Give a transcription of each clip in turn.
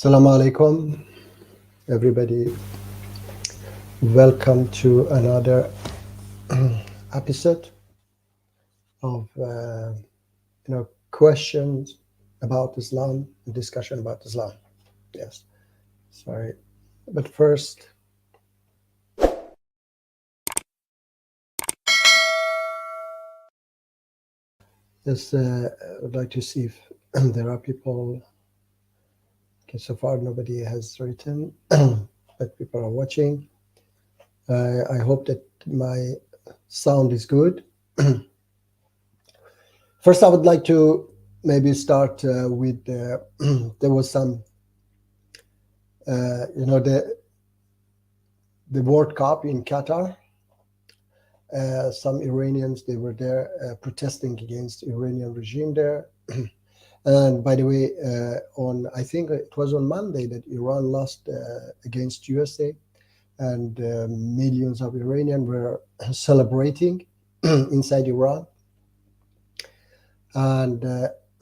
Assalamu alaikum, everybody. Welcome to another episode of questions about Islam, discussion about Islam. Yes, sorry, but first, yes, I would like to see if there are people. Okay, so far nobody has written, but people are watching. I hope that my sound is good. First, I would like to maybe start with there was some, the World Cup in Qatar. Some Iranians, they were there protesting against Iranian regime there. And by the way, I think it was on Monday that Iran lost against USA, and millions of Iranians were celebrating inside Iran. And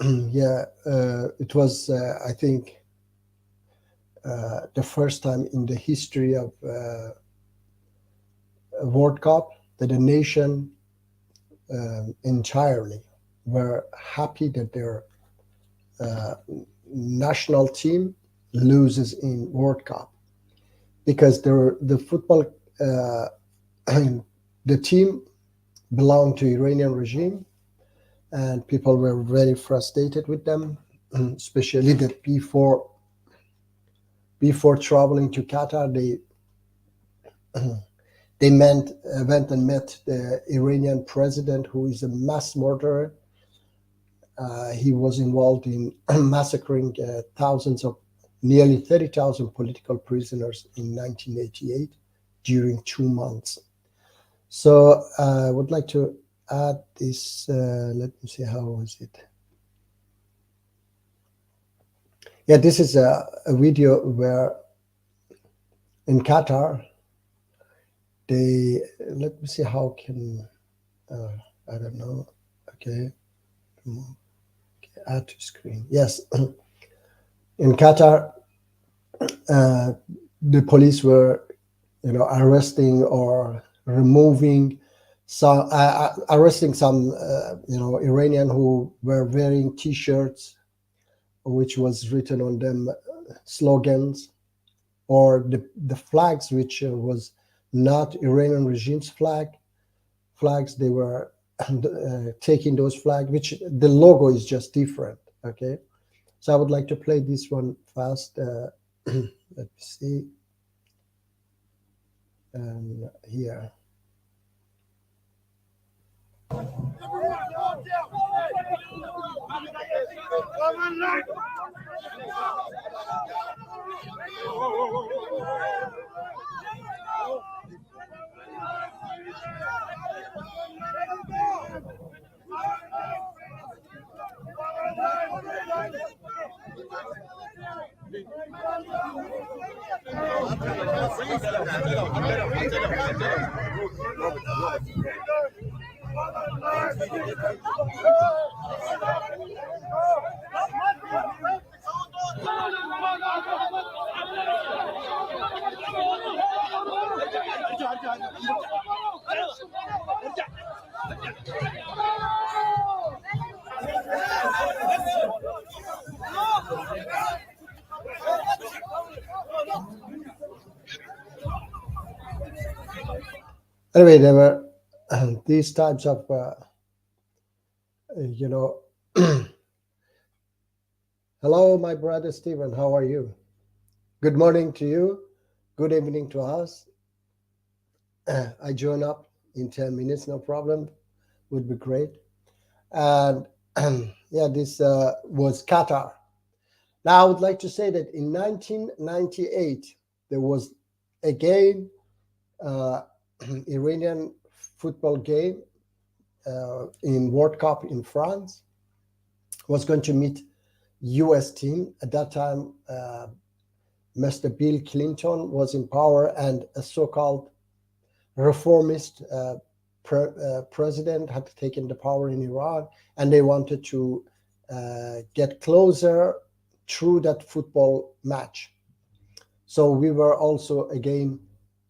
it was, I think, the first time in the history of a World Cup that a nation entirely were happy that their national team loses in World Cup, because the football the team belonged to Iranian regime, and people were very frustrated with them, especially that before traveling to Qatar, they went and met the Iranian president, who is a mass murderer. He was involved in massacring nearly 30,000 political prisoners in 1988 during 2 months. So I would like to add this. Let me see, how was it? Yeah, this is a video where in Qatar, let me see how can, I don't know. Okay, add to screen. Yes, in Qatar, the police were, arresting or removing some, arresting some, Iranian who were wearing T-shirts, which was written on them slogans, or the flags, which was not Iranian regime's flags. They were taking those flags, which the logo is just different. Okay, so I would like to play this one fast. Let me see. And here. Anyway, there were these types of, hello, my brother Stephen, how are you? Good morning to you. Good evening to us. I join up in 10 minutes, no problem. Would be great. And yeah, this was Qatar. Now, I would like to say that in 1998, there was again Iranian football game in World Cup in France. Was going to meet US team. At that time, Mr. Bill Clinton was in power, and a so-called reformist president had taken the power in Iran, and they wanted to get closer through that football match. So we were also, again,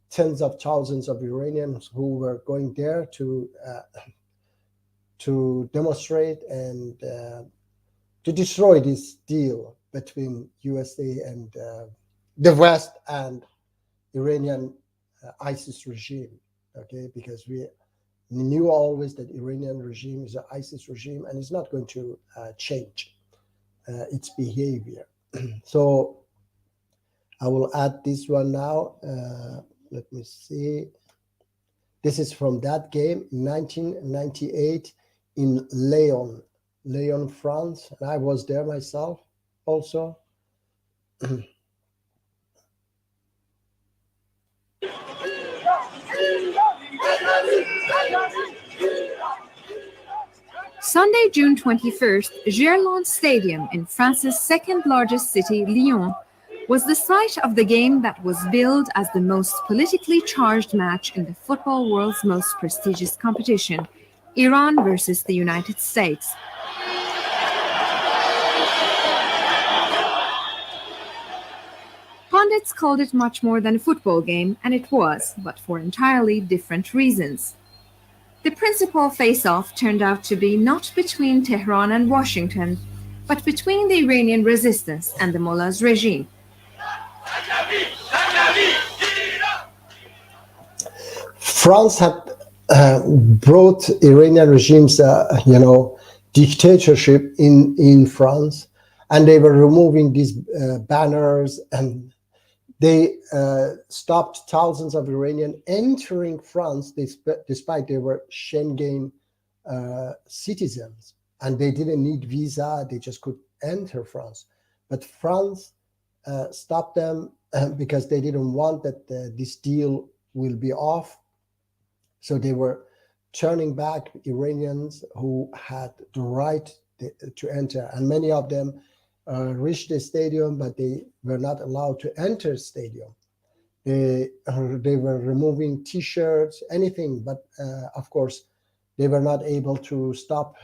tens of thousands of Iranians who were going there to demonstrate and to destroy this deal between USA and the West and Iranian ISIS regime. Okay, because we knew always that Iranian regime is an ISIS regime and it's not going to change its behavior. So I will add this one now. Let me see. This is from that game, 1998 in Lyon, France. And I was there myself also. Sunday, June 21st, Gerland Stadium in France's second largest city, Lyon, was the site of the game that was billed as the most politically charged match in the football world's most prestigious competition, Iran versus the United States. Pundits called it much more than a football game, and it was, but for entirely different reasons. The principal face-off turned out to be not between Tehran and Washington, but between the Iranian resistance and the mullah's regime. France had brought Iranian regime's, dictatorship in France, and they were removing these banners, and they stopped thousands of Iranians entering France, despite they were Schengen citizens, and they didn't need visa; they just could enter France. But France stopped them because they didn't want that this deal will be off. So they were turning back Iranians who had the right to enter, and many of them reached the stadium, but they were not allowed to enter the stadium. They were removing T-shirts, anything, but of course, they were not able to stop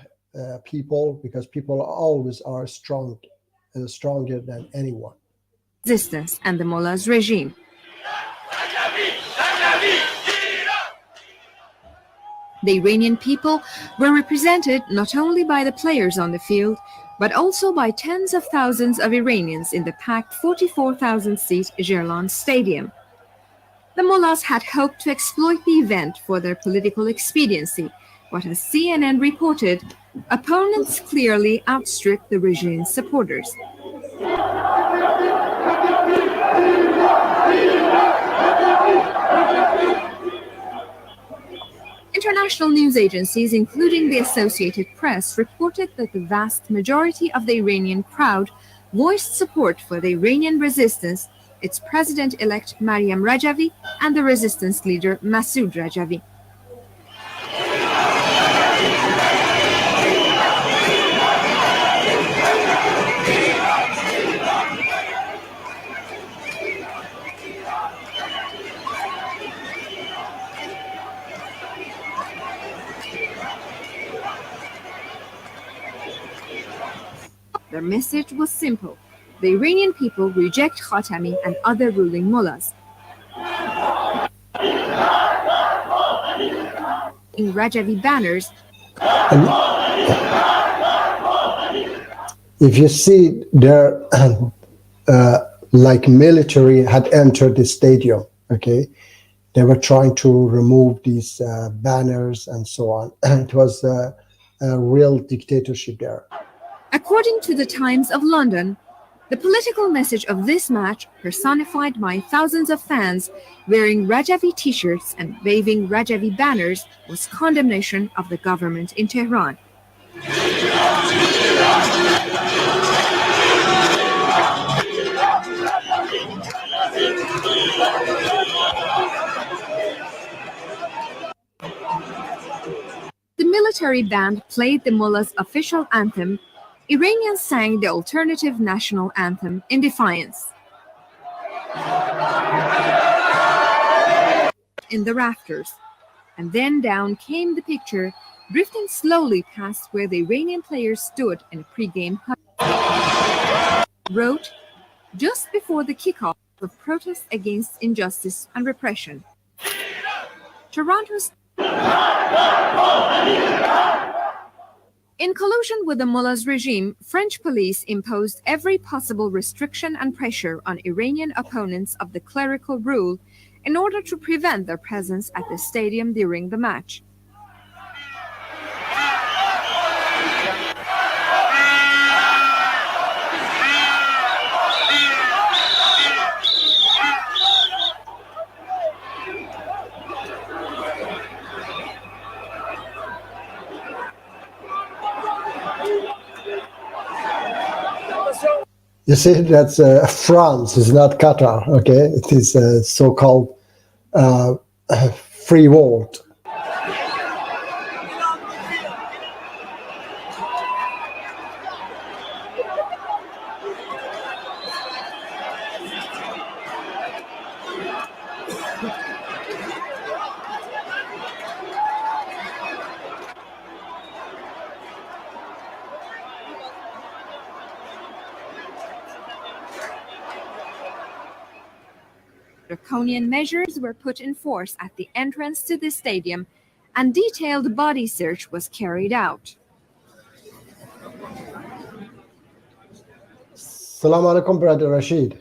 people, because people always are stronger than anyone. Resistance and the mullah's regime. The Iranian people were represented not only by the players on the field, but also by tens of thousands of Iranians in the packed 44,000-seat Gerland Stadium. The mullahs had hoped to exploit the event for their political expediency, but as CNN reported, opponents clearly outstripped the regime's supporters. International news agencies, including the Associated Press, reported that the vast majority of the Iranian crowd voiced support for the Iranian resistance, its president-elect Maryam Rajavi, and the resistance leader Masoud Rajavi. Their message was simple: the Iranian people reject Khatami and other ruling mullahs. In Rajavi banners, if you see there, like military had entered the stadium, okay? They were trying to remove these banners and so on. It was a real dictatorship there. According to the Times of London, the political message of this match, personified by thousands of fans wearing Rajavi t-shirts and waving Rajavi banners, was condemnation of the government in Tehran. The military band played the mullah's official anthem. Iranians sang the alternative national anthem in defiance. In the rafters, and then down came the picture, drifting slowly past where the Iranian players stood in a pre-game huddle. wrote just before the kickoff of protests against injustice and repression. Toronto's In collusion with the mullah's regime, French police imposed every possible restriction and pressure on Iranian opponents of the clerical rule in order to prevent their presence at the stadium during the match. You see, that's France, it's not Qatar, okay? It is a so-called free world. Draconian measures were put in force at the entrance to the stadium, and detailed body search was carried out. Assalamu alaikum, Brother Rashid.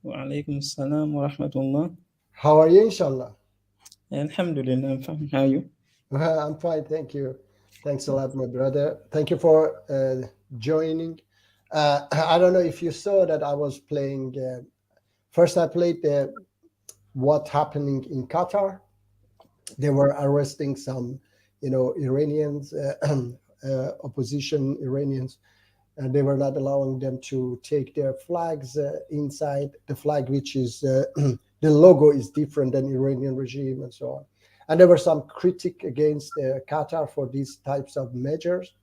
Wa alaikum assalam wa rahmatullah. How are you, inshallah? Alhamdulillah, I'm fine. How are you? I'm fine, thank you. Thanks a lot, my brother. Thank you for joining. I don't know if you saw that I was playing. First, I played what happening in Qatar. They were arresting some, Iranians, opposition Iranians, and they were not allowing them to take their flags inside. The flag, which is the logo, is different than Iranian regime and so on. And there were some critique against Qatar for these types of measures.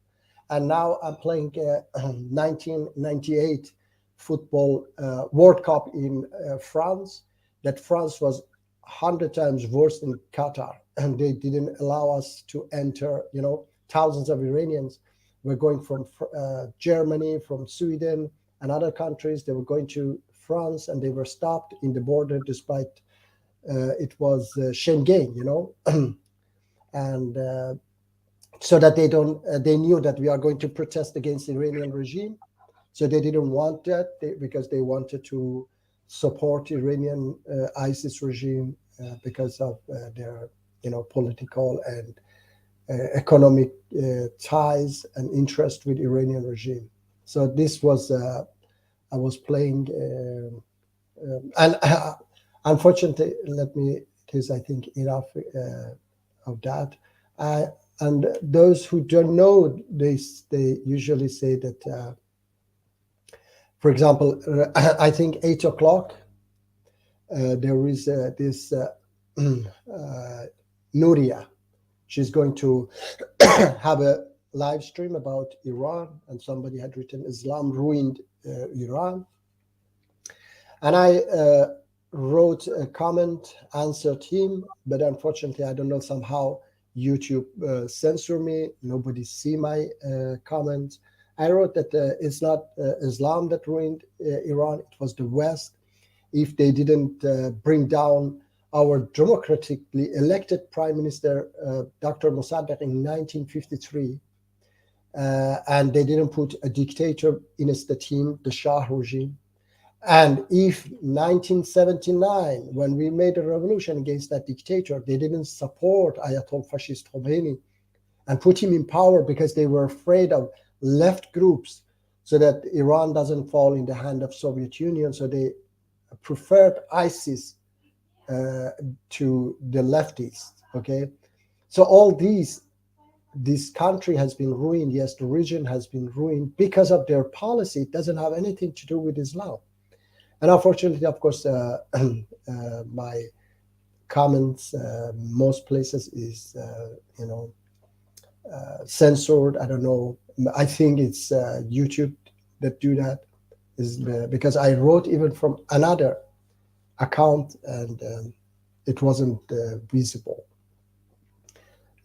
And now I'm playing 1998 football World Cup in France. That France was 100 times worse than Qatar, and they didn't allow us to enter. Thousands of Iranians were going from Germany, from Sweden, and other countries. They were going to France, and they were stopped in the border despite it was Schengen, and so that they knew that we are going to protest against the Iranian regime. So they didn't want that because they wanted to support Iranian ISIS regime because of their, political and economic ties and interest with Iranian regime. So this was I was playing, and unfortunately, it is I think enough of that. And those who don't know, they usually say that. For example, I think 8 o'clock, there is this Nuria. She's going to have a live stream about Iran, and somebody had written Islam ruined Iran. And I wrote a comment, answered him, but unfortunately, I don't know, somehow YouTube censored me. Nobody see my comment. I wrote that it's not Islam that ruined Iran, it was the West. If they didn't bring down our democratically elected Prime Minister, Dr. Mossadegh, in 1953, and they didn't put a dictator in his team, the Shah regime. And if 1979, when we made a revolution against that dictator, they didn't support Ayatollah Fascist Khomeini and put him in power because they were afraid of left groups so that Iran doesn't fall in the hand of Soviet Union. So they preferred ISIS to the leftists, okay? So all this country has been ruined. Yes, the region has been ruined because of their policy. It doesn't have anything to do with Islam. And unfortunately, of course, my comments, most places is, censored. I don't know. I think it's YouTube that do that, because I wrote even from another account and it wasn't visible.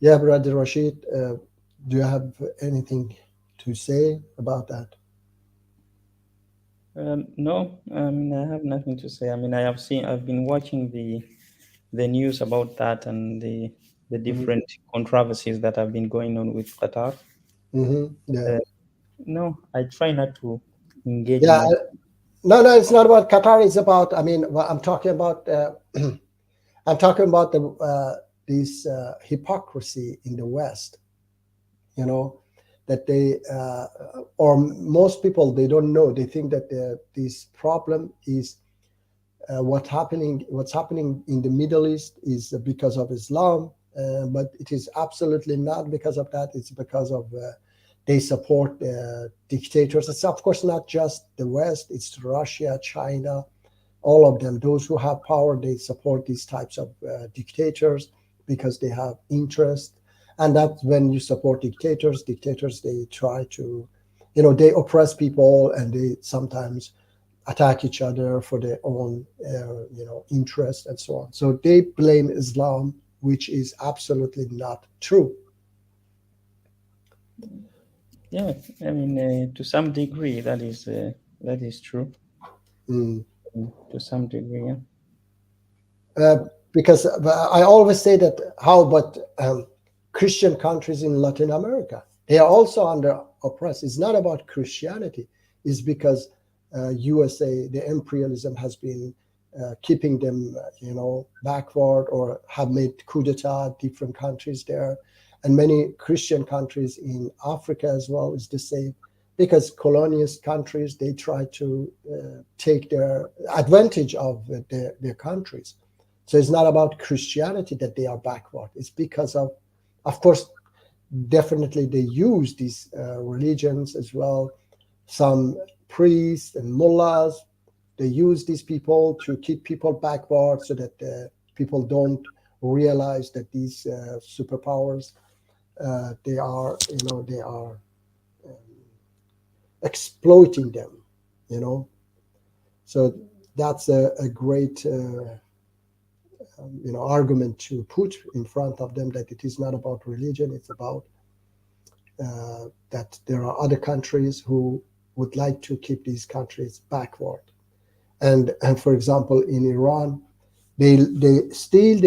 Yeah, Brother Rashid, do you have anything to say about that? No, I mean, I have nothing to say. I mean, I've been watching the news about that and the Mhm. different controversies that have been going on with Qatar. Yeah. Uh, no, I try not to engage Yeah. much. No, no, it's not about Qatar. It's about, I mean, what I'm talking about, I'm talking about this hypocrisy in the West, you know, that they, or most people, they don't know. They think that this problem is what's happening in the Middle East is because of Islam, but it is absolutely not because of that. It's because of they support dictators. It's of course not just the West. It's Russia, China, all of them. Those who have power, they support these types of dictators because they have interest. And that's when you support dictators, they try to, they oppress people, and they sometimes attack each other for their own, interest and so on. So they blame Islam, which is absolutely not true. Yeah, I mean, to some degree, that is true. Mm. To some degree, yeah. Uh, because I always say that how about Christian countries in Latin America? They are also under oppressed. It's not about Christianity. It's because USA, the imperialism has been keeping them, backward, or have made coup d'etat different countries there, and many Christian countries in Africa as well is the same. Because colonialist countries, they try to take their advantage of their countries. So it's not about Christianity that they are backward. It's because of course, definitely they use these religions as well. Some priests and mullahs, they use these people to keep people backward so that people don't realize that these superpowers, they are exploiting them, you know. So that's a great argument to put in front of them, that it is not about religion. It's about that there are other countries who would like to keep these countries backward. And for example, in Iran, they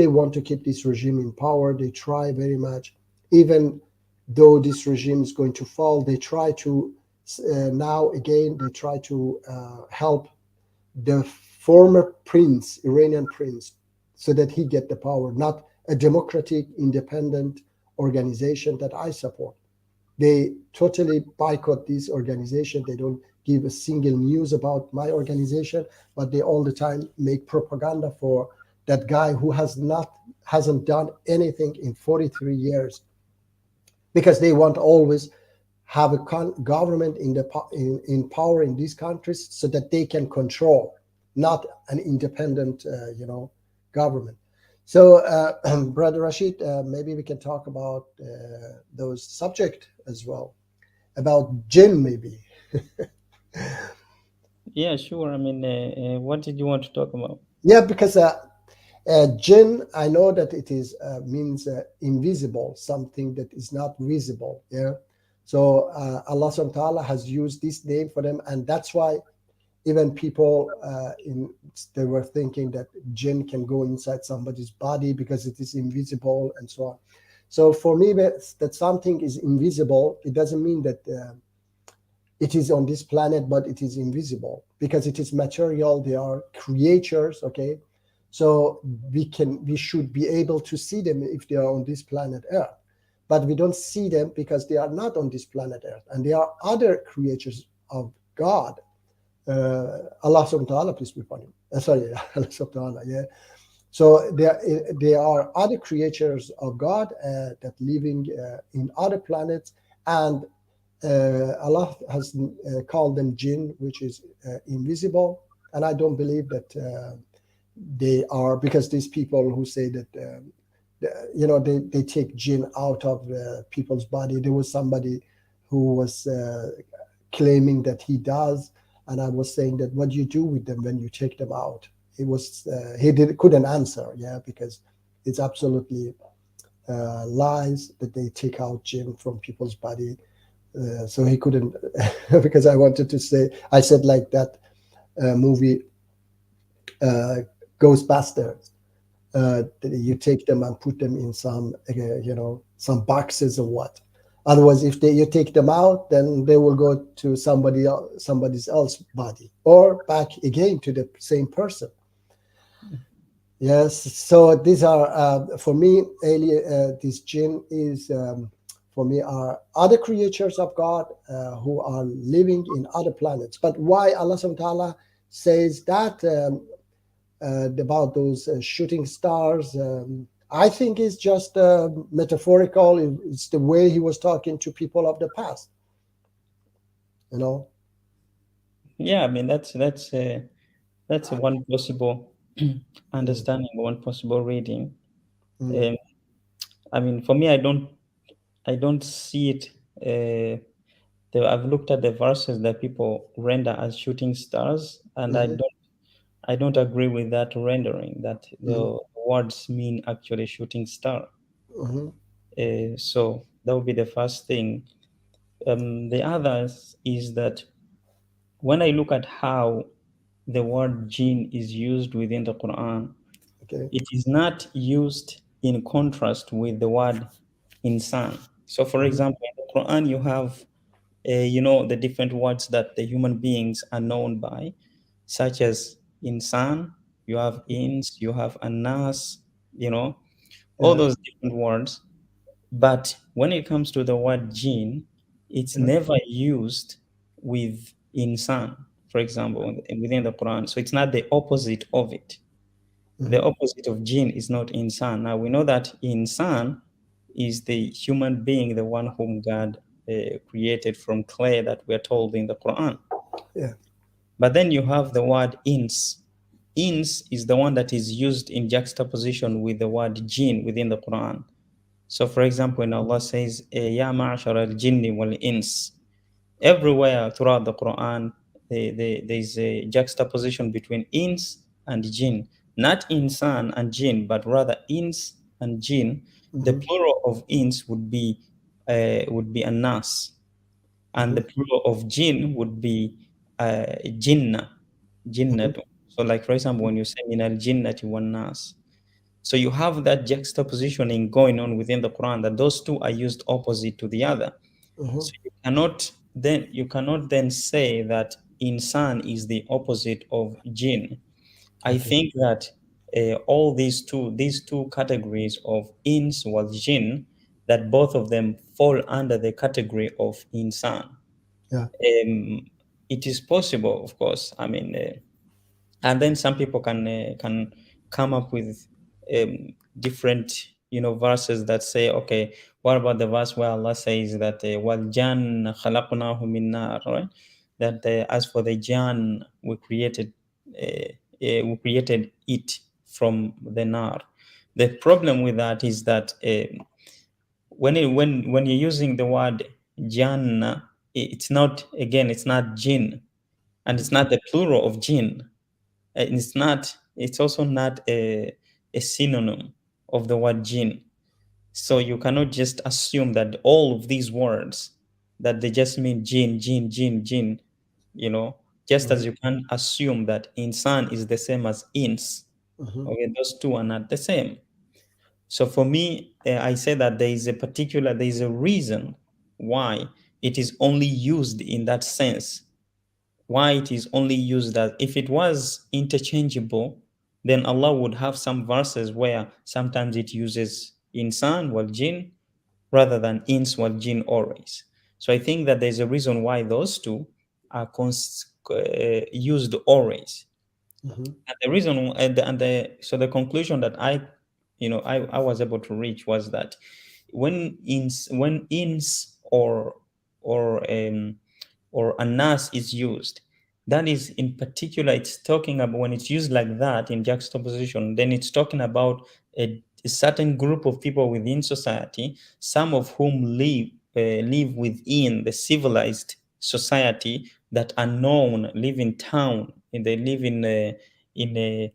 want to keep this regime in power. They try very much, even though this regime is going to fall. They try to now again. They try to help the former prince, Iranian prince, so that he get the power, not a democratic, independent organization that I support. They totally boycott this organization. They don't give a single news about my organization, but they all the time make propaganda for that guy who hasn't done anything in 43 years, because they want always have a government in power in these countries so that they can control, not an independent, government. So, Brother Rashid, maybe we can talk about those subject as well, about jinn, maybe. Yeah, sure. I mean, what did you want to talk about? Yeah, because jinn, I know that it is means invisible, something that is not visible. Yeah. So Allah subhanahu wa ta'ala has used this name for them, and that's why even people they were thinking that jinn can go inside somebody's body because it is invisible and so on. So for me, that something is invisible, it doesn't mean that it is on this planet, but it is invisible because it is material. They are creatures, okay? So we should be able to see them if they are on this planet Earth, but we don't see them because they are not on this planet Earth, and they are other creatures of God. Allah subhanahu wa ta'ala, please be upon him. Sorry, Allah subhanahu wa ta'ala, yeah. So they are other creatures of God that living in other planets, and Allah has called them jinn, which is invisible. And I don't believe that they are, because these people who say that they take jinn out of people's body. There was somebody who was claiming that he does, and I was saying that, what do you do with them when you take them out? Couldn't answer, yeah, because it's absolutely lies that they take out jinn from people's body. So he couldn't, because I wanted to say, I said like that, movie Ghostbusters. You take them and put them in some some boxes or what. Otherwise, if you take them out, then they will go to somebody else's body or back again to the same person. Yes, so these are for me, this jinn is for me are other creatures of God who are living in other planets. But why Allah subhanahu wa ta'ala says that about those shooting stars? I think it's just metaphorical. It's the way he was talking to people of the past. Yeah, I mean that's one possible understanding, one possible reading. I mean, for me, I don't see it. I've looked at the verses that people render as shooting stars, and I don't agree with that rendering. That the words mean actually shooting star. So that would be the first thing. The others is that when I look at how the word jinn is used within the Quran, it is not used in contrast with the word insan. So, for example, in the Quran, you have, the different words that the human beings are known by, such as insan, you have ins, you have anas, all those different words. But when it comes to the word jinn, it's never used with insan, for example, within the Quran. So it's not the opposite of it. The opposite of jinn is not insan. Now we know that insan is the human being, the one whom God created from clay that we're told in the Quran. Yeah. But then you have the word ins. Ins is the one that is used in juxtaposition with the word jinn within the Quran. So for example, when Allah says, Ya ma'ashar al-jinni wal-ins, everywhere throughout the Quran, there's a juxtaposition between ins and jinn. Not insan and jinn, but rather ins and jinn. The plural of ins would be anas, and the plural of jinn would be jinnah, jinnatu. So, like for example, when you say min al jinnati wan nas, so you have that juxtapositioning going on within the Quran, that those two are used opposite to the other. So you cannot then say that insan is the opposite of jinn. I think that all these two categories of ins was jinn, that both of them fall under the category of insan. Yeah. It is possible, of course. I mean, and then some people can come up with different verses that say, okay, what about the verse where Allah says that wal jan khalaqnahu min nar, right? That as for the jan, we created it from the nar. The problem with that is that when you're using the word jan, it's not jinn, and it's not the plural of jinn. It's also not a synonym of the word jinn. So you cannot just assume that all of these words, that they just mean jinn, jinn, jinn, jinn, just as you can assume that insan is the same as ins. Okay, those two are not the same. So for me, I say that there is a reason why it is only used in that sense. Why it is only used that if it was interchangeable, then Allah would have some verses where sometimes it uses insan wal jinn rather than ins wal jinn always. So I think that there's a reason why those two are used always. And the reason, so the conclusion that I was able to reach was that when ins or anas is used, that is in particular, it's talking about, when it's used like that in juxtaposition, then it's talking about a certain group of people within society, some of whom live within the civilized society, that are known, live in town, and they live in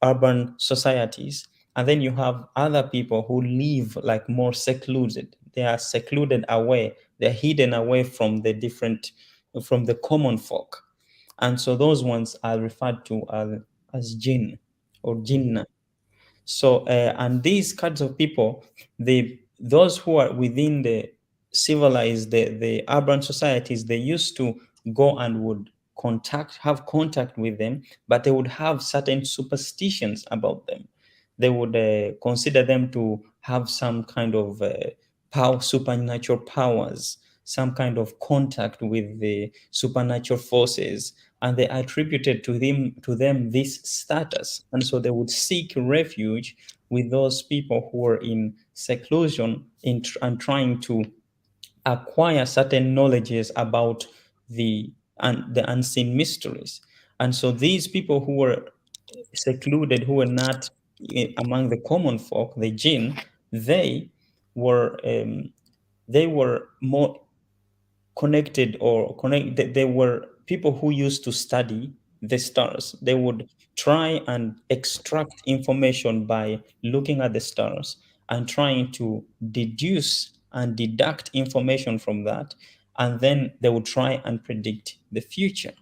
urban societies. And then you have other people who live like more secluded. They are secluded away. They're hidden away from the common folk. and so those ones are referred to as jinn or jinnah. So and these kinds of people, those who are within the civilized, the urban societies, they used to go and would have contact with them, but they would have certain superstitions about them. They would consider them to have some kind of supernatural powers, some kind of contact with the supernatural forces, and they attributed to them this status, and so they would seek refuge with those people who were in seclusion and trying to acquire certain knowledges about the unseen mysteries. And so these people who were secluded, who were not among the common folk, the jinn, they were more connected or connect. They were people who used to study the stars. They would try and extract information by looking at the stars and trying to deduce and deduct information from that, and then they would try and predict the future.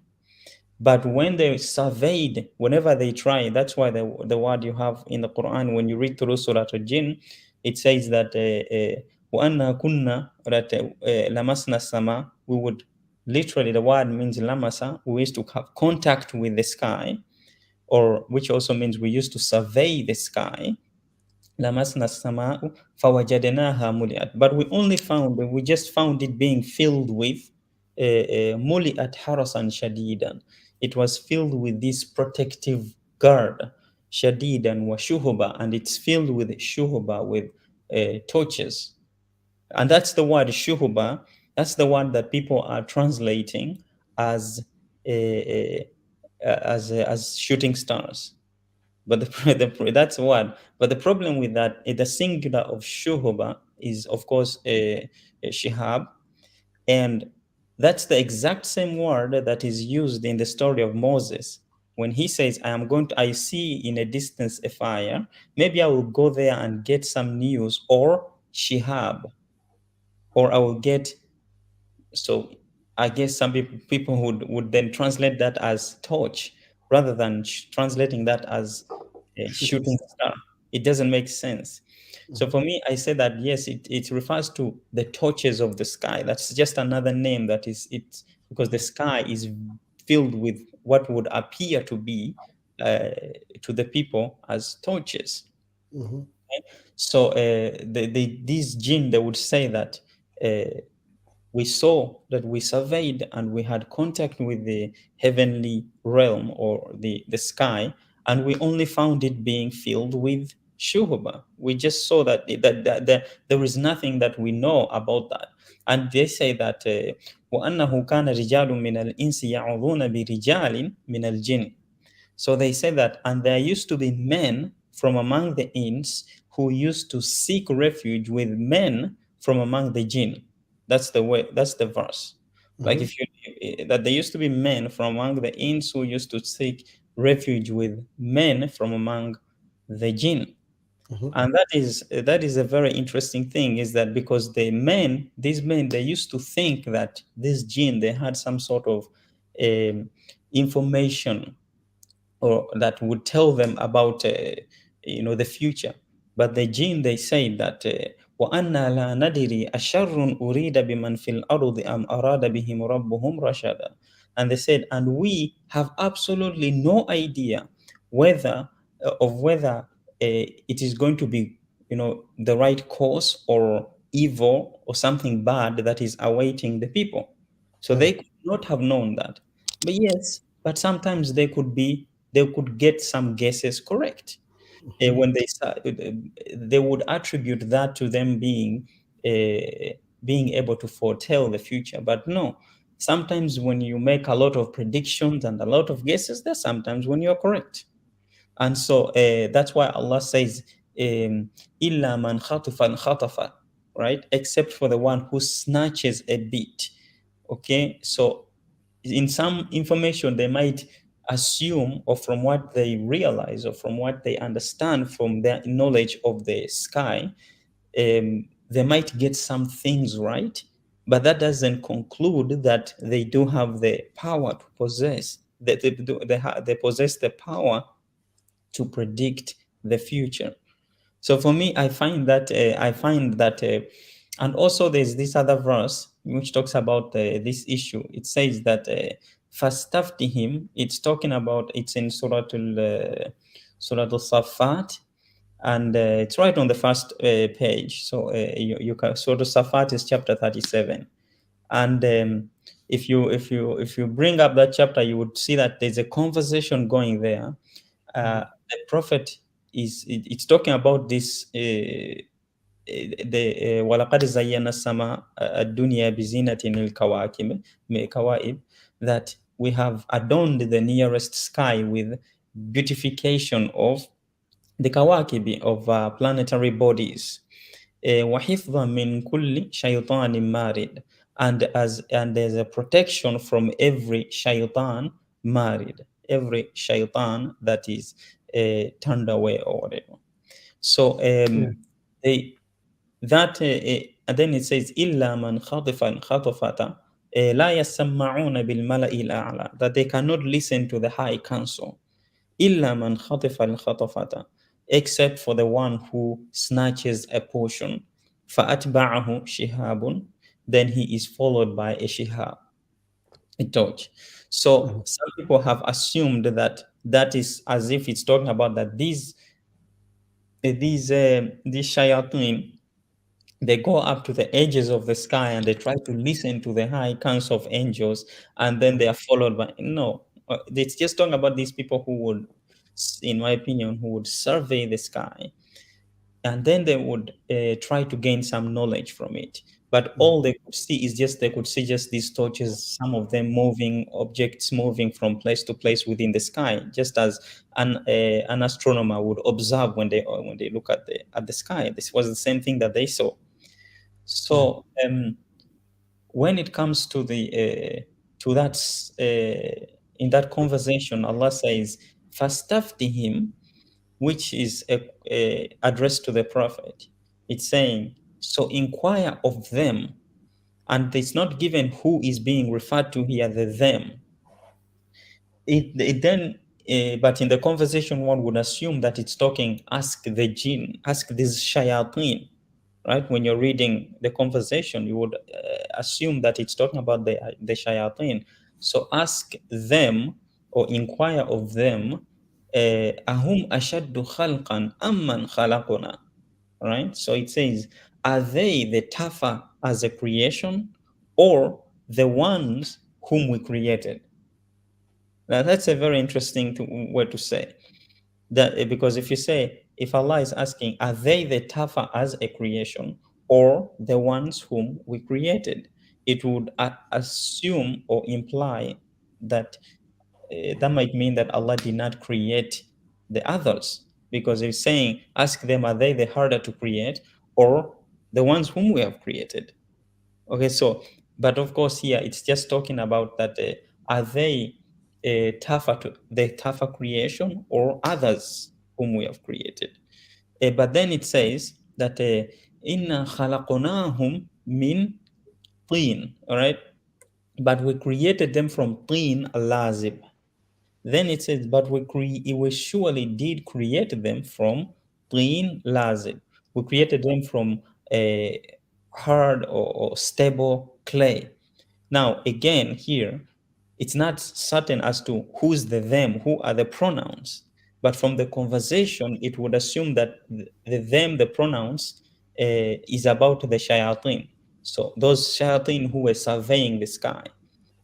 But when they surveyed, whenever they try, that's why the word you have in the Quran, when you read through Surah Al-Jinn, it says that وَأَنَّا كُنَّا لَمَسْنَا السَّمَاء. We would, literally, the word means lamasa. We used to have contact with the sky, or which also means we used to survey the sky. لَمَسْنَا السَّمَاء فَوَجَدْنَاهَا مُلِئَتْ. But we just found it being filled with مُلِئَتْ حَرَسًا شَدِيدًا. It was filled with this protective guard, shadidan wa shuhuba, and it's filled with shuhuba, with torches. And that's the word shuhuba. That's the word that people are translating as as shooting stars. But that's one. But the problem with that, the singular of shuhuba is, of course, shihab, and that's the exact same word that is used in the story of Moses when he says, I see in a distance a fire. Maybe I will go there and get some news, or shihab, or I will get. So I guess some people would then translate that as torch rather than translating that as a shooting star. It doesn't make sense. So for me, I say that yes, it refers to the torches of the sky. That's just another name that is it, because the sky is filled with what would appear to be to the people as torches. Mhm. So these jinn, they would say that we saw that we surveyed and we had contact with the heavenly realm or the sky, and we only found it being filled with shuhuba. We just saw that there is nothing that we know about that. And they say that وَأَنَّهُ كَانَ رِجَالٌ مِنَ الْإِنسِ يَعُوذُونَ بِرِجَالٍ مِنَ الْجِنِّ. So they say that, and there used to be men from among the ins who used to seek refuge with men from among the jinn. That's the way. That's the verse. Like if you that there used to be men from among the ins who used to seek refuge with men from among the jinn. And that is a very interesting thing, is that because these men, they used to think that this jinn, they had some sort of information, or that would tell them about the future. But the jinn, they say that وَأَنَّا لَا نَدِرِي أَشَرٌ أُرِيدَ بِمَنْ فِي الْأَرْضِ أَمْ أَرَادَ بِهِمْ رَبُّهُمْ رَشَدًا. And they said, and we have absolutely no idea whether it is going to be the right course, or evil, or something bad that is awaiting the people. So they could not have known that. But yes, but sometimes they could get some guesses correct. When they would attribute that to them being able to foretell the future. But no, sometimes when you make a lot of predictions and a lot of guesses, there's sometimes when you're correct. And so that's why Allah says, "Illa man khatafan khatafa," right? Except for the one who snatches a bit. Okay, so in some information they might assume, or from what they realize, or from what they understand from their knowledge of the sky, they might get some things right, but that doesn't conclude that they do have the power to possess they possess the power to predict the future. So for me, I find that and also there's this other verse which talks about this issue. It says that fastaftihim. It's talking about, it's in Surah Al-Saffat, and it's right on the first page. So you can, Surah Al-Saffat is chapter 37, and if you bring up that chapter, you would see that there's a conversation going there. The prophet it's talking about this the وَلَقَدْ زَيَّنَا السَّمَاءَ الدُّنْيَا بِزِينَةٍ الْكَوَائِبِ, that we have adorned the nearest sky with beautification of the kawakib, of planetary bodies. وَحِفْظًا مِنْ كُلِّ شَيْطَانٍ مَارِدٍ, and there's a protection from every shaitan marid, every shaitan that is turned away or whatever. So and then it says إِلَّا مَنْ خَطِفَ الْخَطَفَةَ لَا يَسَّمَّعُونَ بِالْمَلَإِ الْأَعْلَى, that they cannot listen to the high council. إِلَّا مَنْ خَطِفَ الْخَطَفَةَ, except for the one who snatches a portion. فَأَتْبَعَهُ شِهَابٌ, then he is followed by a shihab, a torch. So some people have assumed that is as if it's talking about that these shayateen, they go up to the edges of the sky and they try to listen to the high council of angels, and then they are followed by, no, it's just talking about these people who would, in my opinion, who would survey the sky, and then they would try to gain some knowledge from it. But all they could see is just these torches, some of them moving, objects moving from place to place within the sky, just as an astronomer would observe when they look at the sky. This was the same thing that they saw. So when it comes to that in that conversation, Allah says fastaftihim, which is addressed to the prophet. It's saying, so inquire of them, and it's not given who is being referred to here, the them. But in the conversation, one would assume that it's talking, ask the jinn, ask these shayateen, right? When you're reading the conversation, you would assume that it's talking about the shayateen. So ask them or inquire of them, ahum ashaddu khalqan amman khalaquna, right? So it says, are they the tougher as a creation, or the ones whom we created? Now that's a very interesting word to say, that because if Allah is asking, are they the tougher as a creation, or the ones whom we created, it would assume or imply that that might mean that Allah did not create the others, because he's saying, ask them, are they the harder to create, or the ones whom we have created? Okay, so, but of course here it's just talking about that are they the tougher creation, or others whom we have created? But then it says that inna khalaqnahum min tin, all right, but we created them from tin lazib. Then it says, but we surely did create them from tin lazib. We created them from a hard or stable clay. Now, again, here, it's not certain as to who's the them, who are the pronouns. But from the conversation, it would assume that the pronouns, is about the shayateen. So those shayateen who were surveying the sky,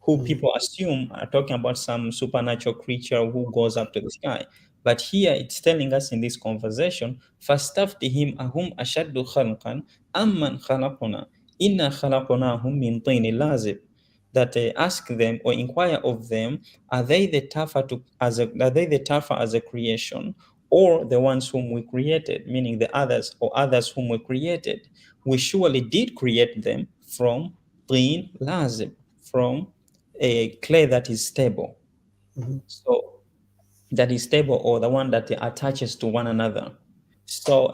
who people assume are talking about some supernatural creature who goes up to the sky. But here it's telling us in this conversation, فَاسْتَفْتِهِمْ أَهُمْ أَشَدُّ خَلْقًا أَمَّنْ خَلَقُنَا إِنَّا خَلَقْنَاهُمْ مِنْ طِينٍ لَازِبٍ, that ask them or inquire of them, are they the tougher as a creation, or the ones whom we created, meaning the others, or others whom we created? We surely did create them from tin lazib, from a clay that is stable. So that is stable, or the one that attaches to one another. So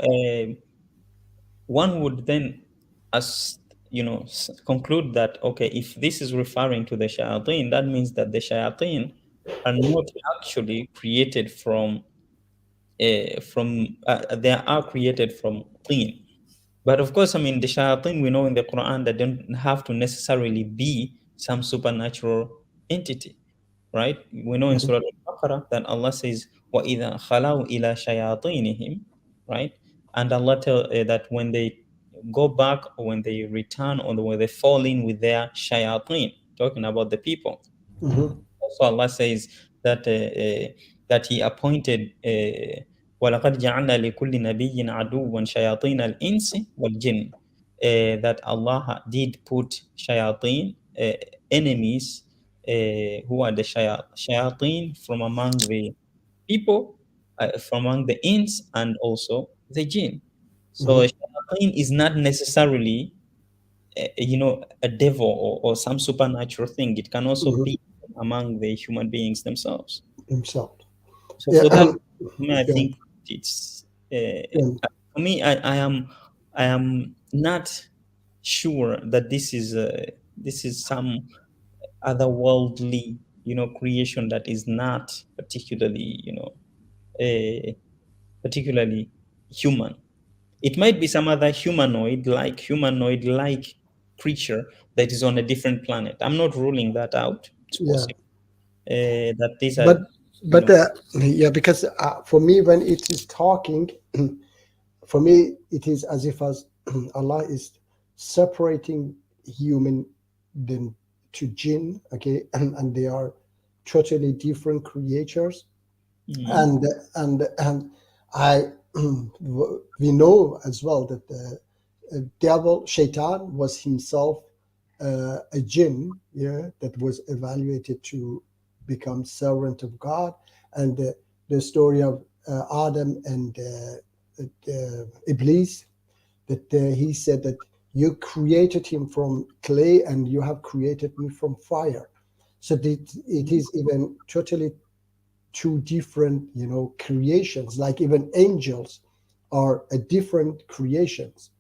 one would then, conclude that, okay, if this is referring to the shayateen, that means that the shayateen are not actually created they are created from tin. But of course, I mean, the shayateen we know in the Quran that don't have to necessarily be some supernatural entity, right? We know in Mhm, Surah Al-Baqarah that Allah says, وَإِذَا خَلَوْا إِلَى شَيَاطِينِهِمْ, right? And Allah tell that when they go back or when they return or when they fall in with their shayateen, talking about the people. mhm, Also, Allah says that He appointed. وَلَقَدْ جَعَلْنَا لِكُلِّ نَبِيٍّ عَدُوًّا شَيَاطِينَ الْإِنسِ وَالْجِنِّ. That Allah did put shayateen, enemies, who are the shayateen from among the people, from among the ins and also the jinn. So mhm, shayateen is not necessarily a devil or some supernatural thing. It can also mhm. be among the human beings themselves. Himself. So Yeah, for that, I yeah, think it's yeah, for me. I am not sure that this is some otherworldly creation that is not particularly particularly human. It might be some other humanoid like creature that is on a different planet. I'm not ruling that out. It's yeah. possible that these are, But you know, yeah, because for me, when it is talking, for me, it is as if as Allah is separating human then to jinn, okay, and they are totally different creatures, mhm, and I we know as well that the devil shaitan was himself a jinn, yeah, that was evaluated to become servant of God, and the story of Adam and Iblis, that he said that you created him from clay and you have created me from fire. So it is even totally two different, creations. Like even angels are a different creations.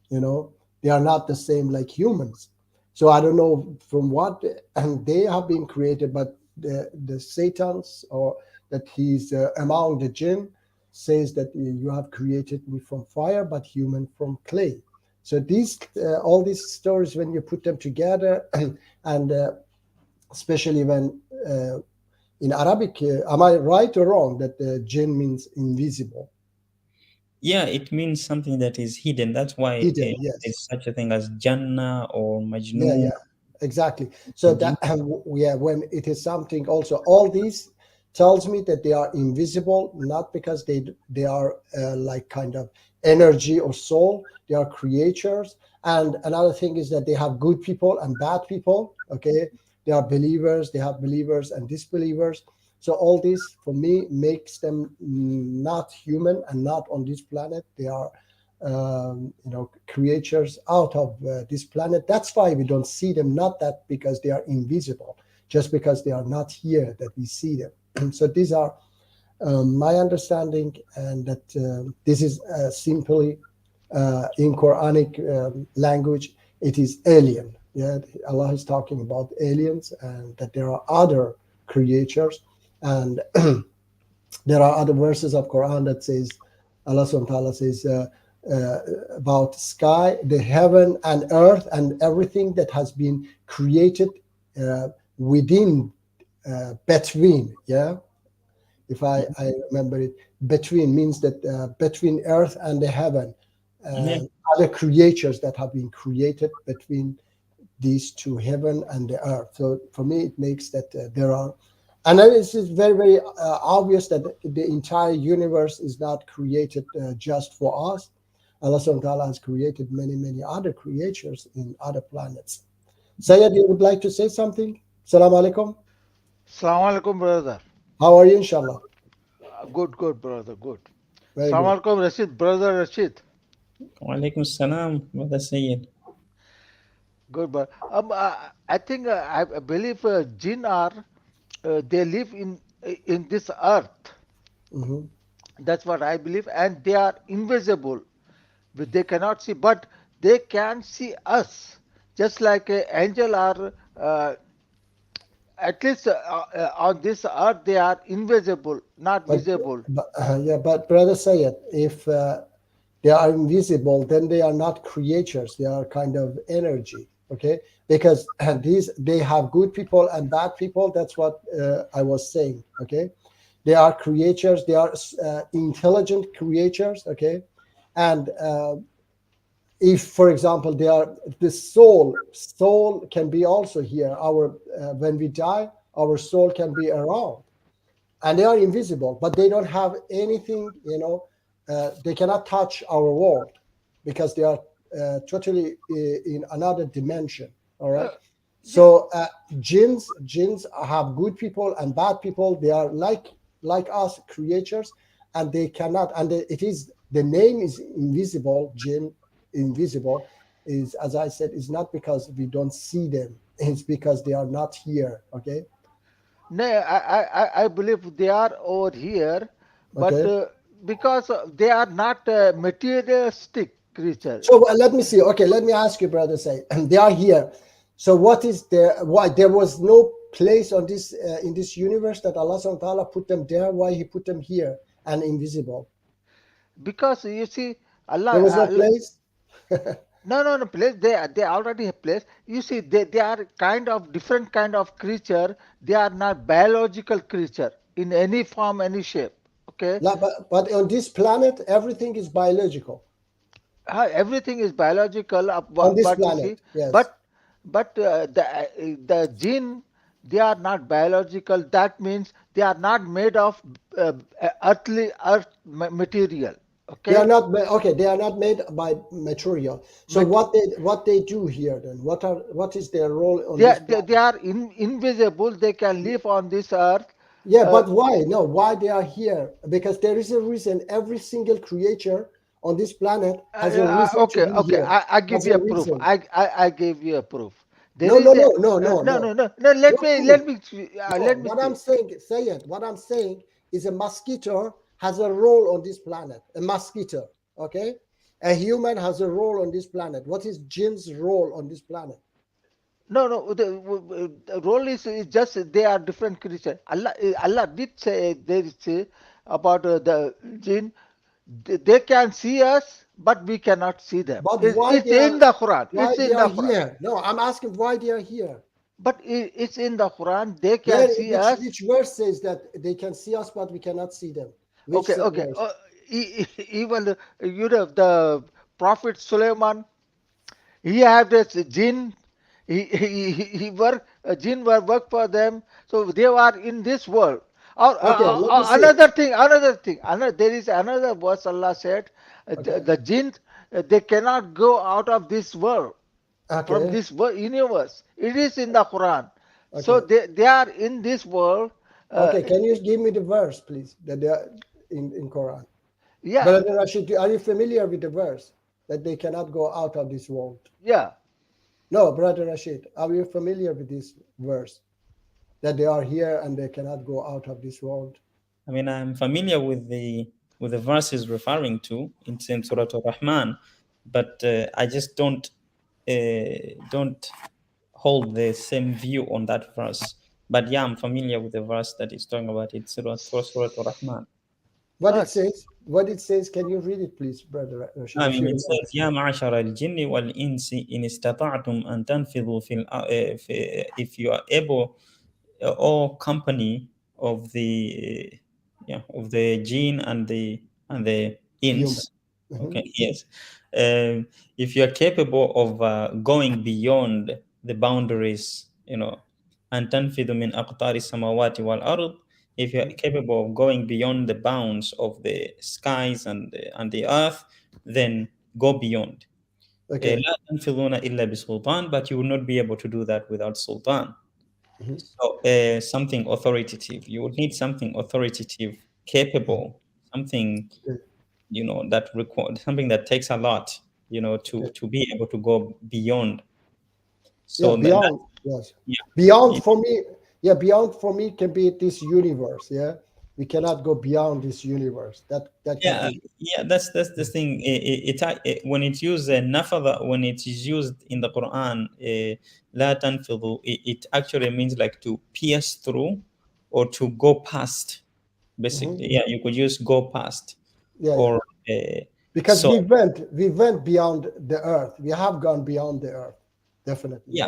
You know, they are not the same like humans. So I don't know from what, and they have been created, but the Satans, or that he's among the jinn, says that you have created me from fire, but human from clay. So these all these stories, when you put them together, and especially when in Arabic, am I right or wrong that jinn means invisible? yeah, it means something that is hidden. That's why Hidden, yes. there's such a thing as Jannah or Yeah, Majnun. yeah, exactly. So that, yeah, when it is something, also all these tells me that they are invisible, not because they are like kind of energy or soul. They are creatures. And another thing is that they have good people and bad people. Okay, they are believers. They have believers and disbelievers. So all this for me makes them not human and not on this planet. They are creatures out of this planet. That's why we don't see them, not that because they are invisible, just because they are not here that we see them. So these are my understanding, and that this is simply in Quranic language, it is alien. Yeah, Allah is talking about aliens, and that there are other creatures, and there are other verses of Quran that says, Allah subhanahu wa ta'ala says about sky, the heaven and earth, and everything that has been created within, between, yeah, if I remember it, between means that between earth and the heaven, Yeah, other creatures that have been created between these two, heaven and the earth. So for me, it makes that there are, and then it's just very, very obvious that the entire universe is not created just for us. Allah subhanahu wa ta'ala has created many, many other creatures in other planets. Sayyid, you would like to say something? Salam alaikum. Assalamu alaikum, brother. How are you, inshallah? Good, good, brother, good. Very good. Assalamu alaikum, Rashid, brother Rashid. wa alaikum salam, Brother Sayyid. Good, brother. I think I believe jinn are they live in this earth. Hmm. That's what I believe, and they are invisible. But they cannot see, but they can see us, just like angel are at least on this earth they are invisible, not But, visible. yeah, but brother Sayed, if they are invisible, then they are not creatures. They are kind of energy. Okay, because these they have good people and bad people. That's what I was saying. Okay, they are creatures. They are intelligent creatures. Okay, and if, for example, they are the soul can be also here. Our when we die, our soul can be around and they are invisible, but they don't have anything, they cannot touch our world because they are totally in another dimension. All right. Uh, So jinns have good people and bad people. They are like us creatures, and they cannot. And it is the name is invisible. Jinn, invisible, is, as I said, is not because we don't see them. It's because they are not here. Okay. No, I believe they are over here, but Okay. because they are not materialistic creature. So let me see. Okay, let me ask you, brother. Say they are here. So what is there? Why there was no place on this in this universe that Allah Subhanahu wa Taala put them there? Why He put them here and invisible? Because you see, Allah, There was no place. no place. They already have place. You see, they are kind of different kind of creature. They are not biological creature in any form, any shape. Okay, But on this planet, everything is biological. everything is biological. On this But you see, planet, yes. but the gene, they are not biological. That means they are not made of earth material. They are Okay. not okay. They are not made by material. So Mat- what they do here then? What is their role on they this are, they, planet? they are invisible. They can live on this earth. Yeah, Uh, but why? No, why they are here? Because there is a reason. Every single creature on this planet has a reason to okay, be okay. here. I give Has you a a proof. reason. I gave you a proof. There No, is no, a no, no, no, no, no. no, no, no. Let No me proof. let me let No, me what I'm see. saying, say it. What I'm saying is a mosquito has a role on this planet. A mosquito, okay? A human has a role on this planet. What is jinn's role on this planet? No, no. The role is just they are different creatures. Allah did say there is about the jinn. They can see us, but we cannot see them. But It's in the Quran. why It's they in are the Quran. here? No, I'm asking why they are here. But it's in the Quran. They can Where see us. which verse says that they can see us but we cannot see them? Which Okay, okay. verse? Even the Prophet Suleiman, he had this jinn. He work jinn work for them. So they are in this world. Or Okay, let me see. there is another verse Allah said, Okay, the jinn, they cannot go out of this world, from okay, this universe. It is in the Quran. So okay, they are in this world. Uh, okay. Can you give me the verse, please? That they are in Quran. yeah, Brother Rashid, are you familiar with the verse that they cannot go out of this world? yeah. No, Brother Rashid, are you familiar with this verse that they are here and they cannot go out of this world? I mean, I'm familiar with the verses referring to in Surah Al-Rahman, but I just don't hold the same view on that verse. But yeah, I'm familiar with the verse that is talking about it, Surah Al-Rahman. What Uh, it says? What it says? Can you read it, please, Brother Rashid, I if mean, you it remember? says, "Ya ma'ashara al-jinni wal-insi in istata'tum an tanfidhu if you are able, all company of the jinn and the Human. ins." Mhm. Okay, yes. If you are capable of going beyond the boundaries, and tanfidhu min aqtari samawati wal ard, if you are capable of going beyond the bounds of the skies and the earth, then go beyond. Okay. لا تنفذون إلا بسلطان, but you will not be able to do that without sultan. Mhm. So something authoritative. You would need something authoritative, capable, something Okay. that something that takes a lot, to Okay. to be able to go beyond. Yeah, So beyond. Yes. yeah, Beyond it- for me. Yeah, beyond for me can be this universe. Yeah. We cannot go beyond this universe. That can Yeah, be. yeah, that's the thing. When it's used nafada, when it is used in the Quran, la tanfidu, it actually means like to pierce through or to go past. Mhm. Basically, yeah, you could use go past Yeah, yeah. or Because so. we went beyond the earth. We have gone beyond the earth, definitely. Yeah,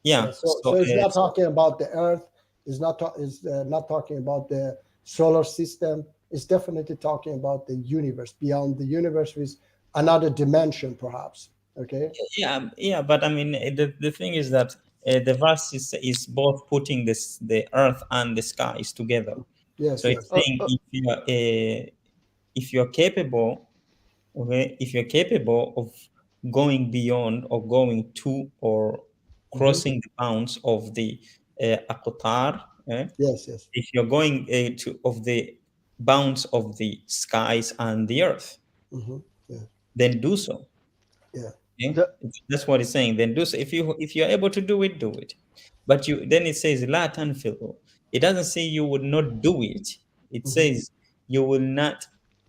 Yeah. yeah. So it's not talking about the earth. It's not talking about the solar system. It's definitely talking about the universe. Beyond the universe is another dimension, perhaps. Okay. Yeah, yeah, but I mean, the thing is that the verse is both putting the earth and the skies together. Yes. So it's Yes. saying if you're capable, okay, if you're capable of going beyond or going to or Hmm. crossing the bounds of the aqtar, Yes. Yes. if you're going to of the bounds of the skies and the earth, Hmm. Yeah. then do so. Yeah. Okay? the That's what it's saying. Then do so. If you're able to do it, do it. But you then it says la tanfidu. It doesn't say you would not do it. It Hmm. says you will not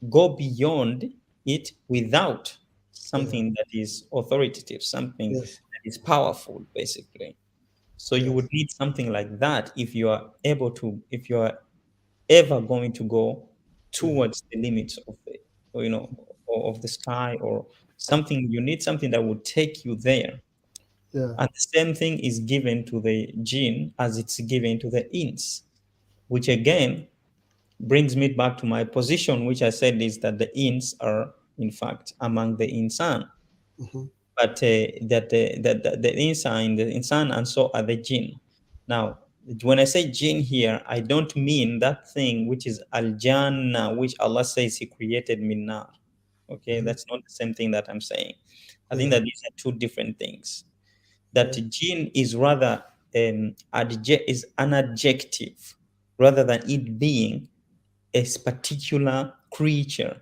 go beyond it without Yeah. something that is authoritative, something Yes. that is powerful, basically. So you would Yes. need something like that if you are able to, if you are ever going to go Yeah. towards the limits of the, or, of the sky or something. You need something that would take you there. Yeah. And the same thing is given to the jinn as it's given to the ins, which again brings me back to my position, which I said is that the ins are in fact among the insan, Hmm. but that the insan, the insan, and so are the jinn. Now, when I say jinn here, I don't mean that thing which is al jannah, which Allah says He created min nar. Okay, Hmm. that's not the same thing that I'm saying. I think Yeah. that these are two different things. That Okay. jinn is rather is an adjective rather than it being a particular creature.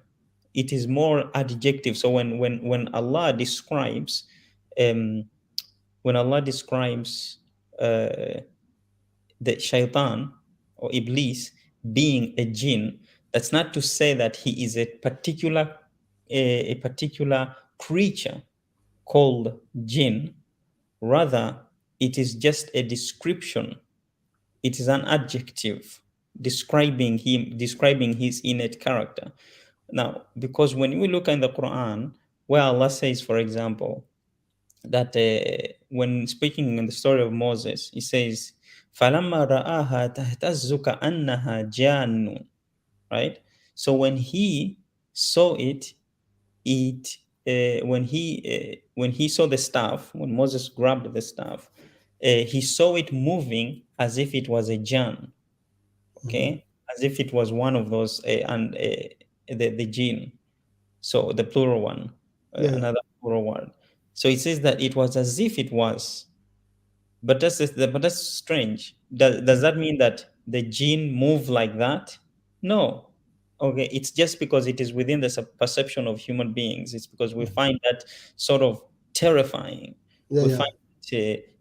It is more adjective. So when Allah describes um, when Allah describes uh, the shaitan or iblis being a jinn, that's not to say that he is a particular creature called jinn. Rather, it is just a description. It is an adjective describing him, describing his innate character. Now, because when we look in the Quran, where Allah says, for example, that when speaking in the story of Moses, He says, فَلَمَّا رَآهَا تَهْتَزُّ كَأَنَّهَا جَانٌّ, right? So when he saw it, when he saw the staff, when Moses grabbed the staff, he saw it moving as if it was a Jan, Hmm. okay, as if it was one of those and the jinn, so the plural one, Yeah. Yeah. another plural one. So it says that it was as if it was, but that's strange. Does that mean that the jinn move like that? No. Okay, it's just because it is within the perception of human beings. It's because we Mhm. find that sort of terrifying. Yeah. We Yeah. find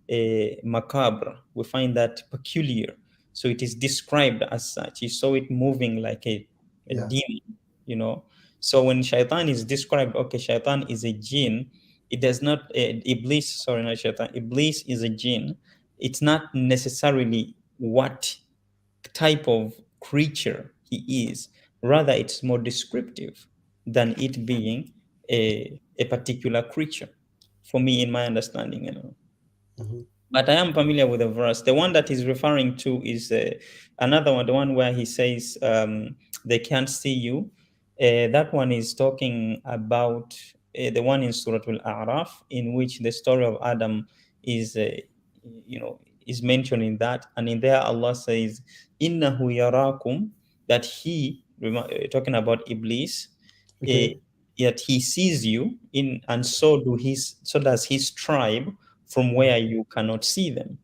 it macabre. We find that peculiar. So it is described as such. You saw it moving like a Yeah. demon, you know. So when shaitan is described, okay, shaitan is a jinn. It does not iblis. Sorry, not shaitan. Iblis is a jinn. It's not necessarily what type of creature he is. Rather, it's more descriptive than it being a particular creature. For me, in my understanding, Hmm. but I am familiar with the verse. The one that he's referring to is another one, the one where he says, they can't see you. That one is talking about the one in Surah Al-A'raf, in which the story of Adam is, is mentioned in that. And in there, Allah says, Innahu yarakum, that he, talking about Iblis, uh, Okay. yet he sees you in, and so does his tribe from Mhm. where you cannot see them.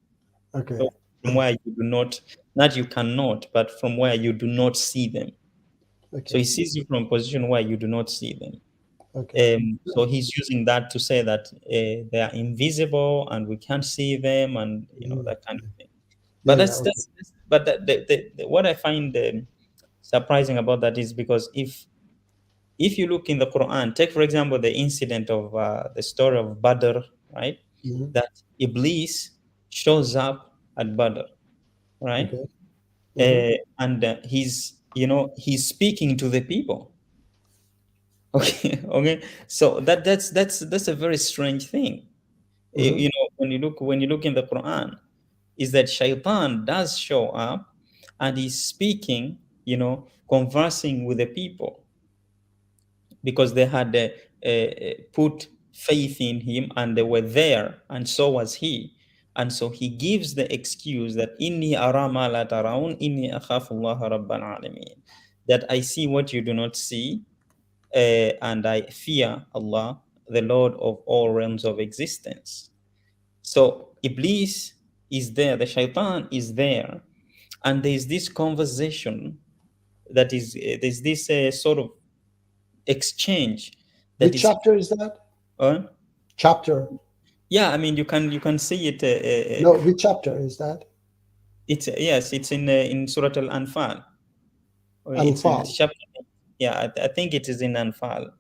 Okay. So from where you do not, not you cannot, but from where you do not see them. So he Okay. sees you from a position where you do not see them. Okay. So he's using that to say that they are invisible and we can't see them, and Mhm. that kind of thing. Yeah. But Yeah. Okay. but what I find surprising about that is because if you look in the Quran, take for example the incident of the story of Badr, right? Mhm. That Iblis shows up at Badr, right? Okay. Mhm. And he's speaking to the people. Okay, okay. So that's a very strange thing. Mhm. When you look in the Quran, is that Shaitan does show up and he's speaking, conversing with the people because they had put faith in him and they were there, and so was he. And so he gives the excuse that inni ara ma la taraun inni akhafu Allah rabbal alamin, that I see what you do not see, and I fear Allah, the Lord of all realms of existence. So Iblis is there, the Shaitan is there, and there's this conversation that is there's this sort of exchange that Which is chapter is that? uh, Chapter. yeah, I mean you can see it No, which chapter is that? it's yes, it's in Surah Al-Anfal. It's in Anfal. chapter, yeah, I think it is in Anfal,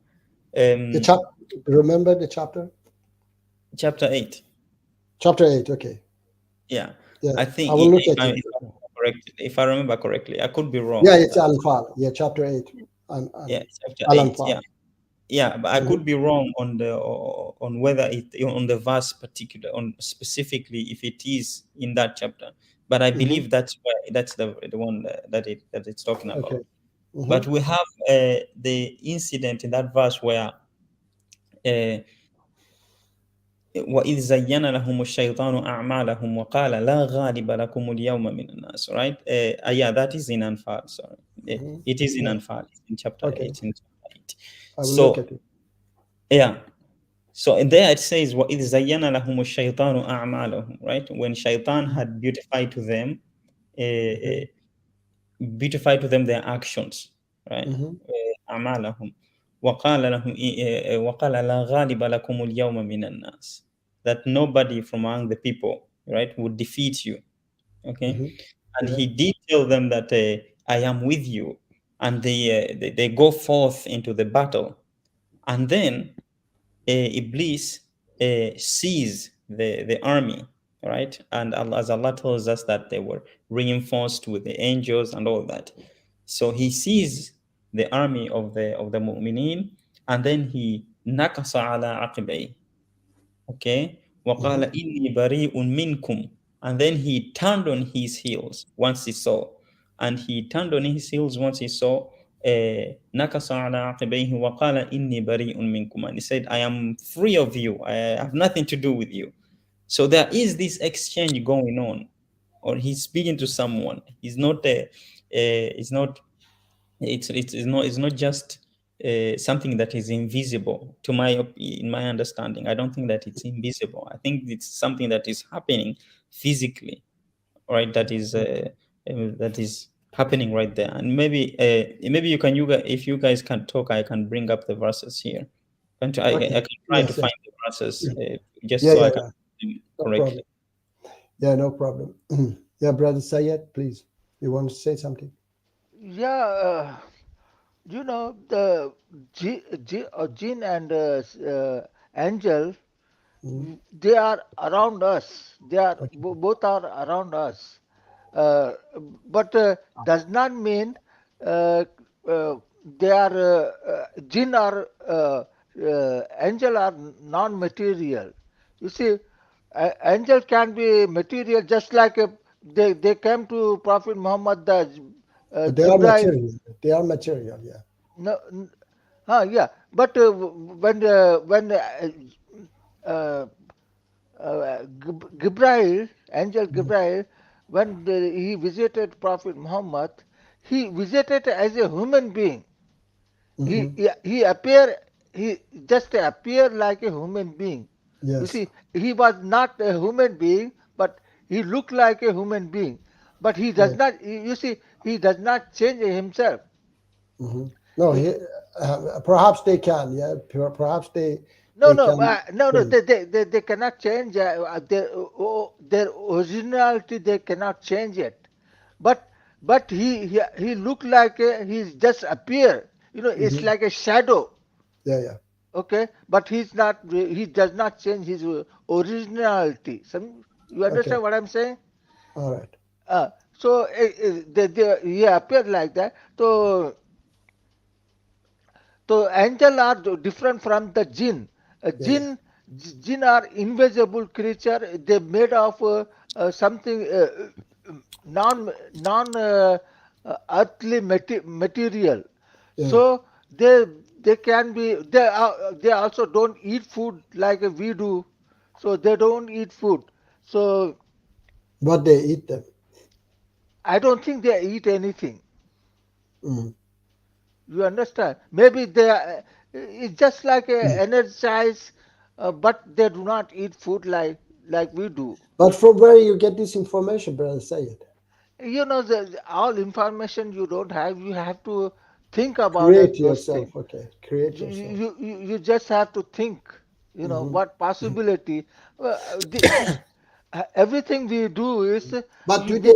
The chap. Remember the chapter? chapter 8. Chapter 8. Okay. Yeah, Yeah. I I think will look if at I, it. if I remember correctly, if I remember correctly, I could be Yeah, wrong. it's Anfal. Yeah, chapter 8. Yeah, chapter Al 8. Anfal. Yeah, but I Mhm. could be wrong on whether it on the verse particular, on specifically if it is in that chapter. But I Mhm. believe that's the one that it's talking Okay. about. But Mhm. we have the incident in that verse where uh, وَإِذْ زَيَّنَ لَهُمُ الشَّيْطَانُ أَعْمَالَهُمْ وَقَالَ لَا غَالِبَ لَكُمُ الْيَوْمَ مِنَ النَّاسِ, right? Yeah, that is in Anfal, sorry. Mhm. It is in Yeah. Anfal, it's in chapter Okay. 8. In chapter 8. I will look So, at it. yeah. So in there it says, وَإِذْ زَيَّنَ لَهُمُ الشَّيْطَانُ أَعْمَالَهُم, right? When Shaitan had uh, beautified to them their actions, right? Mhm. أعمالهم وقال لهم وقال لا غالب لكم اليوم من الناس, that nobody from among the people, right, would defeat you. Okay, Mhm. and Yeah. he did tell them that I am with you, and they go forth into the battle, and then Iblis sees the army, right? And Allah, as Allah tells us that they were reinforced with the angels and all that. So he sees the army of the mu'mineen, and then he nakasa ala aqibay. Okay, Mhm. وَقَالَ إِنِّي بَرِيءٌ مِّنْكُمْ, and then he turned on his heels once he saw, نَكَصَ عَلَىٰ عَقِبَيْهِ وَقَالَ إِنِّي بَرِيءٌ مِّنْكُمْ, and he said, I am free of you, I have nothing to do with you. So there is this exchange going on, or he's speaking to someone. He's not it's not it's not just something that is invisible in my understanding. I don't think that it's invisible. I think it's something that is happening physically, right? That is happening right there. And maybe if you guys can talk, I can bring up the verses here. I Okay. can try to Yes. find Yes. the verses Yeah. just Yeah. so I Yeah. can Yeah. do it No correctly. problem. Yeah. No problem. Yeah, brother Sayed, please. You want to say something? Yeah, the jinn and angel, Mhm. they are around us. They are Okay. both are around us. Uh, but does not mean uh, uh, they are jinn or angel are non-material. You see, angel can be material, just like they came to Prophet Muhammad, the They are Jibril. material. They are material. Yeah. No, yeah, but uh, Gibril, angel Mhm. Gibril, when he visited Prophet Muhammad, he visited as a human being. He Mhm. he, he appear he just appeared like a human being. You Yes. see, he was not a human being, but he looked like a human being. But he does Yeah. not. You see, he does not change himself. No. Perhaps they can. Yeah. Perhaps No, they no, can no. change. They cannot change their originality. They cannot change it. But but he looked like he's just appear. It's like a shadow. Yeah. Okay, but he's not. He does not change his originality. You Okay. understand what I'm saying? All right. So he appeared like that. So angel are different from the jinn. Yeah. Jinn are invisible creature. They made of something non earthly material. Yeah. So they can be they also don't eat food like we do. So they don't eat food. So But they eat them. I don't think they eat anything. Mm. You understand? Maybe they are, it's just like a energize, but they do not eat food like we do. But from where you get this information, brother? Say it. All information you don't have, you have to think about Create those things. yourself. Okay. Create You, yourself. you just have to think. Hmm. What possibility. Well, everything we do is But you need.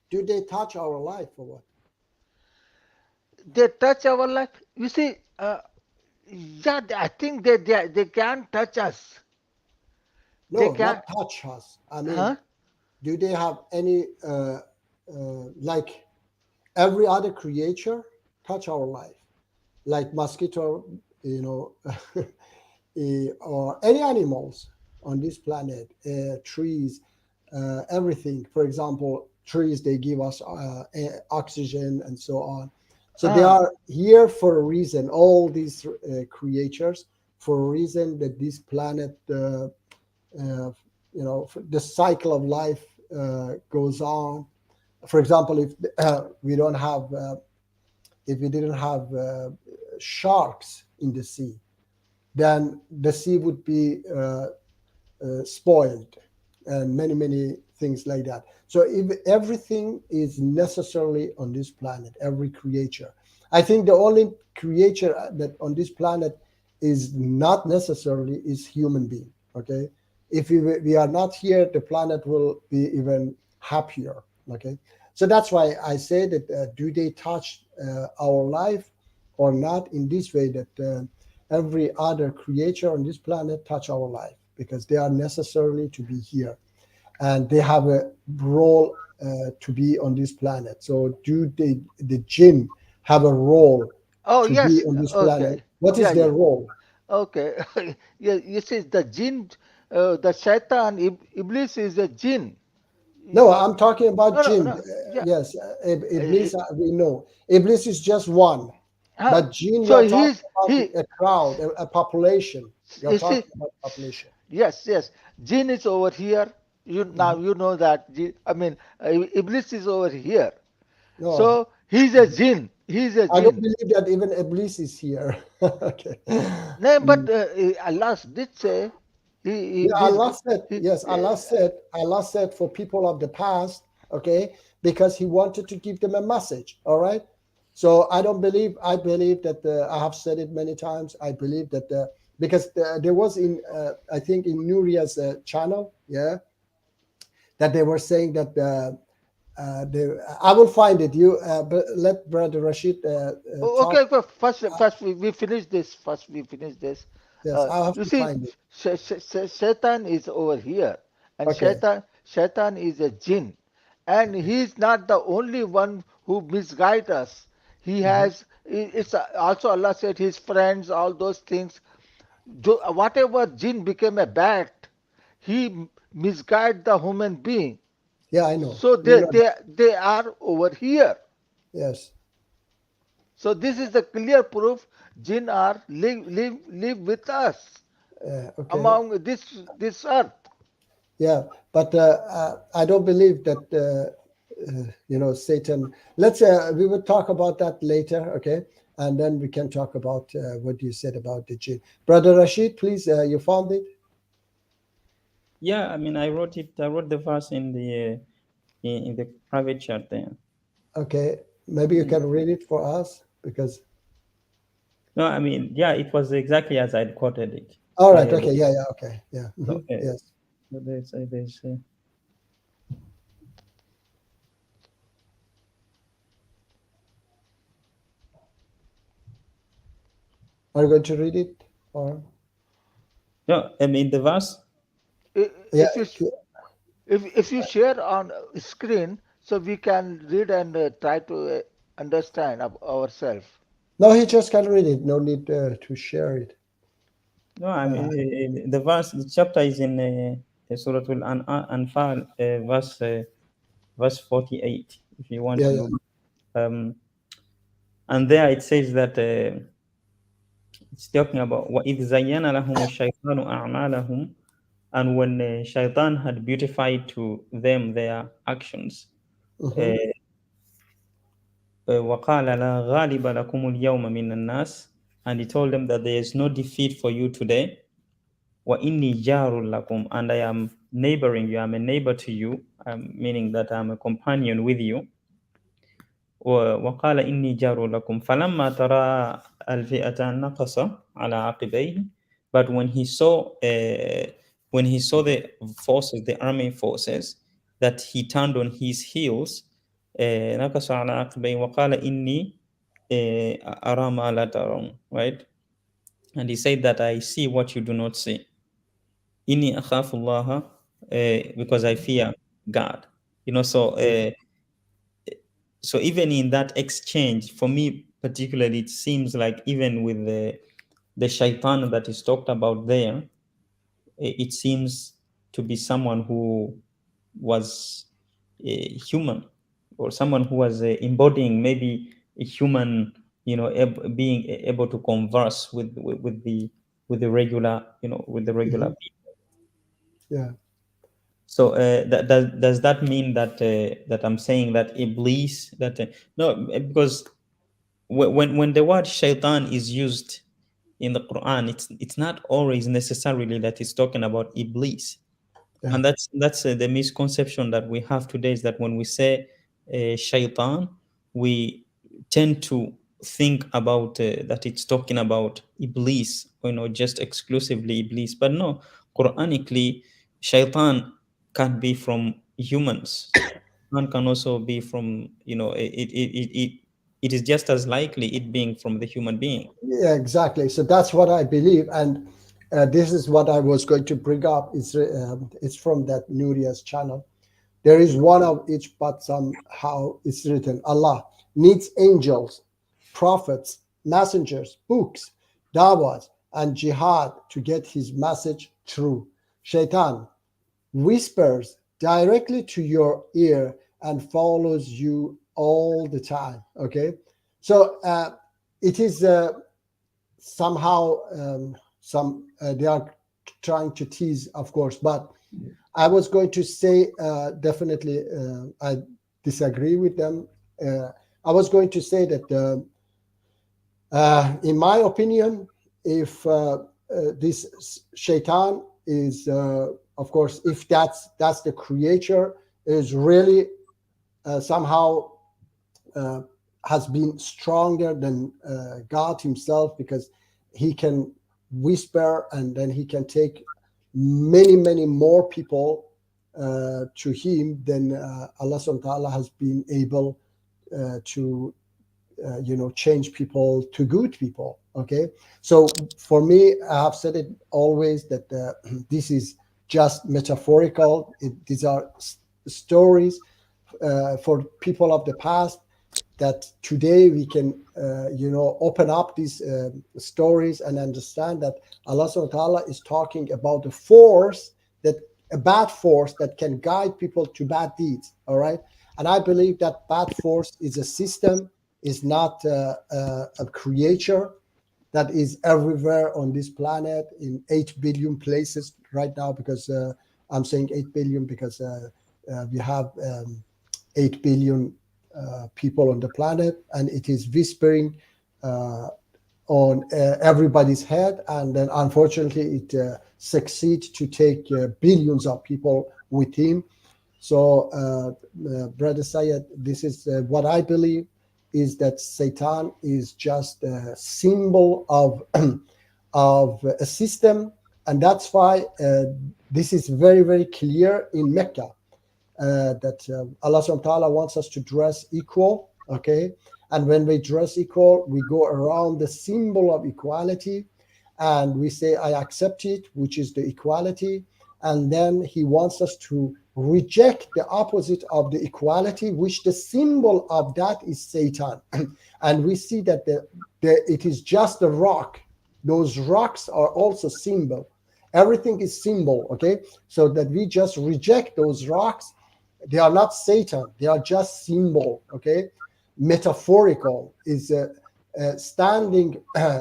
Do they touch our life or what? They touch our life. You see, yeah, I think they can touch us. They No, can, not touch us. I mean, huh? do they have any like every other creature touch our life? Like mosquito, you know, or any animals on this planet, trees, everything. For example, trees, they give us oxygen and so on. So they Uh, are here for a reason. All these creatures for a reason that this planet, the cycle of life goes on. For example, if we don't have, if we didn't have sharks in the sea, then the sea would be spoiled and many things like that. So if everything is necessarily on this planet, every creature, I think the only creature that on this planet is not necessarily is human being. Okay, if we are not here, the planet will be even happier. Okay, so that's why I say that do they touch our life or not in this way that every other creature on this planet touch our life because they are necessarily to be here and they have a role to be on this planet. So do the jinn have a role oh to be yes, on this planet? okay, What is yeah, their yeah, role? okay. Yeah, you see, the jinn, the shaitan, Iblis is a jinn. No, I'm talking about No, no, jinn. no. Yeah. Yes, uh, Iblis, we know. Iblis is just one. huh. But jinn, you So are talking about he. a crowd, a population. You're You see, talking about population. yes, yes. Jinn is over here. Mhm. You know that. I mean, Iblis is over here. No, So he's a jinn. He's a I don't jinn. believe that even Iblis is here. Okay. No, Mm. but Allah did say he Yeah, mis Allah said, he, yes, Allah said for people of the past, okay, because he wanted to give them a message, all right? So I believe that I have said it many times. I believe that because there was I think in Nuria's channel, yeah, that they were saying that I will find it. But let Brother Rashid talk. Okay, okay. First we finish this. First we finish this. Yes, I have You to see, find it. Shaitan is over here, and Okay. Shaitan is a jinn, and he's not the only one who misguide us. He Mhm. has. It's also Allah said his friends, all those things. Whatever jinn became a bat, he misguide the human being. Yeah, I know. So We know that. they are over here. Yes. So this is the clear proof jinn are live with us Okay. among this earth. Yeah, but I don't believe that Satan. Let's we will talk about that later, okay? And then we can talk about what you said about the jinn. Brother Rashid, please, you found it. Yeah, I mean, I wrote it. I wrote the verse in the private chat there. Okay, maybe you Mm. can read it for us because. No, I mean, yeah, it was exactly as I'd quoted it. All right. Clearly. Okay. Yeah. Yeah. Okay. Yeah. Okay. Yes. So there's Are you going to read it? Or No, I mean the verse. yeah, If you share on screen, so we can read and try to understand ourselves. no, he just can read it. No need to share it. No, I mean the verse. The chapter is in Surah Al-Anfal, verse 48. If you want Yeah, to yeah. look, and there it says that it's talking about وَإِذْ زَيَّنَ لَهُمُ الشَّيْطَانُ أَعْمَالَهُم, and when Shaitan had beautified to them their actions, Mhm. وَقَالَ لَا غَالِبَ لَكُمُ الْيَوْمَ مِنَ النَّاسِ, and he told them that there is no defeat for you today. وَإِنِّي جَارٌ لَكُمْ, and I am neighboring you, I'm a neighbor to you, meaning that I'm a companion with you. وقال إني جار لكم فلما ترى الفئتان نقص على عقبيه, but when he saw the forces, the army forces, that he turned on his heels, نقص على عقبيه وقال إني أرى ما لا ترون, right? And he said that I see what you do not see. إني أخاف الله, because I fear God. So even in that exchange, for me particularly, it seems like even with the shaitan that is talked about there, it seems to be someone who was human, or someone who was embodying maybe a human, being able to converse with the regular, with the regular Mhm. people. Yeah. So does that mean that I'm saying that Iblis, that no, because when the word shaitan is used in the Quran, it's not always necessarily that it's talking about Iblis. Yeah. And that's the misconception that we have today, is that when we say shaitan, we tend to think about that it's talking about Iblis, just exclusively Iblis. But no, Quranically, shaitan can be from humans. One can also be from, it is just as likely it being from the human being. Yeah, exactly. So that's what I believe, and this is what I was going to bring up. It's from that Nuria's channel. There is one of each, but somehow it's written: Allah needs angels, prophets, messengers, books, dawahs, and jihad to get his message through. Shaitan whispers directly to your ear and follows you all the time. Okay, so it is somehow they are trying to tease, of course, but I was going to say definitely I disagree with them. I was going to say that in my opinion, if this shaitan is of course, if that's the creator, is really somehow has been stronger than God himself, because he can whisper and then he can take many more people to him than Allah subhanahu wa ta'ala has been able to change people to good people. Okay, so for me, I have said it always that this is just metaphorical. These are stories for people of the past, that today we can open up these stories and understand that Allah subhanahu wa ta'ala is talking about a bad force that can guide people to bad deeds. All right, and I believe that bad force is a system, is not a creature that is everywhere on this planet in 8 billion places right now, because I'm saying 8 billion because we have 8 billion people on the planet, and it is whispering on everybody's head, and then unfortunately it succeeds to take billions of people with him. So Brother Sayed, this is what I believe, is that Satan is just a symbol of of a system, and that's why this is very clear in Mecca, that Allah subhanahu wa ta'ala wants us to dress equal, okay? And when we dress equal, we go around the symbol of equality and we say, I accept it, which is the equality. And then he wants us to reject the opposite of the equality, which the symbol of that is Satan. And we see that it is just a rock. Those rocks are also symbol. Everything is symbol, okay? So that we just reject those rocks. They are not Satan. They are just symbol, okay? Metaphorical is standing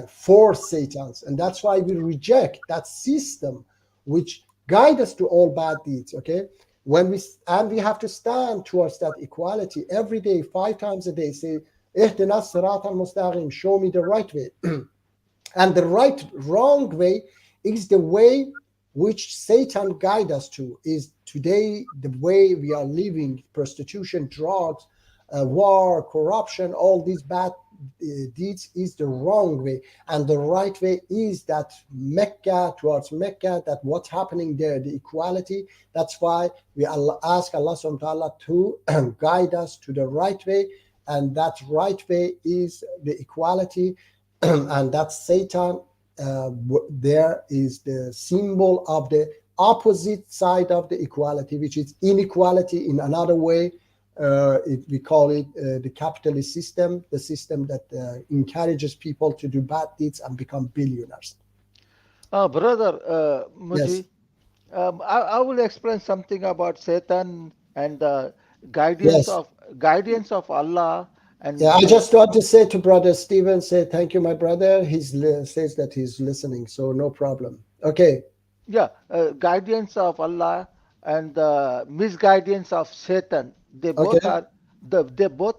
for Satan's. And that's why we reject that system which guide us to all bad deeds, okay? We have to stand towards that equality every day, 5 times a day, say, اهدنا الصراط المستقيم, show me the right way. And the wrong way is the way which Satan guide us to, is today the way we are living, prostitution, drugs, war, corruption, all these bad deeds is the wrong way. And the right way is that Mecca, towards Mecca, that what's happening there, the equality. That's why we ask Allah subhanahu wa ta'ala to guide us to the right way. And that right way is the equality. And that's Satan. There is the symbol of the opposite side of the equality, which is inequality in another way. We call it the capitalist system, the system that encourages people to do bad deeds and become billionaires. Brother Muji, Yes. I will explain something about Satan and the guidance Yes. of Allah. And Yeah, I just want to say to Brother Stephen, say thank you, my brother. He says that he's listening, so no problem. Okay. yeah, guidance of Allah and the misguidance of Satan. They both Okay.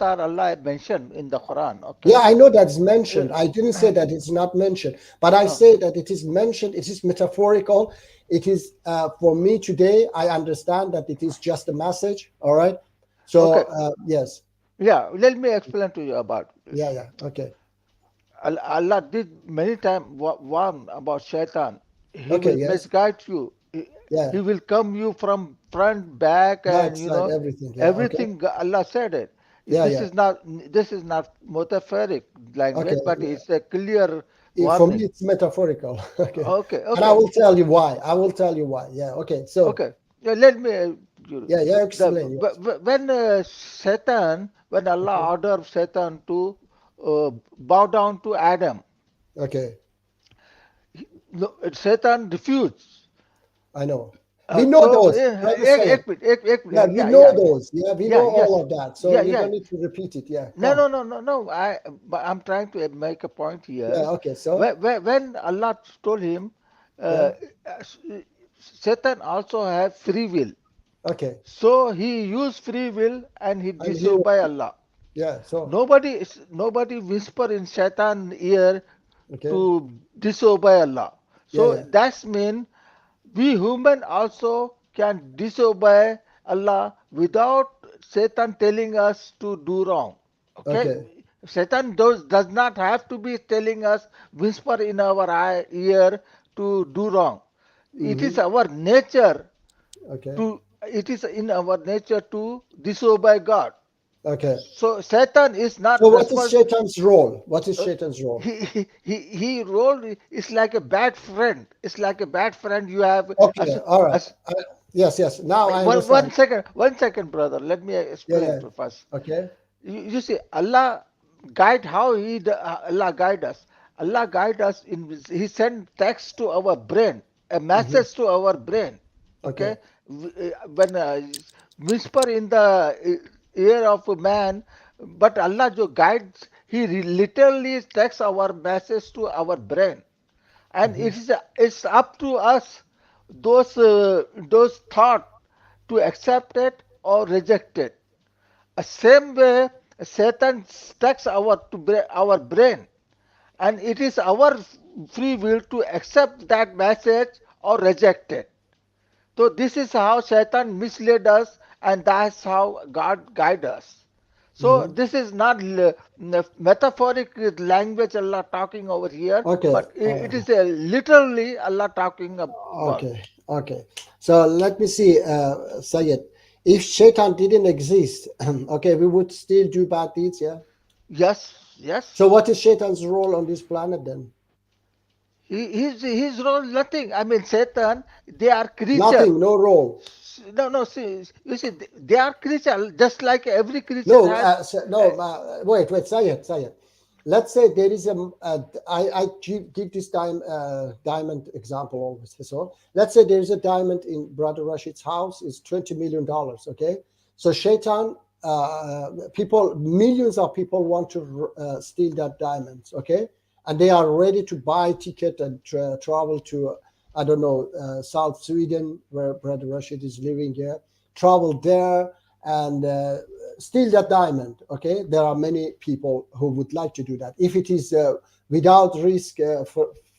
are Allah mentioned in the Quran. Yeah, Okay. I know that's mentioned. I didn't say that it's not mentioned, but I say that it is mentioned. It is metaphorical. It is for me today. I understand that it is just a message. All right. So Okay. yes. Yeah, let me explain to you about this. Yeah. Yeah. Okay. Allah did many times warn about Shaitan. He Okay. will Yes. misguide you. Yeah. He will come you from front, back, and Backside everything. Yeah. Okay. everything. Allah said it. Yeah. This Yeah. is not metaphoric Okay. language, but it's a clear For me, warning. it's metaphorical. Okay. Okay, And I okay, will tell you why. Yeah. Okay. So okay. Yeah, let me. yeah. Yeah. Explain. Yes. When when Allah Okay. ordered Satan to bow down to Adam, Okay. no, Satan refused. I know. We know So, those, Brother Sayed. ek Yeah, minute. we Yeah, know yeah, those. Yeah, we yeah, know yes, all of that. So yeah, you yeah. don't need to repeat it. Yeah, No, come. no, no, no, no. But I'm trying to make a point Yeah, here. okay. So, When Allah told him, yeah, s- Satan also has free will. okay. So he used free will and he And he, disobeyed Allah. yeah, so, Nobody whisper in Shaitan ear okay. to disobey Allah. Yeah, So yeah. that's mean we human also can disobey Allah without Satan telling us to do wrong. Okay? Okay. Satan does not have to be telling us, whisper in our ear to do wrong. It is Mm-hmm. our nature Okay. it is in our nature to disobey God. Okay. So Satan is not So, what is responsible. Shaitan's role? What is Shaitan's role? He role is like a bad friend. It's like a bad friend you have Okay. All right. as Yes, yes. Now I one understand. second, 1 second, brother. Let me Yeah, explain yeah. to first. Okay. You see, Allah guide how Allah guide us. Allah guide us in He send text to our brain, a Mm-hmm. message to our brain. Okay, Okay. when whisper in the ear of a man, but Allah jo guides, He literally takes our message to our brain, and Mm-hmm. it's up to us those thought to accept it or reject it. Same way, Satan takes our brain, and it is our free will to accept that message or reject it. So this is how Satan misled us, and that's how God guide us. So Mm-hmm. this is not metaphoric language Allah talking over here, Okay. but it is literally Allah talking about. Okay, okay. So let me see, Sayed. If Shaitan didn't exist, okay, we would still do bad deeds, yeah? Yes, yes. So what is Shaitan's role on this planet then? His role nothing. I mean, Satan. They are creature. Nothing, no role. No, no. See, you see, they are creature. Just like every creature No, has. wait, Sayed. Let's say there is I give this diamond example always. So let's say there is a diamond in Brother Rashid's house. It's $20 million. Okay, so Shaitan, millions of people want to steal that diamond. Okay, and they are ready to buy ticket and travel to, I don't know, South Sweden where Brother Rashid is living here. Travel there and steal that diamond. Okay, there are many people who would like to do that if it is without risk.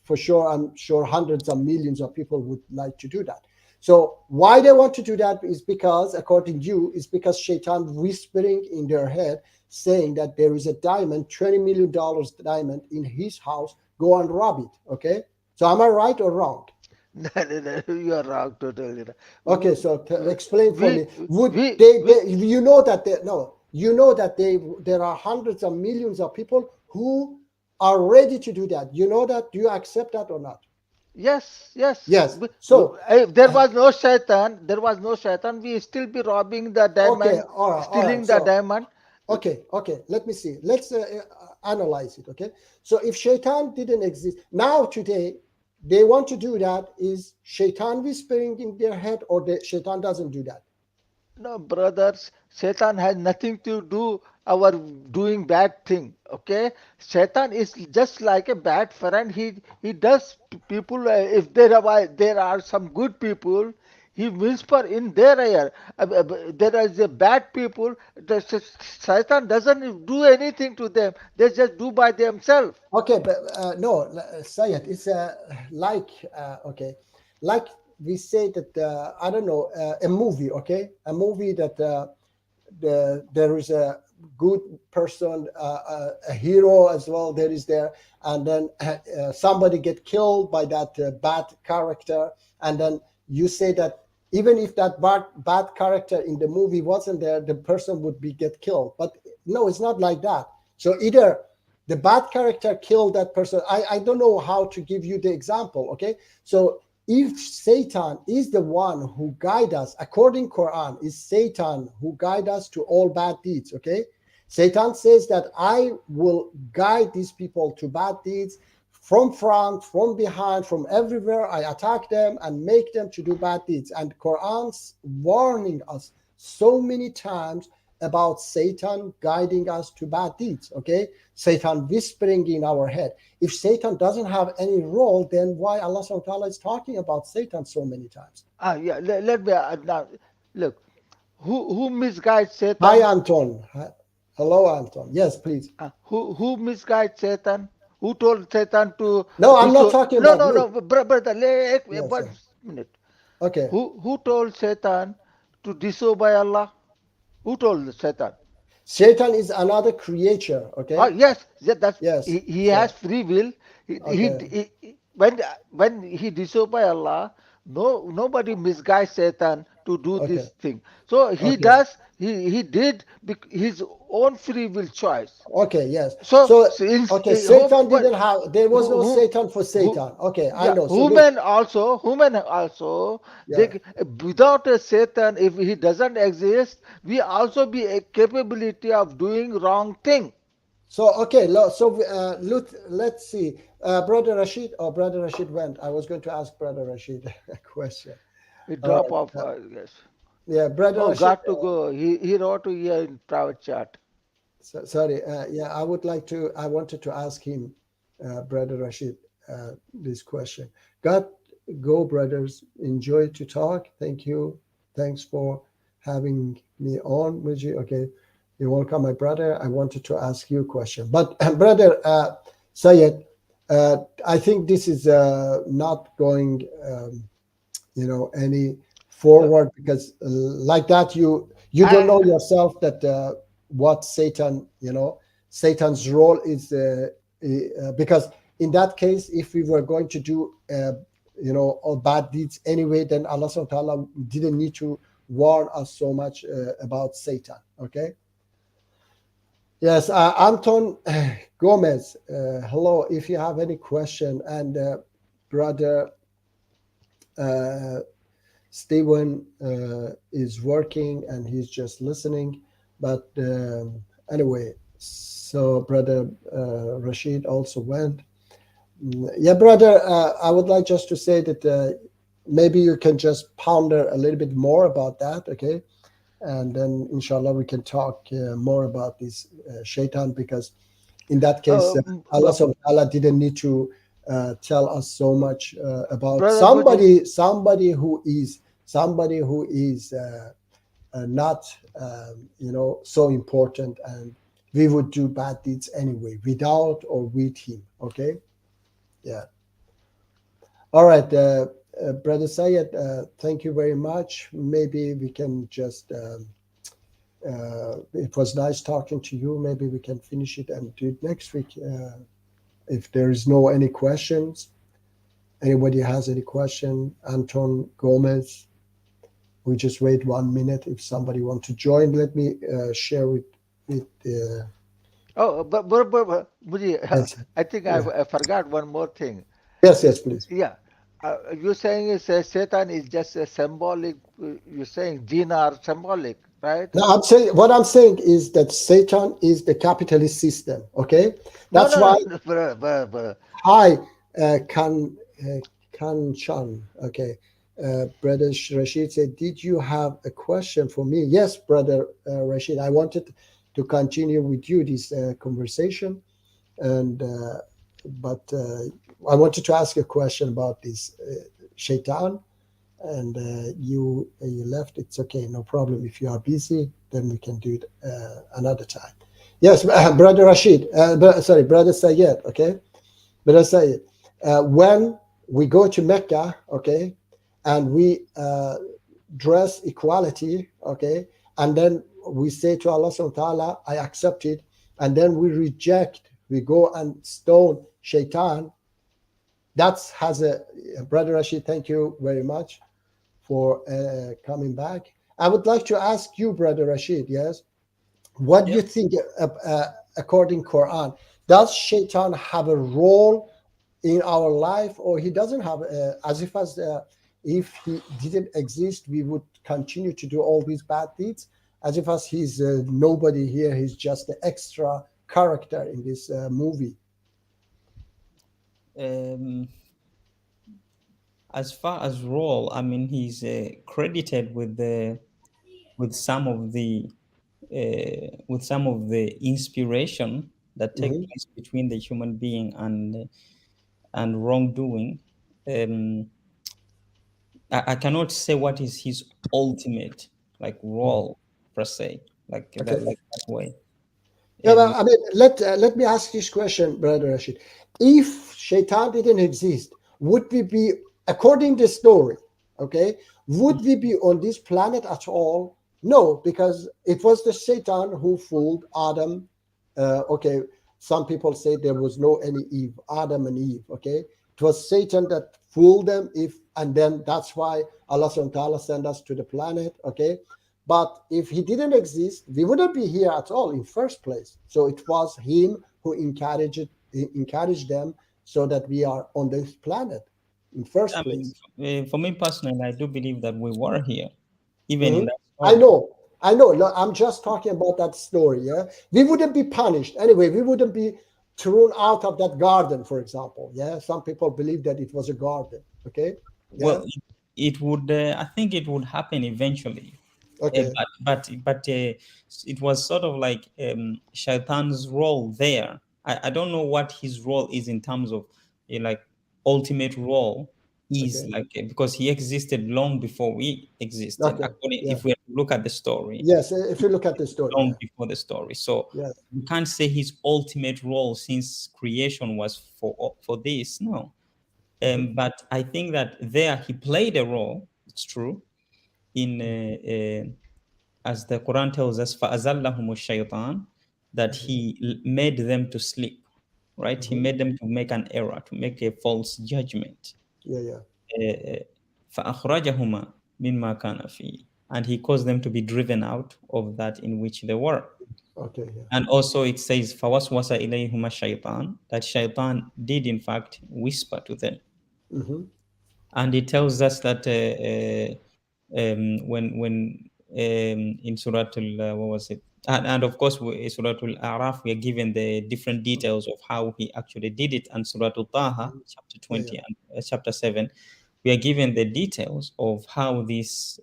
For sure, I'm sure hundreds of millions of people would like to do that. So why they want to do that is because, according to you, is because Shaitan whispering in their head, saying that there is a diamond, $20 million diamond in his house. Go and rob it. Okay, so am I right or wrong? No, no, no, you are wrong totally. Okay, so explain for me. Would we, you know that you know that there are hundreds of millions of people who are ready to do that. You know that. Do you accept that or not? yes, yes. Yes. So If there was no shaitan, we still be robbing the okay, diamond, all right. stealing the So diamond. okay. Let me see. Let's analyze it. Okay. So if Shaitan didn't exist now today, they want to do that. Is Shaitan whispering in their head, or the Shaitan doesn't do that? No, brothers, Satan has nothing to do our doing bad thing. Okay, Satan is just like a bad friend. He does people. If there are some good people, he whisper in their ear. There is a bad people. Satan doesn't do anything to them. They just do by themselves. Okay, but no, Sayed, it's okay, like we say that I don't know, a movie, okay, a movie that there is a good person, a hero as well. There is there, and then somebody get killed by that bad character, and then you say that even if that bad character in the movie wasn't there, the person would be get killed. But no, it's not like that. So either the bad character killed that person. I don't know how to give you the example. Okay, so if Satan is the one who guide us, according Quran, is Satan who guide us to all bad deeds. Okay, Satan says that I will guide these people to bad deeds from front, from behind, from everywhere. I attack them and make them to do bad deeds. And Quran's warning us so many times about Satan guiding us to bad deeds. Okay, Satan whispering in our head. If Satan doesn't have any role, then why Allah subhanahu wa ta'ala is talking about Satan so many times? Yeah. Let me now look. Who misguides Hi, Satan? Anton. Hello, Anton. Yes, please. Who misguides Satan? Who told Satan to No, I'm not diso? talking No, about no, you. no, brother. Yes, One yes. minute. Okay. Who told Satan to disobey Allah? Who told Satan? Satan is another creature. Oh Okay. yes, that's Yes. he has So, free will. okay. When he disobey Allah, nobody misguides Satan to do Okay. this thing. So Okay. he did his own free will choice. Okay. Yes. So, So, in, okay. Satan but didn't have, there was no who, Satan for who, Satan. Okay. I yeah, know. So, look. women also, Yeah. without a Satan, if he doesn't exist, we also be a capability of doing wrong thing. So okay, so let's see. Brother Rashid went. I was going to ask Brother Rashid a question. We All drop right. off. Yes. Yeah, Brother Oh, Rashid. got to go. He wrote to here in private chat. Sorry. Yeah, I wanted to ask him, Brother Rashid, this question. Got go, brothers. Enjoy to talk. Thank you. Thanks for having me on, Muji. Okay. You're welcome, my brother. I wanted to ask you a question. But, brother Sayed, I think this is not going, any Uh, forward because like that, you don't know I, yourself that what Satan, Satan's role is, because in that case, if we were going to do, all bad deeds anyway, then Allah subhanahu wa ta'ala didn't need to warn us so much about Satan. Okay. Yes, Anton Gomez. Hello. If you have any question, and brother uh, Stephen is working and he's just listening. But anyway, so brother Rashid also went. Yeah, brother, I would like just to say that maybe you can just ponder a little bit more about that, okay? And then inshallah we can talk more about this shaitan, because in that case Allah subhanahu wa ta'ala didn't need to tell us so much about Brother Muji, somebody who is not so important, and we would do bad deeds anyway without or with him, okay? Yeah. All right, brother Sayed, thank you very much. Maybe we can just it was nice talking to you. Maybe we can finish it and do it next week. If there is no any questions, anybody has any question, Anton Gomez, we just wait 1 minute. If somebody want to join, let me share with oh, but Muji, yes, I think yeah. I forgot one more thing. Yes, please. Yeah, you're saying is Satan is just a symbolic. You're saying jinn are symbolic, right? Now what I'm saying is that Satan is the capitalist system. Okay, No, that's no, why no, no, brother. I Kanchan. Okay, brother Rashid said, "Did you have a question for me?" Yes, brother Rashid. I wanted to continue with you this conversation, and but I wanted to ask a question about this shaitan, and you left. It's okay, no problem. If you are busy, then we can do it another time. Yes, brother Rashid. Sorry, brother Sayed. Okay, brother Sayed. When we go to Mecca, okay, and we dress equality, okay, and then we say to Allah subhanahu wa ta'ala, I accept it, and then we reject, we go and stone shaitan. That's has a brother Rashid. Thank you very much for coming back. I would like to ask you, brother Rashid. Yes, what do Yeah. you think? According Quran, does shaitan have a role in our life, or he doesn't have? If he didn't exist, we would continue to do all these bad deeds, as if as he's nobody here. He's just the extra character in this movie. Um, as far as role, I mean, he's credited with some of the inspiration that take Mhm. place between the human being and wrongdoing. Um, I cannot say what is his ultimate like role per se, Okay. like that way. Yeah, Um, but I mean, let me ask this question, brother Rashid. If Shaitan didn't exist, would we be, according to the story, okay, would we be on this planet at all? No, because it was the Shaitan who fooled Adam. Okay, some people say there was no any Eve, Adam and Eve. Okay, it was Satan that fooled them. And then that's why Allah subhanahu wa ta'ala sent us to the planet. Okay, but if he didn't exist, we wouldn't be here at all in first place. So it was him who encouraged them so that we are on this planet in first I mean, place. for me personally, I do believe that we were here, even in Mhm. that I story. know. I know. No, I'm just talking about that story. Yeah, we wouldn't be punished anyway. We wouldn't be thrown out of that garden, for example. Yeah, some people believe that it was a garden. Okay. Yeah. Well, it would. I think it would happen eventually. Okay. But it was sort of like Shaitan's role there. I don't know what his role is in terms of like ultimate role is Okay. like because he existed long before we existed. Okay. According, Yeah. if we look at the story, Yes. If you look at the story. long Yeah. before the story, so Yes. we can't say his ultimate role since creation was for this. No, Mhm. but I think that there he played a role. It's true in. As the Quran tells us, فَأَزَلَّهُمُ الشَّيْطَانِ, that he made them to sleep, right? He Mhm. made them to make an error, to make a false judgment. Yeah. Yeah. فَأَخْرَجَهُمَا مِمَّا كَانَ فِيهِ, and he caused them to be driven out of that in which they were. Okay. Yeah. And also it says فَوَسْوَسَ إِلَيْهُمَا الشَّيْطَانُ, that shaitan did in fact whisper to them. Mm-hmm. And it tells us that when in Surah what was it? And of course, Surah Al-A'raf, we are given the different details of how he actually did it. And Surah Al-Taha, chapter Yeah. 20 and chapter 7, we are given the details of how this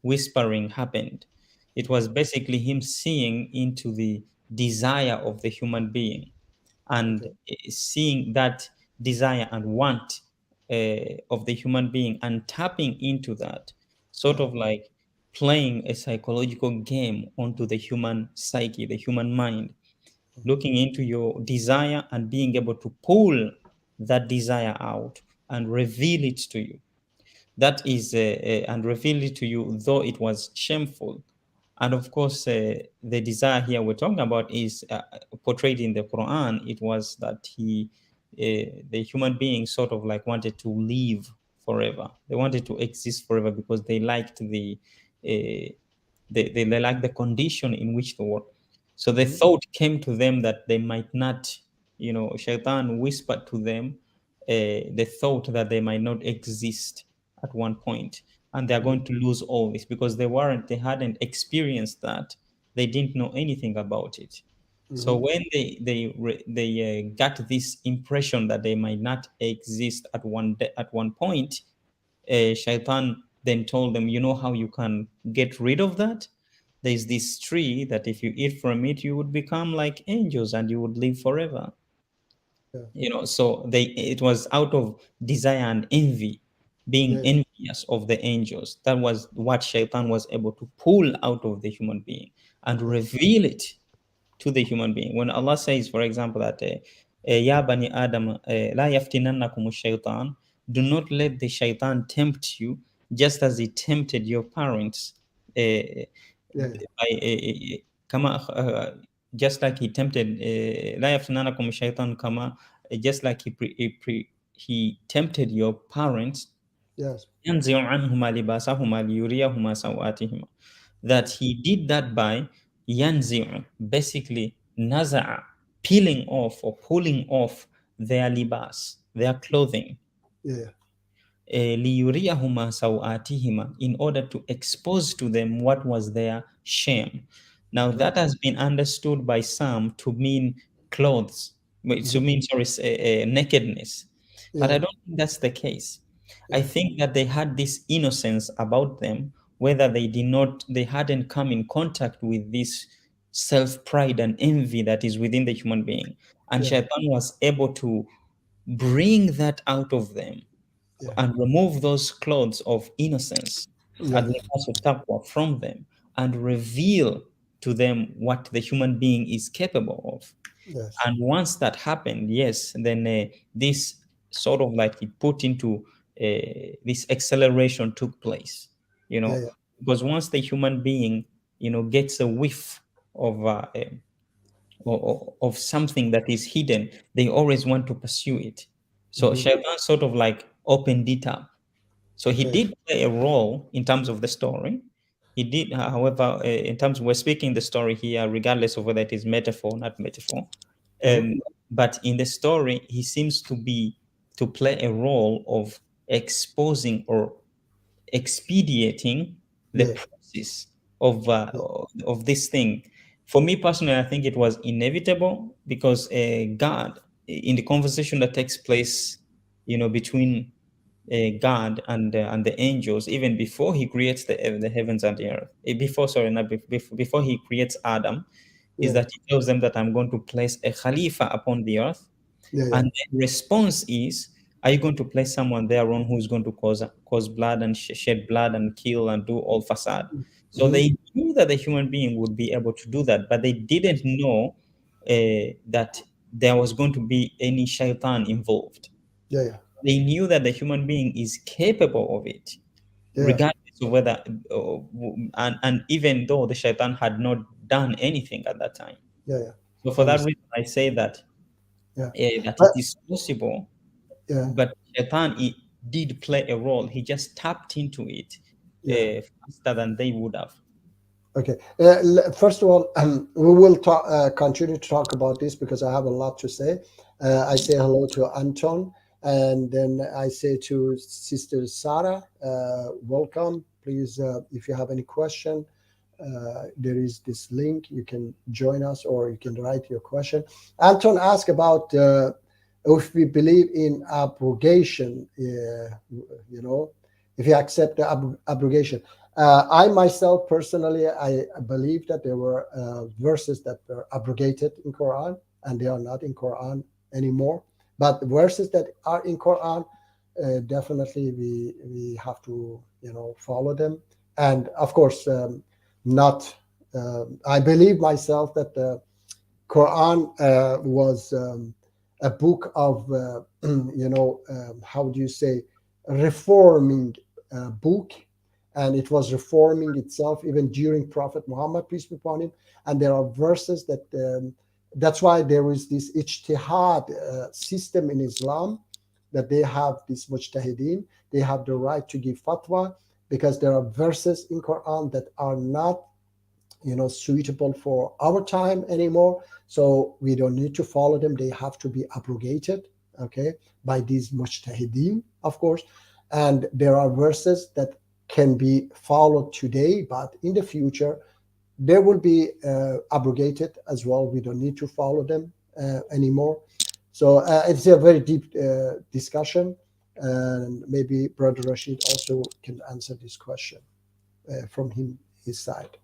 whispering happened. It was basically him seeing into the desire of the human being, and Okay. seeing that desire and want of the human being, and tapping into that, sort Yeah. of like playing a psychological game onto the human psyche, the human mind, looking into your desire and being able to pull that desire out and reveal it to you. That is, and reveal it to you, though it was shameful. And of course, the desire here we're talking about is portrayed in the Quran. It was that the human being sort of like wanted to live forever. They wanted to exist forever because they liked they liked the condition in which they were. So the Mm-hmm. thought came to them that they might not, Shaitan whispered to them the thought that they might not exist at one point, and they're going to lose all this because they hadn't experienced that. They didn't know anything about it. So Mm-hmm. when they got this impression that they might not exist at one point, Shaitan then told them, you know how you can get rid of that? There's this tree that if you eat from it, you would become like angels and you would live forever. Yeah. So it was out of desire and envy, being Yeah. envious of the angels. That was what Shaitan was able to pull out of the human being and reveal it to the human being. When Allah says, for example, that Ya Bani Adam, la yaftinannakum shaitan, do not let the shaitan tempt you, just as he tempted your parents. Yeah. By kama just like he tempted la yaftinannakum shaitan kama, just like he tempted your parents. Yes. ينزع عنهما لباسهما ليريهما سوآتهما, that he did that by yanzi'u, basically naza'a, peeling off or pulling off their libas, their clothing, Yeah. liyuriyahuma sawatihima, in order to expose to them what was their shame. Now that has been understood by some to mean clothes, to Mm-hmm. mean, sorry, nakedness, but I Yeah. don't think that's the case. I Yeah. think that they had this innocence about them, whether they hadn't come in contact with this self pride and envy that is within the human being, and Yeah. Shaitan was able to bring that out of them Yeah. and remove those clothes of innocence Yeah. and libas of taqwa from them, and reveal to them what the human being is capable of. Yes. And once that happened, yes, then this sort of like it put into this acceleration took place, Yeah. Yeah. because once the human being, gets a whiff of of something that is hidden, they always want to pursue it. So Mm-hmm. Shaitan sort of like opened it up. So he Yeah. did play a role in terms of the story. He did, however, in terms we're speaking the story here, regardless of whether it is metaphor, not metaphor. Mm-hmm. But in the story, he seems to play a role of exposing or expediting the Yeah. process of this thing. For me personally, I think it was inevitable because God, in the conversation that takes place, between God and the angels, even before He creates the heavens and the earth, before, sorry, not before He creates Adam, is Yeah. that He tells them that I'm going to place a Khalifa upon the earth, Yeah. Yeah. and the response is, are you going to place someone there on who's going to cause blood and shed blood and kill and do all facade? So Mm-hmm. they knew that the human being would be able to do that, but they didn't know that there was going to be any shaitan involved. Yeah. Yeah. They knew that the human being is capable of it, Yeah. regardless of whether, and even though the shaitan had not done anything at that time. Yeah. Yeah. So for that Understand. reason, I say that Yeah. that But it is possible, yeah. but Shaitan did play a role. He just tapped into it Yeah. faster than they would have. Okay. First of all, we will continue to talk about this because I have a lot to say. I say hello to Anton, and then I say to Sister Sarah, welcome. Please, if you have any question, there is this link. You can join us, or you can write your question. Anton asked about if we believe in abrogation. If you accept the abrogation. I myself personally, I believe that there were verses that were abrogated in Quran, and they are not in Quran anymore. But the verses that are in Quran, definitely we have to follow them. And of course, not. I believe myself that the Quran was a book of how do you say, reforming book, and it was reforming itself even during Prophet Muhammad, peace be upon him. And there are verses that that's why there is this ijtihad system in Islam, that they have this mujtahideen, they have the right to give fatwa, because there are verses in Quran that are not suitable for our time anymore, so we don't need to follow them. They have to be abrogated, okay, by these mujtahideen, of course. And there are verses that can be followed today, but in the future they will be abrogated as well. We don't need to follow them anymore. So it's a very deep discussion, and maybe Brother Rashid also can answer this question from his side.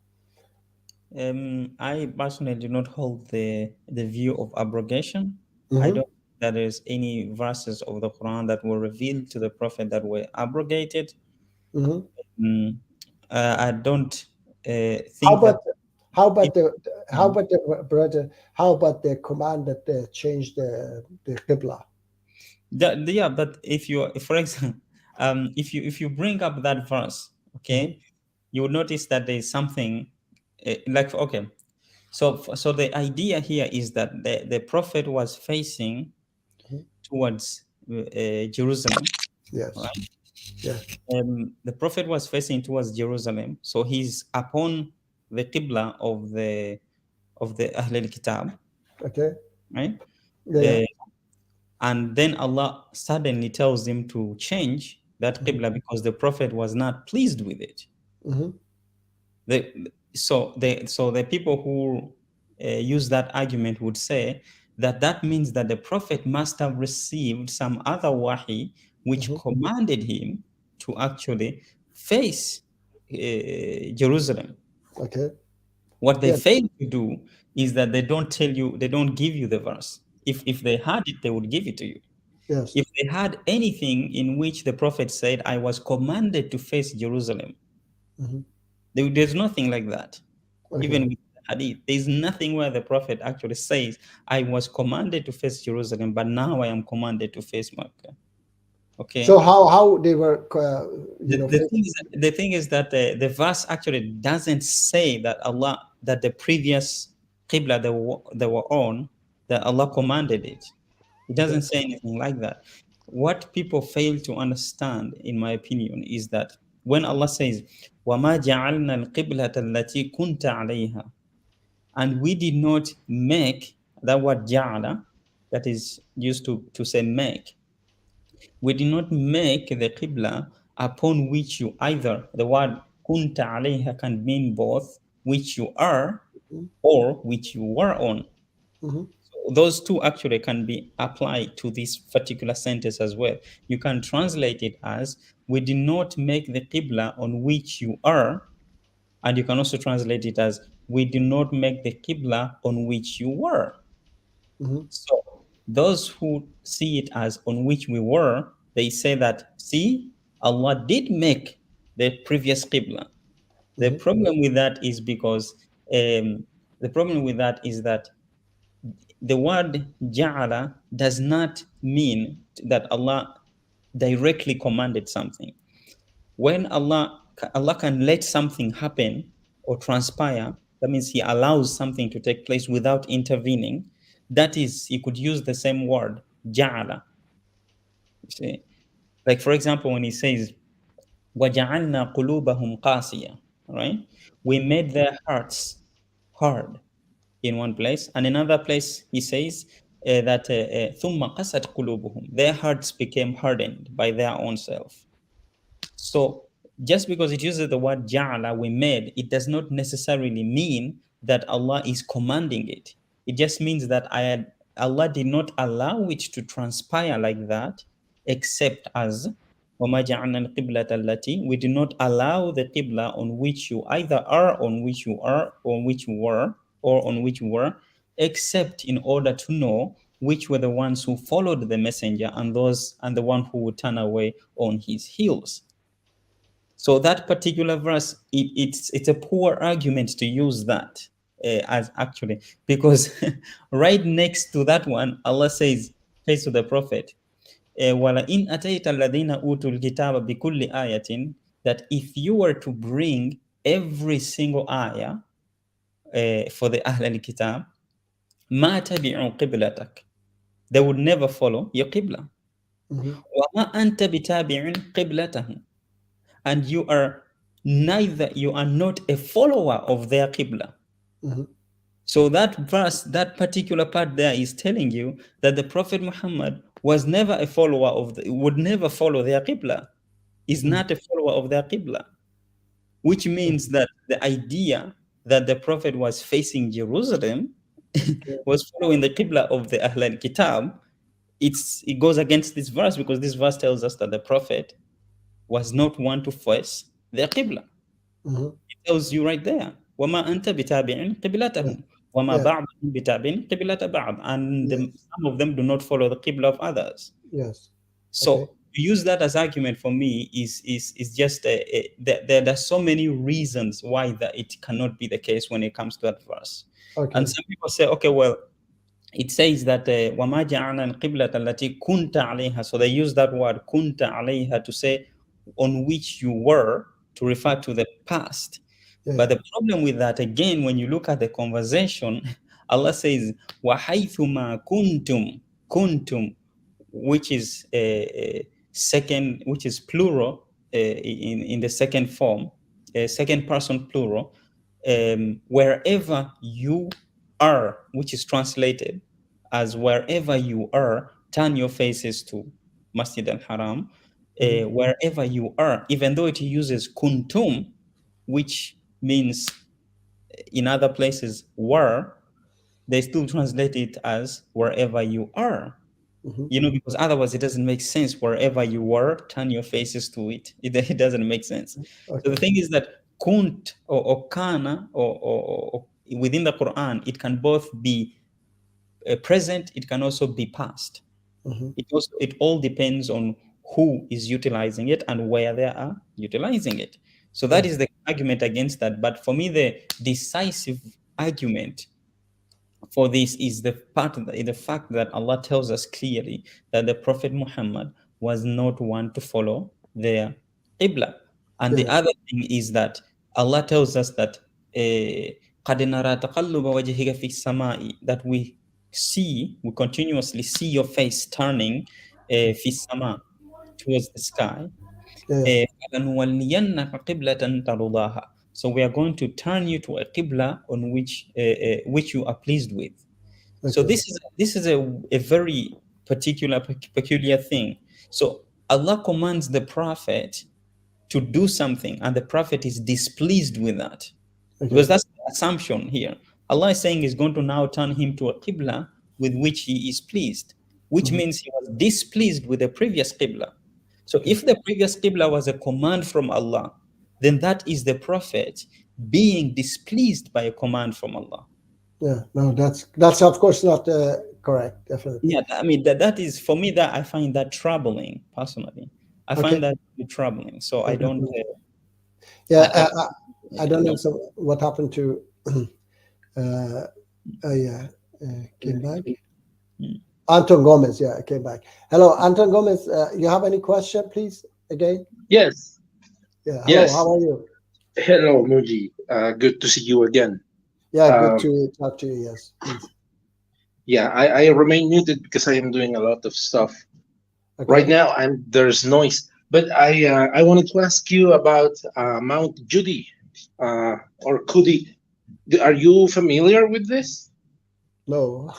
I personally do not hold the view of abrogation. I Mhm. don't think that there's any verses of the Quran that were revealed to the Prophet that were abrogated. Mhm. I don't How think that about how it, about the how about the brother? How about the command that changed the qibla? yeah, but if you, for example, if you bring up that verse, Mhm. okay, you will notice that there is something like, okay, so the idea here is that the Prophet was facing Mhm. towards Jerusalem, Yes. right? Yeah. The Prophet was facing towards Jerusalem, so he's upon the Qibla of the Ahl al-Kitab, Okay. right? Yeah. Yeah. Uh, and then Allah suddenly tells him to change that Mhm. Qibla because the Prophet was not pleased with it. Mhm. So the people who use that argument would say that that means that the Prophet must have received some other wahi which Mhm. commanded him to actually face Jerusalem. Okay. What they Yeah. fail to do is that they don't tell you, they don't give you the verse. If they had it, they would give it to you. Yes. If they had anything in which the Prophet said, I was commanded to face Jerusalem, Mhm. there's nothing like that. Even Okay. with the hadith, there's nothing where the Prophet actually says, I was commanded to face Jerusalem, but now I am commanded to face Mecca. So Okay. how they were facing. The thing is that the verse actually doesn't say that that the previous Qibla they were on, that Allah commanded it. It Okay. doesn't say anything like that. What people fail to understand, in my opinion, is that when Allah says, وَمَا جَعَلْنَا الْقِبْلَةَ الَّتِي كُنْتَ عَلَيْهَا, and we did not make, that word ja'ala, that is used to say make, we did not make the Qibla upon which you, either the word kunta alayha can mean both which you are Mhm. or which you were on. Mhm. So those two actually can be applied to this particular sentence as well. You can translate it as, we did not make the Qibla on which you are, and you can also translate it as, we did not make the Qibla on which you were. Mhm. So those who see it as on which we were, they say that, see, Allah did make the previous Qibla. The Mhm. problem with that is because the problem with that is that the word ja'ala does not mean that Allah directly commanded something. When Allah can let something happen or transpire, that means He allows something to take place without intervening. That is, He could use the same word, ja'ala. You see, like for example, when He says, وَجَعَلْنَا قُلُوبَهُمْ قَاسِيَةً, right? We made their hearts hard in one place, and another place he says that ثُمَّ قَسَتْ قُلُوبُهُم, their hearts became hardened by their own self. So just because it uses the word ja'ala, we made, it does not necessarily mean that Allah is commanding it. It just means that Allah did not allow it to transpire like that, except as وَمَا جَعَلْنَا الْقِبْلَةَ الَّتِي, we do not allow the qibla on which you either are, on which you are, on which you were, or on which you were, except in order to know which were the ones who followed the messenger and the one who would turn away on his heels. So that particular verse, it's a poor argument to use that as actually, because right next to that one, Allah says to the Prophet, وَلَئِنْ أَتَيْتَ الَّذِينَ أُوتُوا الْكِتَابَ بِكُلِّ آيَةٍ, that if you were to bring every single ayah for the Ahl al-Kitab, مَا تَبِعُوا قِبْلَتَكَ, they would never follow your qibla. وَمَا أَنْتَ بِتَابِعٍ قِبْلَتَهُمْ, and you are not a follower of their qibla. So that verse, that particular part there is telling you that the Prophet Muhammad was never a follower would never follow their qibla, is not a follower of their qibla, which means that the idea that the Prophet was facing Jerusalem was following the qibla of the Ahlul Kitab, it goes against this verse, because this verse tells us that the Prophet was not one to face their qibla. It tells you right there, وَمَا أَنْتَ بِتَابِعٍ قِبْلَتَهُمْ وَمَا بَعْضُهُم بِتَابِعٍ قِبْلَةَ بَعْضٍ, and some of them do not follow the qibla of others. Yes. So to use that as argument for me is just there are so many reasons why that it cannot be the case when it comes to that verse. And some people say, okay, well, it says that وَمَا جَعَلْنَا الْقِبْلَةَ الَّتِي كُنْتَ عَلَيْهَا, so they use that word كُنْتَ عَلَيْهَا to say on which you were, to refer to the past. But the problem with that, again, when you look at the conversation, Allah says وَحَيْثُمَا كُنْتُمْ, which is second, which is plural in the second form, second person plural, wherever you are, which is translated as wherever you are, turn your faces to Masjid al-Haram, wherever you are, even though it uses kuntum, which means in other places were, they still translate it as wherever you are. Because otherwise it doesn't make sense. Wherever you were, turn your faces to it. It doesn't make sense. So the thing is that kunt or kana or within the Quran, it can both be present, it can also be past. It all depends on who is utilizing it and where they are utilizing it. So that is the argument against that. But for me, the decisive argument for this is the fact that Allah tells us clearly that the Prophet Muhammad was not one to follow their qibla. And the other thing is that Allah tells us that قَدْ نَرَى تَقَلُّبَ وَجْهِكَ فِي السَّمَاءِ, that we continuously see your face turning فِي السَّمَاء, towards the sky. فَلَنُوَلِّيَنَّكَ قِبْلَةً تَرْضَاهَا, so we are going to turn you to a qibla on which you are pleased with. So this is a very peculiar thing. So Allah commands the Prophet to do something, and the Prophet is displeased with that, because that's the assumption here. Allah is saying He's going to now turn him to a qibla with which He is pleased, which means He was displeased with the previous qibla. So if the previous qibla was a command from Allah, then that is the Prophet being displeased by a command from Allah. No, that's of course not correct, definitely. I mean, that is, for me, that I find that troubling, personally. I find that troubling. So I don't... I don't know what happened to... came back. Anton Gomez, came back. Hello, Anton Gomez. You have any question, please, again? Yes. Yeah. Hello, how are you? Hello, Muji. Good to see you again. Yeah, good to talk to you. Yes, please. Yeah, I remain muted because I am doing a lot of stuff right now, and there's noise. But I wanted to ask you about Mount Judy. or Kudi. Are you familiar with this? No.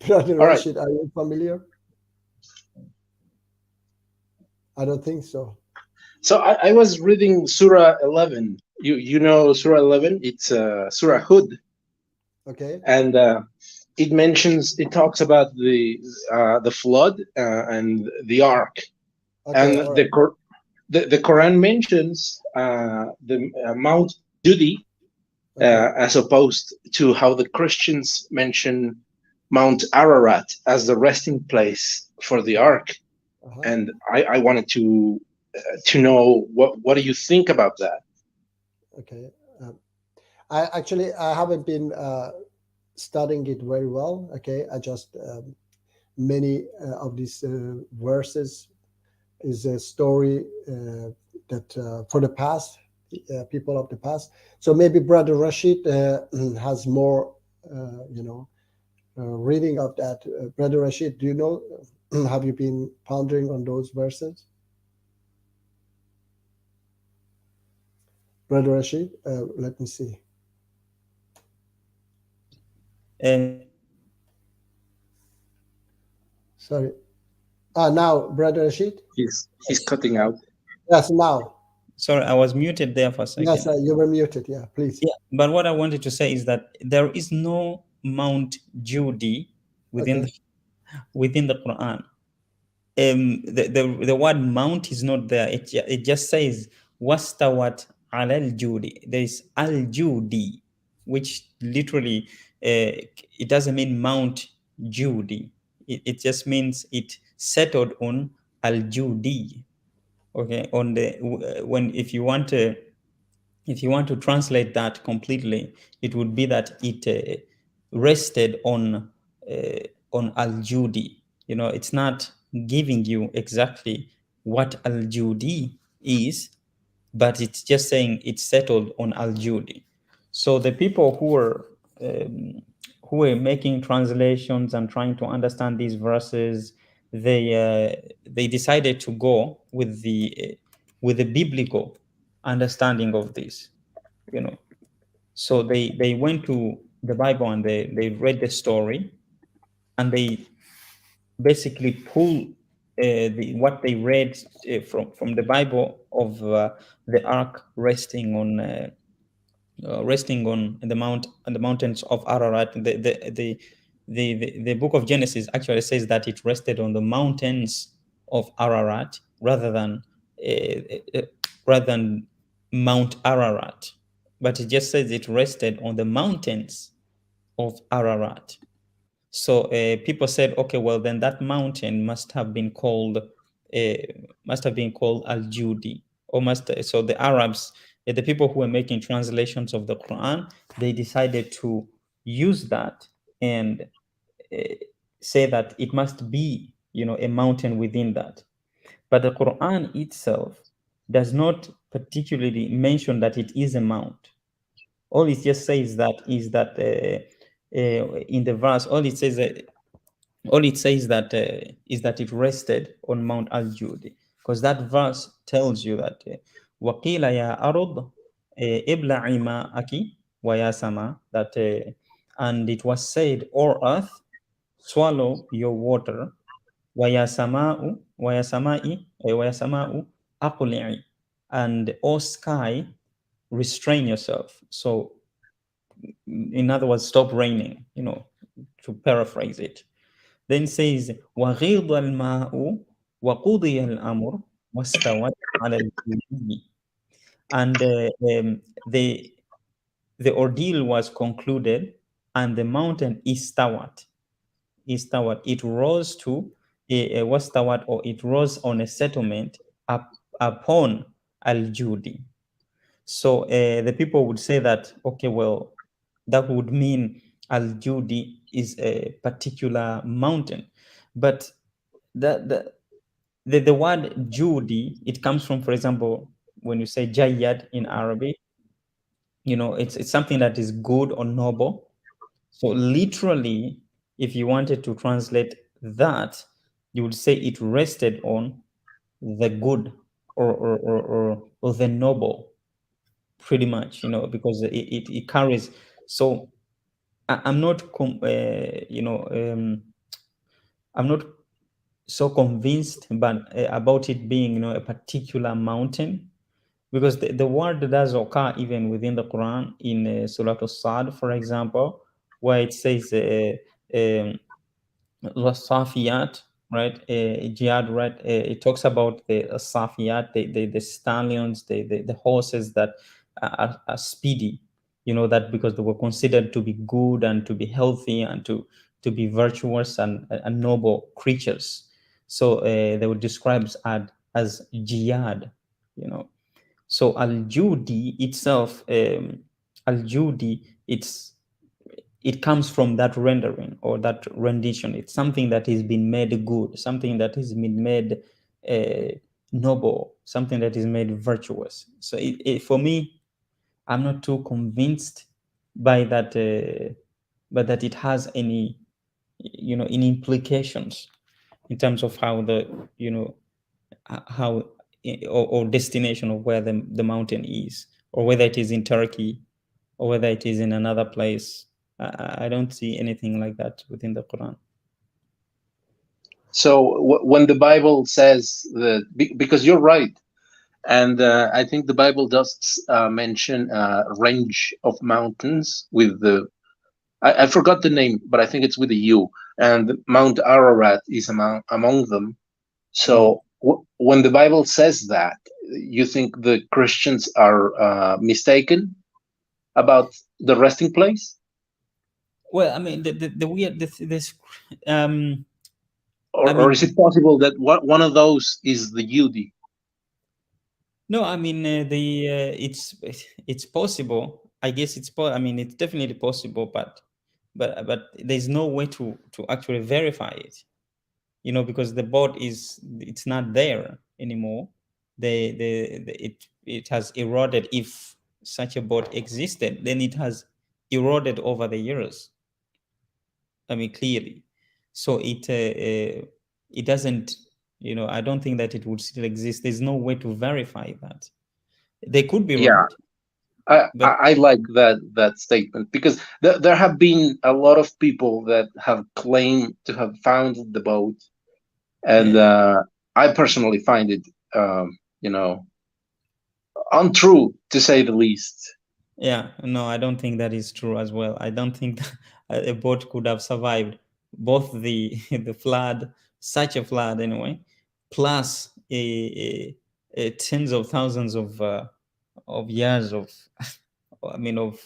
Brother All right. Rashid, are you familiar? I don't think so. So I was reading Surah 11. You know Surah 11? It's Surah Hud, Okay. and it talks about the flood and the ark, Okay. and All right. the Quran mentions the Mount Judy Okay. as opposed to how the Christians mention Mount Ararat as the resting place for the ark. Uh-huh. And I wanted to know what do you think about that? Okay. I haven't been studying it very well. Okay. I just many of these verses is a story that for the past people of the past. So maybe Brother Rashid has more, reading of that. Brother Rashid, do you know? Have you been pondering on those verses, Brother Rashid? Let me see. And Sorry. Now, Brother Rashid. He's cutting out. Yes, now. sorry, I was muted there for a Yes, second. you were muted. Yeah, please. Yeah, but what I wanted to say is that there is no Mount Judy within Okay. within the Quran. The word mount is not there. It just says wastawat al judi. There is al judi, which literally it doesn't mean Mount Judy. It just means it settled on al judi. Okay, on the when if you want to translate that completely, it would be that it rested on al-Judi. You know, it's not giving you exactly what al-Judi is, but it's just saying it's settled on al-Judi. So the people um, who were making translations and trying to understand these verses, they decided to go with the biblical understanding of this, you know. So they went to the Bible and they read the story, and they basically pull what they read from the Bible of the ark resting on the mountains of Ararat. The book of Genesis actually says that it rested on the mountains of Ararat uh, rather than Mount Ararat, but it just says it rested on the mountains of Ararat. So people said, okay, well then that mountain must have been called Al Judi, or so the Arabs, the people who were making translations of the Quran, they decided to use that and uh, say that it must be, a mountain within that. But the Quran itself does not particularly mention that it is a mount. All it just says that is that in the verse, all it says that is that it rested on Mount Al-Judi, because that verse tells you that وَقِيلَ يَا أَرُضْ إِبْلَعِي مَاءَكِ وَيَا سَمَا, that and it was said, O earth, swallow your water, وَيَا سَمَاءُ وَيَا سَمَاءِ وَيَا سَمَاءُ أَقْلِعِي, and O sky, restrain yourself. So in other words, stop raining, to paraphrase it. Then says, وَغِيضَ الْمَاءُ وَقُضِيَ الْأَمْرُ وَاسْتَوَتْ عَلَى الْجُودِ. And the ordeal was concluded, and the mountain istawat. It rose to a wastawat, or it rose on a settlement upon al-Judi. So the people would say that, okay, well, that would mean Al-Judi is a particular mountain. But the word Judi, it comes from, for example, when you say Jayyad in Arabic, it's something that is good or noble. So literally, if you wanted to translate that, you would say it rested on the good or the noble. pretty much, because it carries. So I'm not, I'm not so convinced, but about it being, a particular mountain, because the word does occur even within the Quran in Surah Al-Sad, for example, where it says Safiyat, right? Jihad, right? It talks about the Safiyat, the stallions, the horses that are speedy, that because they were considered to be good and to be healthy and to be virtuous and noble creatures. So they were described as jihad, So al-Judi itself, al-Judi, it comes from that rendering or that rendition. It's something that has been made good, something that has been made noble, something that is made virtuous. So for me, I'm not too convinced by that, but that it has any, any implications in terms of how how or destination of where the mountain is, or whether it is in Turkey or whether it is in another place. I don't see anything like that within the Quran. So when the Bible says that, because you're right, and I think the Bible does mention a range of mountains with I forgot the name, but I think it's with a U, and Mount Ararat is among them. So when the Bible says that, you think the Christians are mistaken about the resting place? Well, I mean, the weird this Or is it possible that one of those is the Yudi? No, I mean it's possible. I guess I mean, it's definitely possible, but there's no way to actually verify it. Because the board it's not there anymore. It has eroded. If such a board existed, then it has eroded over the years. I mean, clearly. So it doesn't, I don't think that it would still exist. There's no way to verify that. They could be right. I like that statement, because there have been a lot of people that have claimed to have found the boat, and I personally find it, untrue, to say the least. Yeah, no, I don't think that is true as well. I don't think that a boat could have survived both the the flood, such a flood anyway, plus tens of thousands of years of I mean of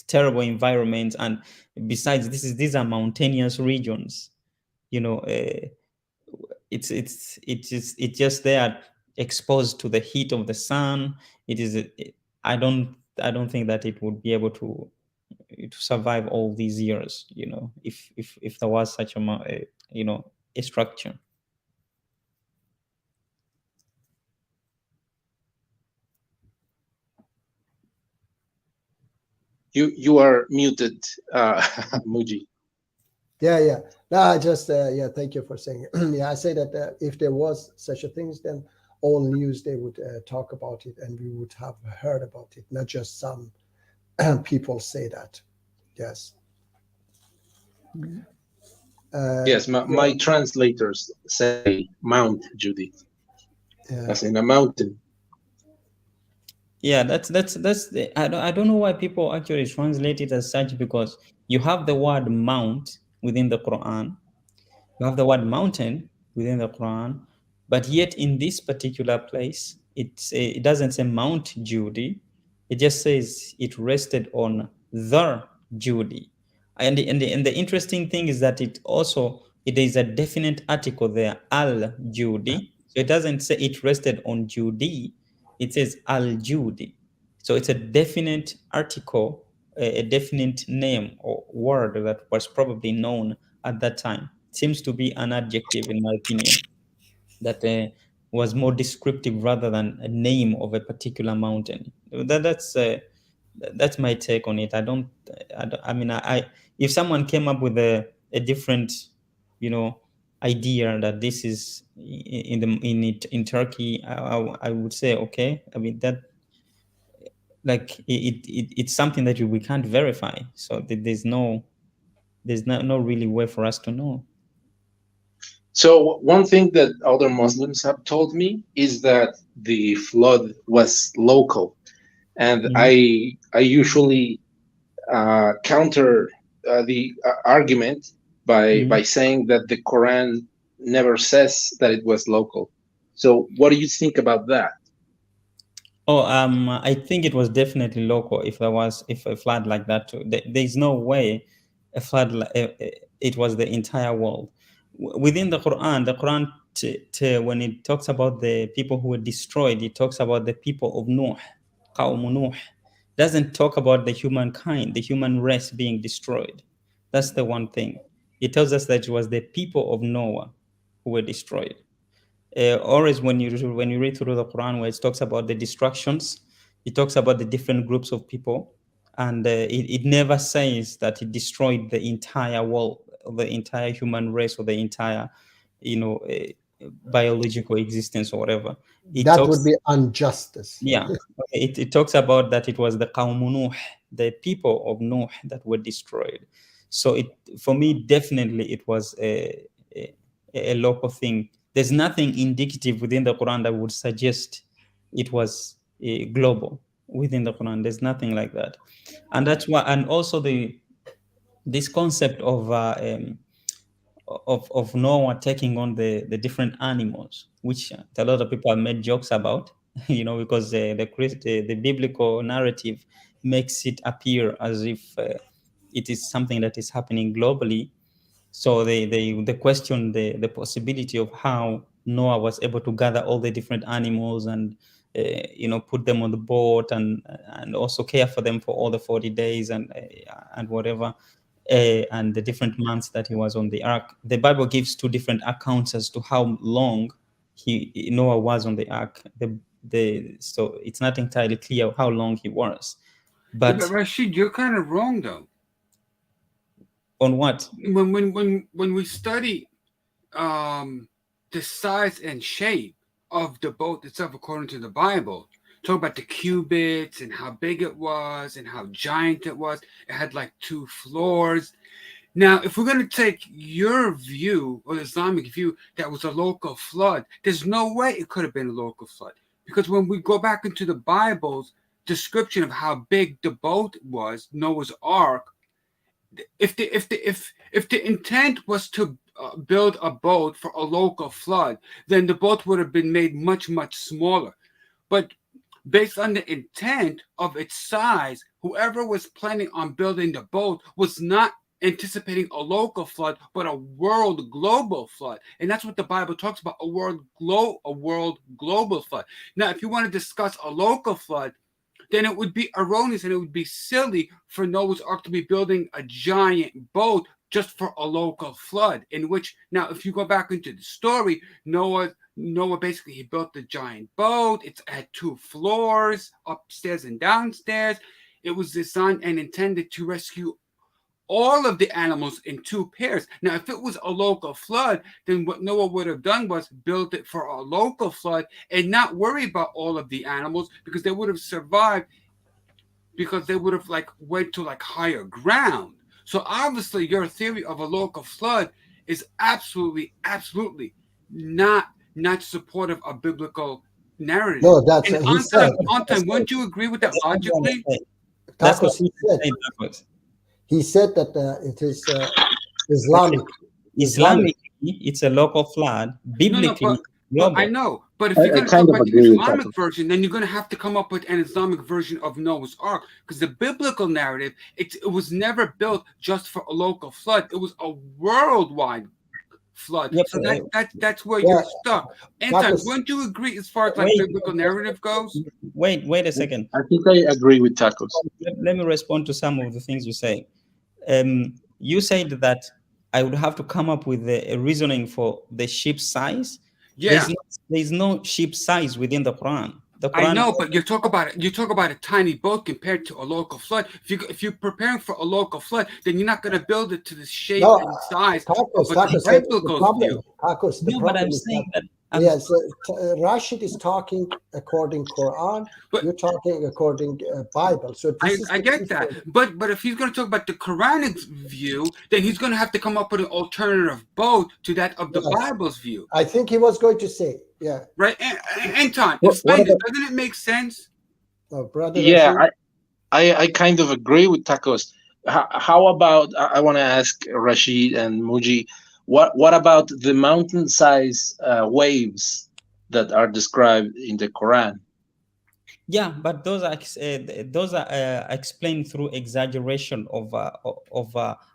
terrible environments. And besides, these are mountainous regions. It's just they are exposed to the heat of the sun. I don't think that it would be able to survive all these years, if there was such a structure. You are muted, Muji. Yeah. No, I just thank you for saying it. Yeah, I say that if there was such a thing, then all news they would talk about it, and we would have heard about it, not just some people say that. Yes. Yes, my translators say Mount Judith, as in a mountain. Yeah, that's I don't know why people actually translate it as such, because you have the word mount within the Quran, you have the word mountain within the Quran, but yet in this particular place, it doesn't say Mount Judy. It just says it rested on the Judy. And the interesting thing is that it is a definite article there, al Judy. So it doesn't say it rested on Judy. It says al Judy. So it's a definite article, a definite name or word that was probably known at that time. Seems to be an adjective, in my opinion, that was more descriptive rather than a name of a particular mountain. That's my take on it. I mean, if someone came up with a different, idea that this is in Turkey, I would say, okay. I mean, like it's something that we can't verify. So there's no really way for us to know. So one thing that other Muslims have told me is that the flood was local, and Mhm. I usually counter the argument by Mhm. saying that the Quran never says that it was local. So what do you think about that? Oh, I think it was definitely local. If a flood like that, too, there's no way a flood. It was the entire world. Within the Quran, when it talks about the people who were destroyed, it talks about the people of Nuh, Qawm Nuh. Doesn't talk about the humankind, the human race being destroyed. That's the one thing. It tells us that it was the people of Noah who were destroyed. Always when you read through the Quran, where it talks about the destructions, it talks about the different groups of people, and it never says that it destroyed the entire world, the entire human race, or the entire, biological existence or whatever. It That would talks, be injustice. yeah, it talks about that it was the Qawm Nuh, the people of Nuh, that were destroyed. So for me, definitely it was a local thing. There's nothing indicative within the Quran that would suggest it was global within the Quran. There's nothing like that, and that's why. And also this concept of Noah taking on the different animals, which a lot of people have made jokes about, because the biblical narrative makes it appear as if it is something that is happening globally. So they question the possibility of how Noah was able to gather all the different animals and put them on the boat and also care for them for all the 40 days and whatever, and the different months that he was on the ark. The Bible gives two different accounts as to how long Noah was on the ark. So it's not entirely clear how long he was, But but Rashid, you're kind of wrong though. on what? When we study the size and shape of the boat itself according to the Bible, talk about the cubits and how big it was and how giant it was. It had like 2 floors. Now, if we're going to take your view or the Islamic view that was a local flood, there's no way it could have been a local flood. Because when we go back into the Bible's description of how big the boat was, Noah's Ark, if the intent was to build a boat for a local flood, then the boat would have been made much, much smaller. But based on the intent of its size, whoever was planning on building the boat was not anticipating a local flood, but a world global flood. And that's what the Bible talks about, a world global flood. Now, if you want to discuss a local flood, then it would be erroneous and it would be silly for Noah's Ark to be building a giant boat just for a local flood. In which, now, if you go back into the story, Noah basically, he built the giant boat. It had 2 floors, upstairs and downstairs. It was designed and intended to rescue all of the animals in 2 pairs. Now, if it was a local flood, then what Noah would have done was build it for a local flood and not worry about all of the animals, because they would have survived, because they would have went to higher ground. So obviously your theory of a local flood is absolutely not supportive of biblical narrative. No, that's And he said. on time, wouldn't you agree with that logically? That's what Tacos, he said that it is Islamic. Islamically, it's a local flood. Biblically, but I know. But if I you're going to kind talk of about the agree with Islamic that. version, then you're going to have to come up with an Islamic version of Noah's Ark, because the biblical narrative, it was never built just for a local flood. It was a worldwide flood. Yep. So that's where you're stuck. And Tacos, wouldn't you agree as far as biblical narrative goes? Wait a second. I think I agree with Tacos. Let me respond to some of the things you say. You said that I would have to come up with a reasoning for the ship's size. Yeah. There's no ship size within the Quran. I know, but you talk about a tiny boat compared to a local flood. If you're preparing for a local flood, then you're not going to build it to the shape and size of a biblical view. Tacos, No, but I'm saying that Yes, Rashid is talking according Quran. But- You're talking according Bible. So this is I the get that, but if he's going to talk about the Quranic view, then he's going to have to come up with an alternative both to that of the Yes. Bible's view, I think he was going to say, yeah. right? Anton, What explain it. about- Doesn't it make sense? Brother Yeah, Rashid? I kind of agree with Tacos. How about I want to ask Rashid and Muji, what about the mountain-size waves that are described in the Quran? Yeah, but those are explained through exaggeration of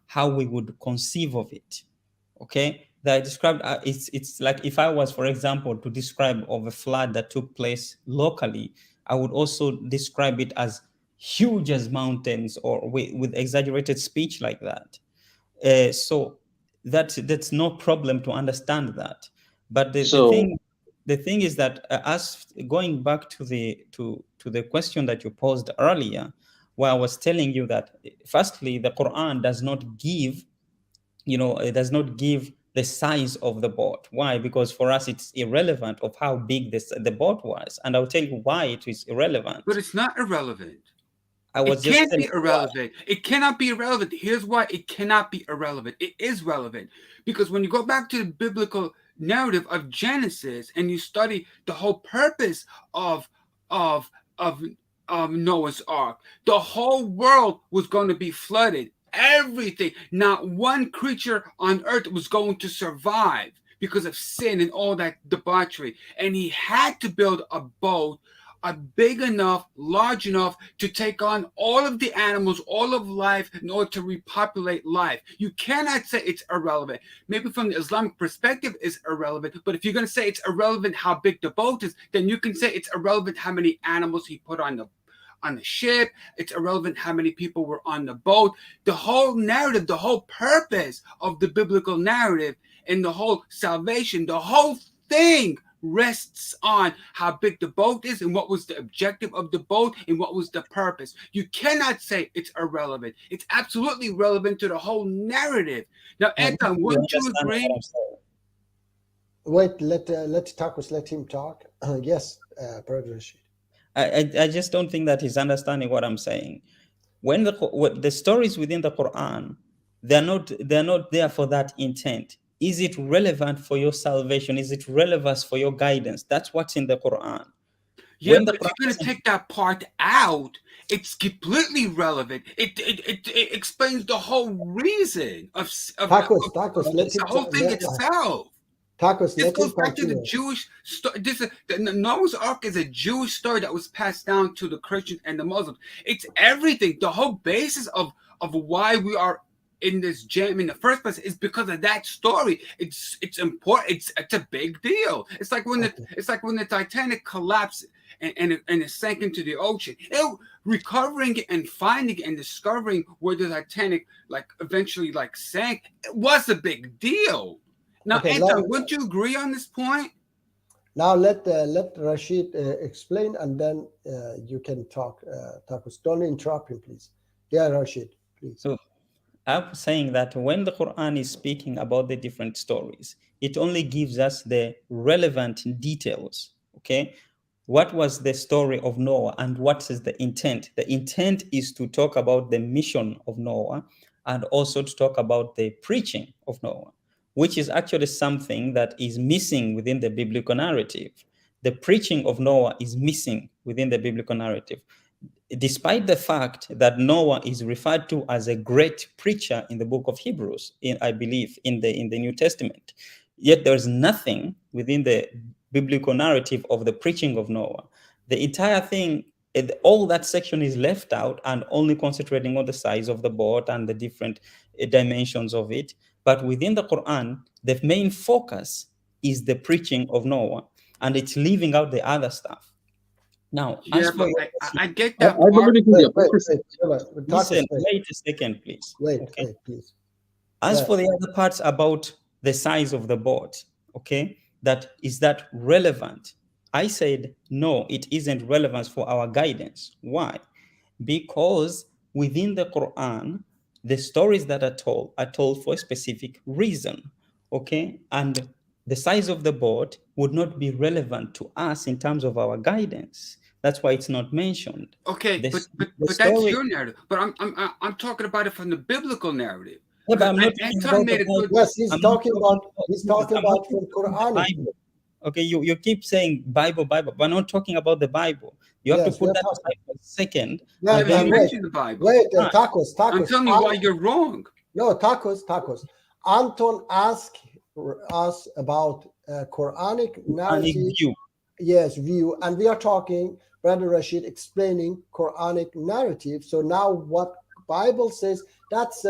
how we would conceive of it. Okay, that I described. It's like if I was, for example, to describe of a flood that took place locally, I would also describe it as huge as mountains, or with exaggerated speech like that. So that's no problem to understand that. But the thing is that as going back to the question that you posed earlier, where I was telling you that firstly the Quran does not give, it does not give the size of the boat. Why? Because for us it's irrelevant of how big the boat was, and I'll tell you why it is irrelevant. But it's not irrelevant. I was It just can't telling be you why. irrelevant. It cannot be irrelevant. Here's why it cannot be irrelevant. It is relevant because when you go back to the biblical narrative of Genesis and you study the whole purpose of Noah's Ark, the whole world was going to be flooded. Everything, not one creature on earth was going to survive because of sin and all that debauchery. And he had to build a boat big enough, large enough to take on all of the animals, all of life in order to repopulate life. You cannot say it's irrelevant. Maybe from the Islamic perspective it's irrelevant, but if you're going to say it's irrelevant how big the boat is, then you can say it's irrelevant how many animals he put on the ship. It's irrelevant how many people were on the boat. The whole narrative, the whole purpose of the biblical narrative and the whole salvation, the whole thing rests on how big the boat is and what was the objective of the boat and what was the purpose. You cannot say it's irrelevant. It's absolutely relevant to the whole narrative. Now, Anton, wouldn't you agree? Wait, let Tacos let him talk. Yes, Brother Rashid. I just don't think that he's understanding what I'm saying. When the stories within the Quran, they're not there for that intent. Is it relevant for your salvation? Is it relevant for your guidance? That's what's in the Quran. Yeah, but if you're going to take that part out, it's completely relevant. It explains the whole reason of Tacos, let the him whole thing itself. Tacos, This let goes him back to continue. the Jewish story. The Noah's Ark is a Jewish story that was passed down to the Christians and the Muslims. It's everything. The whole basis of why we are in this jam in the first place is because of that story. It's important. It's a big deal. It's like when the Titanic collapsed and it sank into the ocean. Recovering and finding and discovering where the Titanic eventually sank, it was a big deal. Now, Okay, Anton, would you agree on this point? Now let Rashid explain, and then you can talk. Tacos, don't interrupt him, please. Yeah, Rashid, please. So I'm saying that when the Quran is speaking about the different stories, it only gives us the relevant details. Okay, what was the story of Noah and what is the intent? The intent is to talk about the mission of Noah and also to talk about the preaching of Noah, which is actually something that is missing within the biblical narrative. The preaching of Noah is missing within the biblical narrative, despite the fact that Noah is referred to as a great preacher in the book of Hebrews, I believe, in the New Testament. Yet there's nothing within the biblical narrative of the preaching of Noah. The entire thing, all that section is left out and only concentrating on the size of the boat and the different dimensions of it. But within the Quran, the main focus is the preaching of Noah, and it's leaving out the other stuff. Now, yeah, but I get that. I believe in the opposite. Listen, wait a second, please. Wait, please. As for the other parts about the size of the boat, okay, is that relevant? I said, no, it isn't relevant for our guidance. Why? Because within the Quran, the stories that are told for a specific reason, okay? And the size of the boat would not be relevant to us in terms of our guidance. That's why it's not mentioned. Okay, The but that's story- your narrative. But I'm talking about it from the biblical narrative. Yeah, but I'm not And talking Anton about made the a good. Bible. Yes, he's I'm not talking about I'm not from talking about Quranic. the Bible. Okay, you keep saying Bible, but not talking about the Bible. You have Yes, to put we're that talking- aside for a second. Yeah, and Yeah, then you wait, mentioned the Bible. wait, Ah. tacos. I'm telling you why you're wrong. No, tacos. Anton asked us about Quranic Quranic narrative. view. Yes, view, and we are talking, Brother Rashid explaining Quranic narrative. So now what Bible says, that's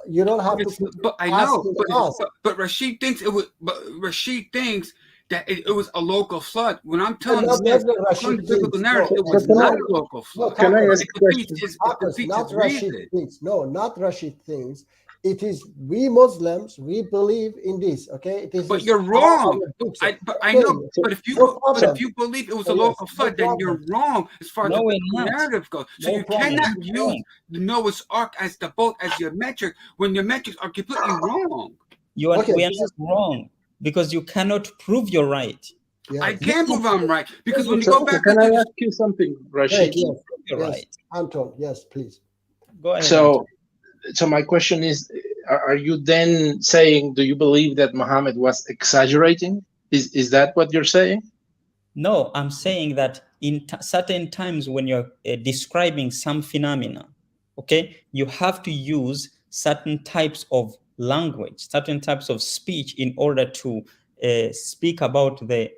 you don't have to But I know, asking us. but Rashid thinks it was. But Rashid thinks that it was a local flood. When I'm telling Not you this, Rashid according to biblical thinks. narrative, it No, was no, not a local no, flood. Can I tacos. ask a question? Tacos, not Rashid Rashid thinks. No, not Rashid thinks. It is we Muslims, we believe in this. Okay, it is. But you're wrong. But I know. Okay, But if you no but problem. if you believe it was So a yes, local no flood, then you're problem. wrong as far as No, the we're biblical not. narrative goes. So No you problem. cannot It's use wrong. the Noah's Ark as the boat as your metric when your metrics are completely wrong. We are this not is wrong because you cannot prove you're right. yeah. I can prove I'm right because when you So go back can I to ask you something, Right, Rashid? yes, You're yes, right. Anton, yes, please. Go ahead. So, so my question is, are you then saying, do you believe that Muhammad was exaggerating? Is that what you're saying? No, I'm saying that in certain times when you're describing some phenomena, okay, you have to use certain types of language, certain types of speech in order to speak about the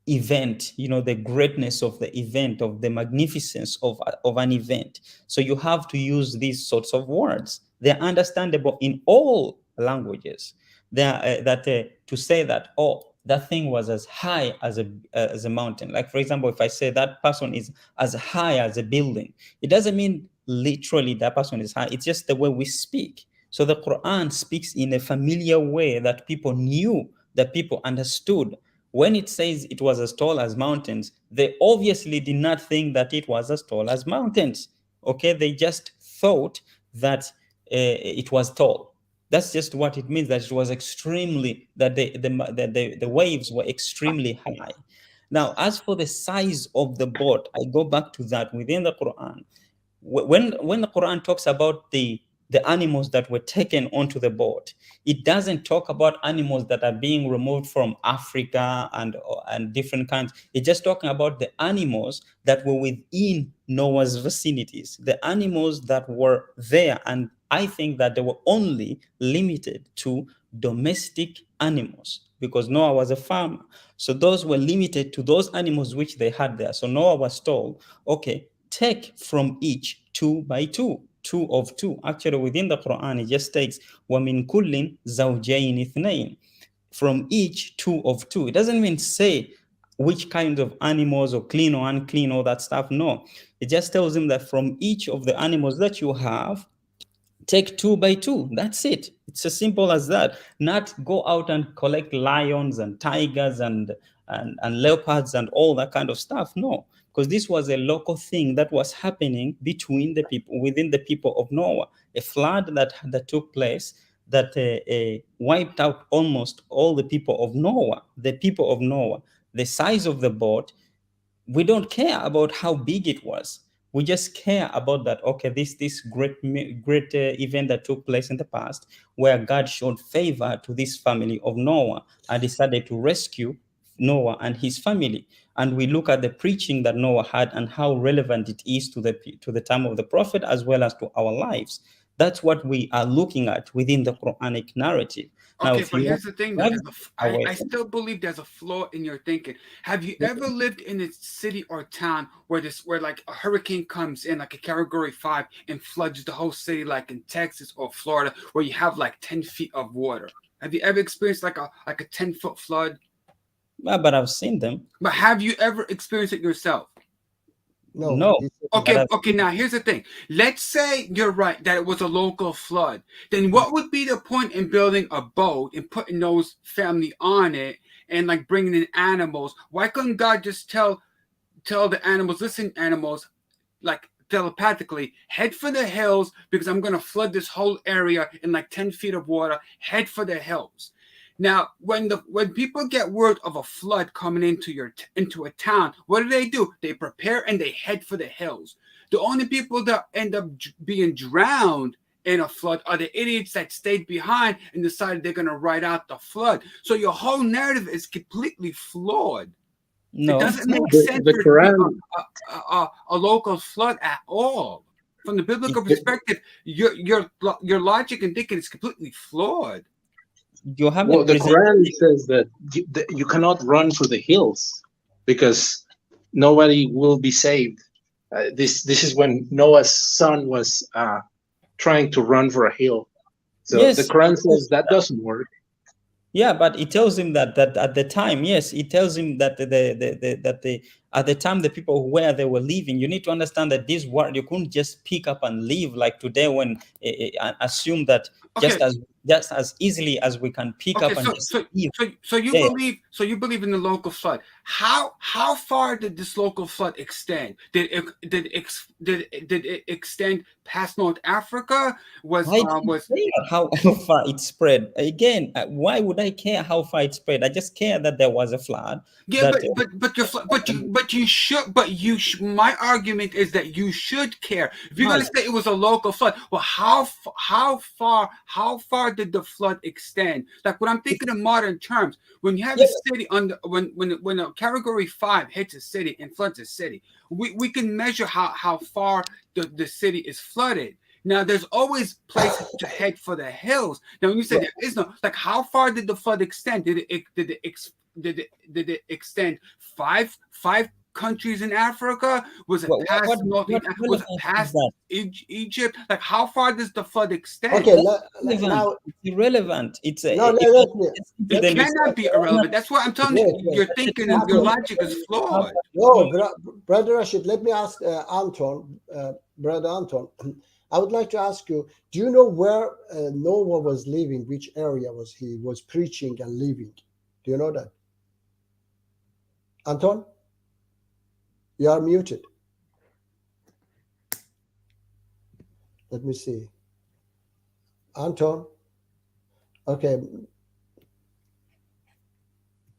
event, the greatness of the event, of the magnificence of an event. So you have to use these sorts of words. They're understandable in all languages. To say that, oh, that thing was as high as a mountain. Like, for example, if I say that person is as high as a building, it doesn't mean literally that person is high. It's just the way we speak. So the Quran speaks in a familiar way that people knew, that people understood. When it says it was as tall as mountains, they obviously did not think that it was as tall as mountains. Okay, they just thought that it was tall. That's just what it means, that it was extremely, that the waves were extremely high. Now, as for the size of the boat, I go back to that within the Quran. When the Quran talks about the animals that were taken onto the boat, it doesn't talk about animals that are being removed from Africa and different kinds. It's just talking about the animals that were within Noah's vicinities, the animals that were there. And I think that they were only limited to domestic animals because Noah was a farmer. So those were limited to those animals which they had there. So Noah was told, okay, take from each 2 by 2, 2 of 2. Actually, within the Quran, it just takes وَمِن كُلٍّ زَوْجَيْنِ اثْنَيْنِ. From each 2 of 2. It doesn't even say which kind of animals or clean or unclean, all that stuff. No, it just tells him that from each of the animals that you have, take 2 by 2. That's it. It's as simple as that. Not go out and collect lions and tigers and leopards and all that kind of stuff. No, because this was a local thing that was happening between the people, within the people of Noah. A flood that took place that wiped out almost all the people of Noah. The people of Noah, the size of the boat, we don't care about how big it was. We just care about that. Okay, this great event that took place in the past, where God showed favor to this family of Noah and decided to rescue Noah and his family. And we look at the preaching that Noah had and how relevant it is to the time of the prophet as well as to our lives. That's what we are looking at within the Quranic narrative. Now, okay, but here's the thing, though. I from- still believe there's a flaw in your thinking. Have you ever lived in a city or town where like a hurricane comes in, like a Category 5, and floods the whole city, like in Texas or Florida, where you have like 10 feet of water? Have you ever experienced like a 10-foot flood? Well, but I've seen them. But have you ever experienced it yourself? No. Okay, now here's the thing. Let's say you're right that it was a local flood. Then what would be the point in building a boat and putting those family on it and like bringing in animals? Why couldn't God just tell the animals, listen, animals, like telepathically, head for the hills because I'm going to flood this whole area in like 10 feet of water, head for the hills. Now, when people get word of a flood coming into a town, what do? They prepare and they head for the hills. The only people that end up being drowned in a flood are the idiots that stayed behind and decided they're going to ride out the flood. So your whole narrative is completely flawed. No, It doesn't make The- sense the for it to Quran- be a local flood at all. From the biblical perspective, your logic and thinking is completely flawed. you haven't Well, the presented Quran says that you cannot run for the hills because nobody will be saved. This is when Noah's son was trying to run for a hill. So Yes. the Quran says that doesn't work. Yeah, but it tells him that at the time, yes, it tells him that at the time the people where they were living, you need to understand that this world you couldn't just pick up and leave like today when assume that just as easily as we can pick up and just leave. So you Yeah. believe in the local flood. How far did this local flood extend? Did it extend past North Africa? I don't care how far it spread. Again, why would I care how far it spread? I just care that there was a flood. Yeah, my argument is that you should care. If you're going to say it was a local flood, well, how far did the flood extend? Like when I'm thinking in modern terms, when you have a city when a category 5 hits a city and floods a city, we can measure how far the city is flooded. Now, there's always places to head for the hills. Now, when you say there is no, like, how far did the flood extend? Did it extend five countries in Africa? Was it past North? Was it past Egypt? Like, how far does the flood extend? Okay, now it's irrelevant. It cannot be irrelevant. That's what I'm telling you. Your thinking and your logic is flawed. No, Brother Rashid, let me ask Anton, Brother Anton. I would like to ask you, do you know where Noah was living? Which area he was preaching and living? Do you know that? Anton? You are muted. Let me see. Anton? Okay.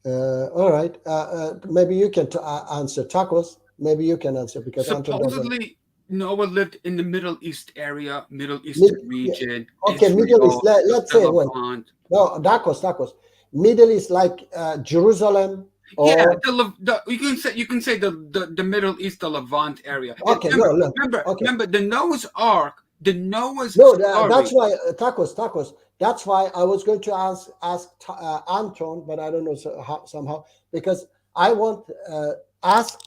All right. Maybe you can answer. Tacos, maybe you can answer because supposedly Noah lived in the Middle East area, Middle Eastern region. Okay, Israel, Middle East. Let's say what? No, tacos. Middle East, like Jerusalem. You can say the Middle East, the Levant area. Okay, remember the Noah's Ark. That's why tacos. That's why I was going to ask Anton, but I don't know somehow because I want ask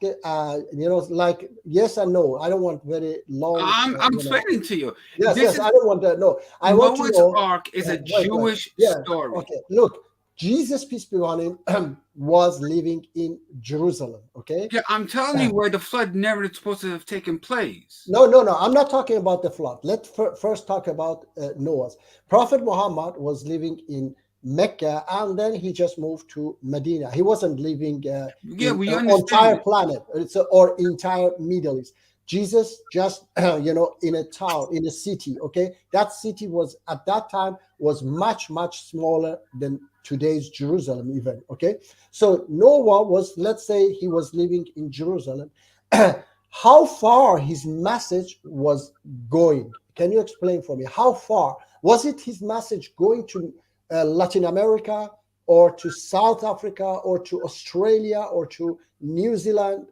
like yes and no. I don't want very long. I'm explaining to you. Yes. I don't want that. No, I want to know. Noah's Ark is a Jewish story. Okay, look. Jesus, peace be on him, was living in Jerusalem. Okay. Yeah, I'm telling you where the flood never is supposed to have taken place. No. I'm not talking about the flood. Let's first talk about Noah's. Prophet Muhammad was living in Mecca, and then he just moved to Medina. He wasn't living on entire planet or entire Middle East. Jesus just in a town, in a city. Okay, that city was at that time was much smaller than today's Jerusalem even. Okay, so Noah was, let's say he was living in Jerusalem. How far his message was going? Can you explain for me? How far was it? His message going to Latin America or to South Africa or to Australia or to New Zealand?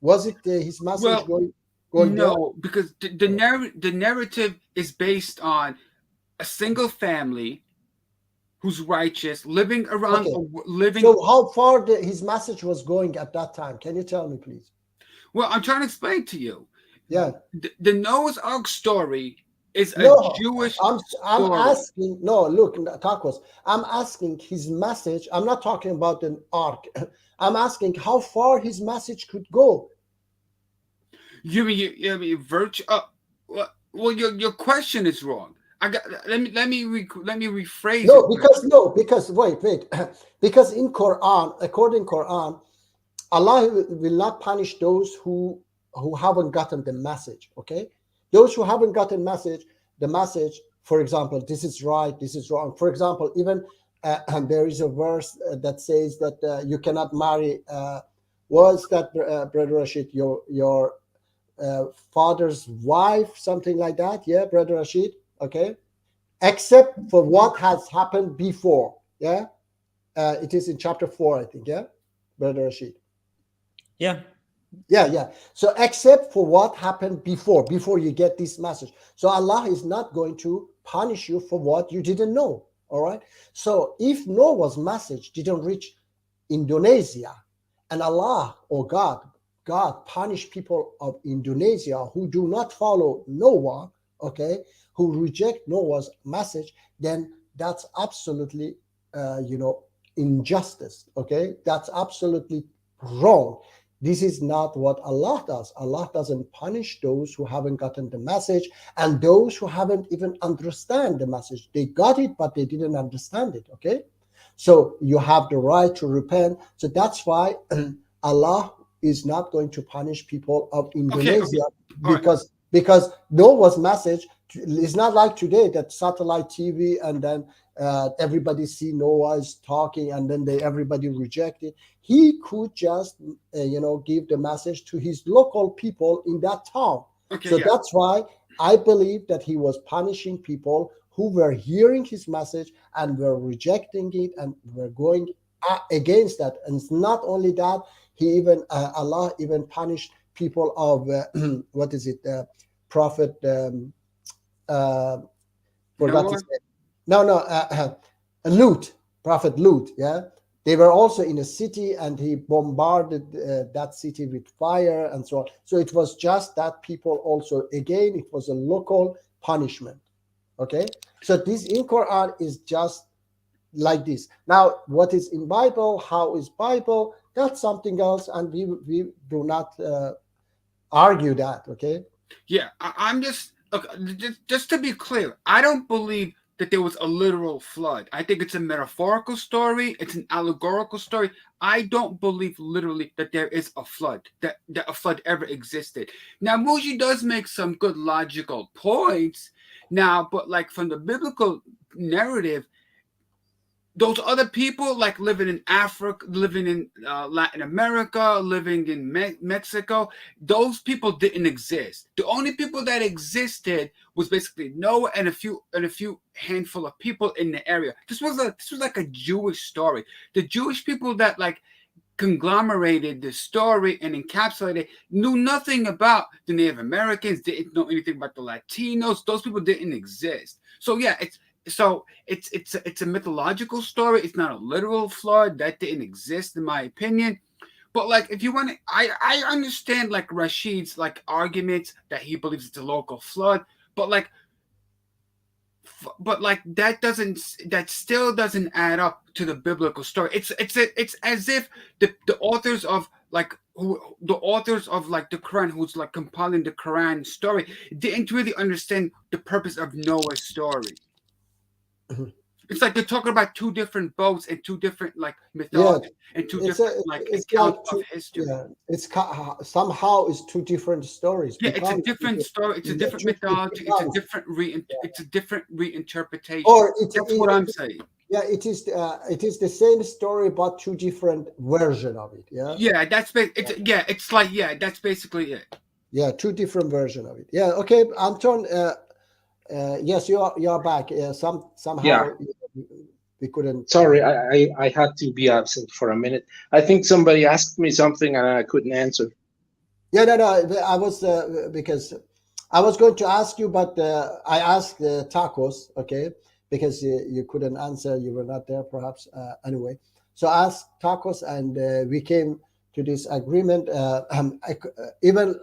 Was it his message going no, there? Because the narrative is based on a single family who's righteous, living around, living. So how far his message was going at that time? Can you tell me, please? Well, I'm trying to explain to you. Yeah. The Noah's Ark story is a Jewish I'm asking, look, Tacos, I'm asking his message. I'm not talking about an ark. I'm asking how far his message could go. You mean virtue? Well, your question is wrong. Let me rephrase it. Because wait. Because in Quran, according to Quran, Allah will not punish those who haven't gotten the message. Okay, those who haven't gotten the message. For example, this is right, this is wrong. For example, even and there is a verse that says that you cannot marry. Was that Brother Rashid your father's wife, something like that? Yeah, Brother Rashid. Okay, except for what has happened before. Yeah, it is in chapter 4, I think. Yeah, Brother Rashid. Yeah. Yeah. So except for what happened before you get this message. So Allah is not going to punish you for what you didn't know. All right. So if Noah's message didn't reach Indonesia, and Allah or God punish people of Indonesia who do not follow Noah, okay, who reject Noah's message, then that's absolutely injustice. Okay, that's absolutely wrong. This is not what Allah does. Allah doesn't punish those who haven't gotten the message and those who haven't even understand the message. They got it, but they didn't understand it. Okay, so you have the right to repent. So that's why Allah is not going to punish people of Indonesia because Noah's message is not like today that satellite TV and then everybody see Noah is talking and then everybody reject it. He could just give the message to his local people in that town. That's why I believe that he was punishing people who were hearing his message and were rejecting it and were going against that. And it's not only that, Allah even punished people of Prophet forgot his name. Lut, Prophet Lut. Yeah, they were also in a city and he bombarded that city with fire and so on. So it was just that people also, again, it was a local punishment. Okay, so this in Quran is just like this. Now, what is in Bible, how is Bible, that's something else, and we do not argue that. Okay. Yeah, I'm just to be clear, I don't believe that there was a literal flood. I think it's a metaphorical story. It's an allegorical story. I don't believe literally that there is a flood, that a flood ever existed. Now, Muji does make some good logical points now, but like from the biblical narrative, those other people, like living in Africa, living in Latin America, living in Mexico, those people didn't exist. The only people that existed was basically Noah and a few handful of people in the area. This was like a Jewish story. The Jewish people that like conglomerated the story and encapsulated knew nothing about the Native Americans, didn't know anything about the Latinos. Those people didn't exist. So yeah, it's a mythological story. It's not a literal flood that didn't exist, in my opinion. But like, if you want to, I understand like Rashid's like arguments that he believes it's a local flood, but like that still doesn't add up to the biblical story. It's as if the authors of like the Quran, who's like compiling the Quran story, didn't really understand the purpose of Noah's story. It's like they're talking about two different boats and two different like mythology and two different accounts of history. Yeah, it's somehow it's two different stories. Yeah, it's a different story. It's a different mythology. It's a different it's a different reinterpretation. That's what I'm saying. Yeah, it is the same story but two different versions of it. Yeah. Yeah, that's that's basically it. Yeah, two different versions of it. Yeah. Okay, Anton. Yes, you are back. Somehow. Yeah. We couldn't. Sorry, I had to be absent for a minute. I think somebody asked me something and I couldn't answer. Yeah, no. I was because I was going to ask you, but I asked Tacos, okay, because you couldn't answer. You were not there, perhaps. Anyway, so I asked Tacos, and we came to this agreement. Even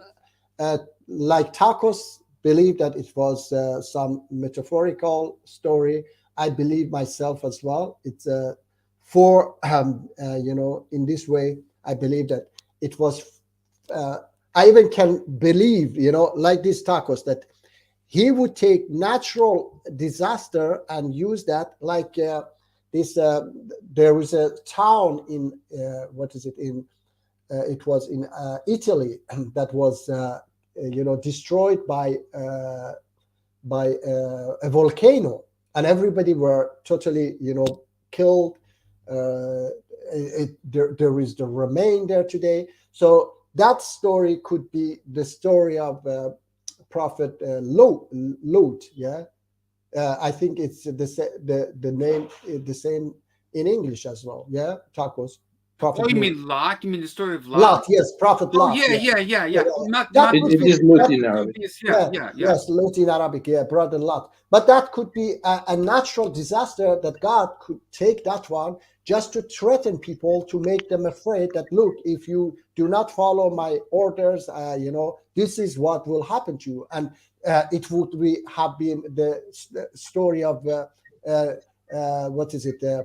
like Tacos believe that it was some metaphorical story. I believe myself as well. It's in this way, I believe that it was. I even can believe, like this Tacos, that he would take natural disaster and use that, like this. There was a town in it was in Italy that was destroyed by a volcano. And everybody were totally, killed. There is the remain there today. So that story could be the story of Prophet Lot. Yeah, I think it's the name is the same in English as well. Yeah, tacos. Prophet Oh, you Lot. mean Lot? You mean the story of Lot? Lot, yes, Prophet Oh, Lot. yeah. Not That It, could it be is Lut in Arabic. yeah. Yes, Lot in Arabic, yeah, brother Lot. But that could be a natural disaster that God could take that one just to threaten people, to make them afraid that, look, if you do not follow my orders, this is what will happen to you. And it would have been the story of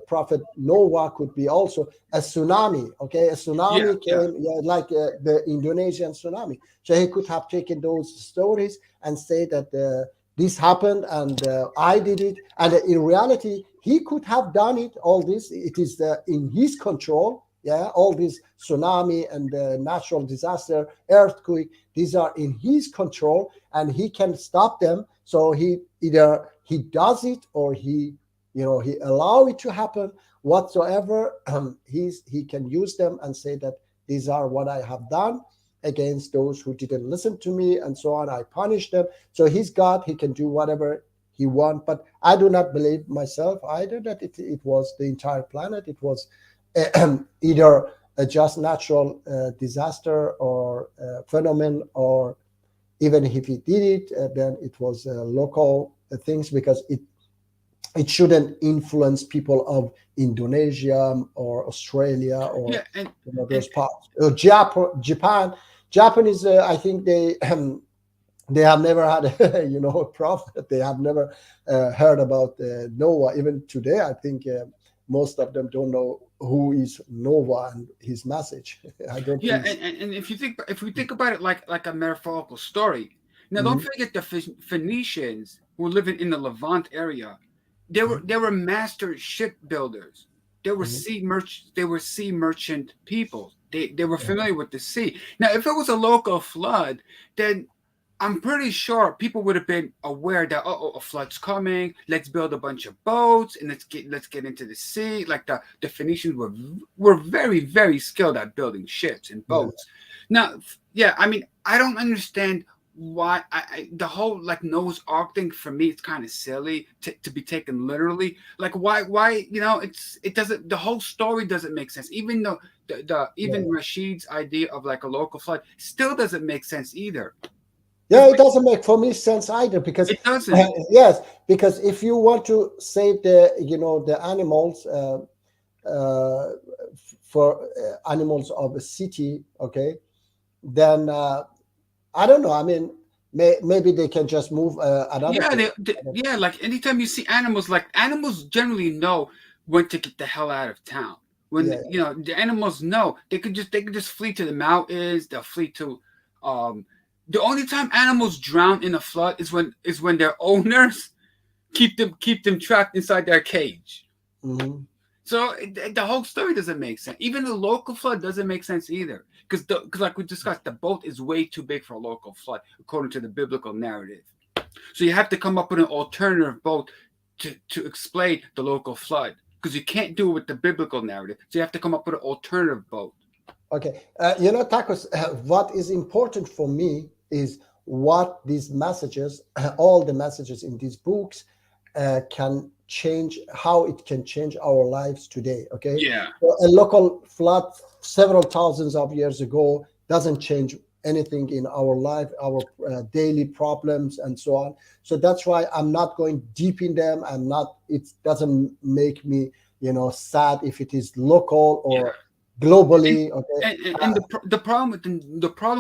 Prophet Noah could be also a tsunami. Okay, a tsunami came, like the Indonesian tsunami. So he could have taken those stories and say that this happened and I did it. And in reality, he could have done it. All this, it is in his control. Yeah, all this tsunami and natural disaster, earthquake, these are in his control, and he can stop them. So he does it, or he allow it to happen whatsoever. He can use them and say that these are what I have done against those who didn't listen to me, and so on. I punish them. So he's God. He can do whatever he wants. But I do not believe myself either that it was the entire planet. It was either a just natural disaster or phenomenon, or even if he did it, then it was local things, because it shouldn't influence people of Indonesia or Australia or those parts. Japan is, I think they have never had a prophet. They have never heard about Noah. Even today, I think most of them don't know who is Noah and his message. I don't. Yeah, and if we think about it like a metaphorical story. Now, don't forget the Phoenicians who were living in the Levant area. They were master shipbuilders. They were sea merchant people. They were familiar with the sea. Now, if it was a local flood, then I'm pretty sure people would have been aware that a flood's coming. Let's build a bunch of boats and let's get into the sea. Like the Phoenicians were very, very skilled at building ships and boats. Now, I mean, I don't understand why the whole like Noah's Ark thing. For me, it's kind of silly to be taken literally. Like why it doesn't, the whole story doesn't make sense. Even though even Rashid's idea of like a local flood still doesn't make sense either. Yeah, it doesn't make for me sense either, because it doesn't. Yes, because if you want to save the animals for animals of a city, okay, then I don't know. I mean, maybe they can just move another. Yeah, like anytime you see animals, like animals generally know when to get the hell out of town. When the animals know they could just flee to the mountains. They'll flee to the only time animals drown in a flood is when their owners keep them trapped inside their cage. Mm-hmm. So the whole story doesn't make sense. Even the local flood doesn't make sense either, because like we discussed, the boat is way too big for a local flood according to the biblical narrative. So you have to come up with an alternative boat to explain the local flood, because you can't do it with the biblical narrative. So you have to come up with an alternative boat. Okay, Tacos, what is important for me is what these messages, all the messages in these books, can change, how it can change our lives today. Okay. Yeah. So a local flood several thousands of years ago doesn't change anything in our life, our daily problems, and so on. So that's why I'm not going deep in them. It doesn't make me, sad if it is local or globally. Okay. And the problem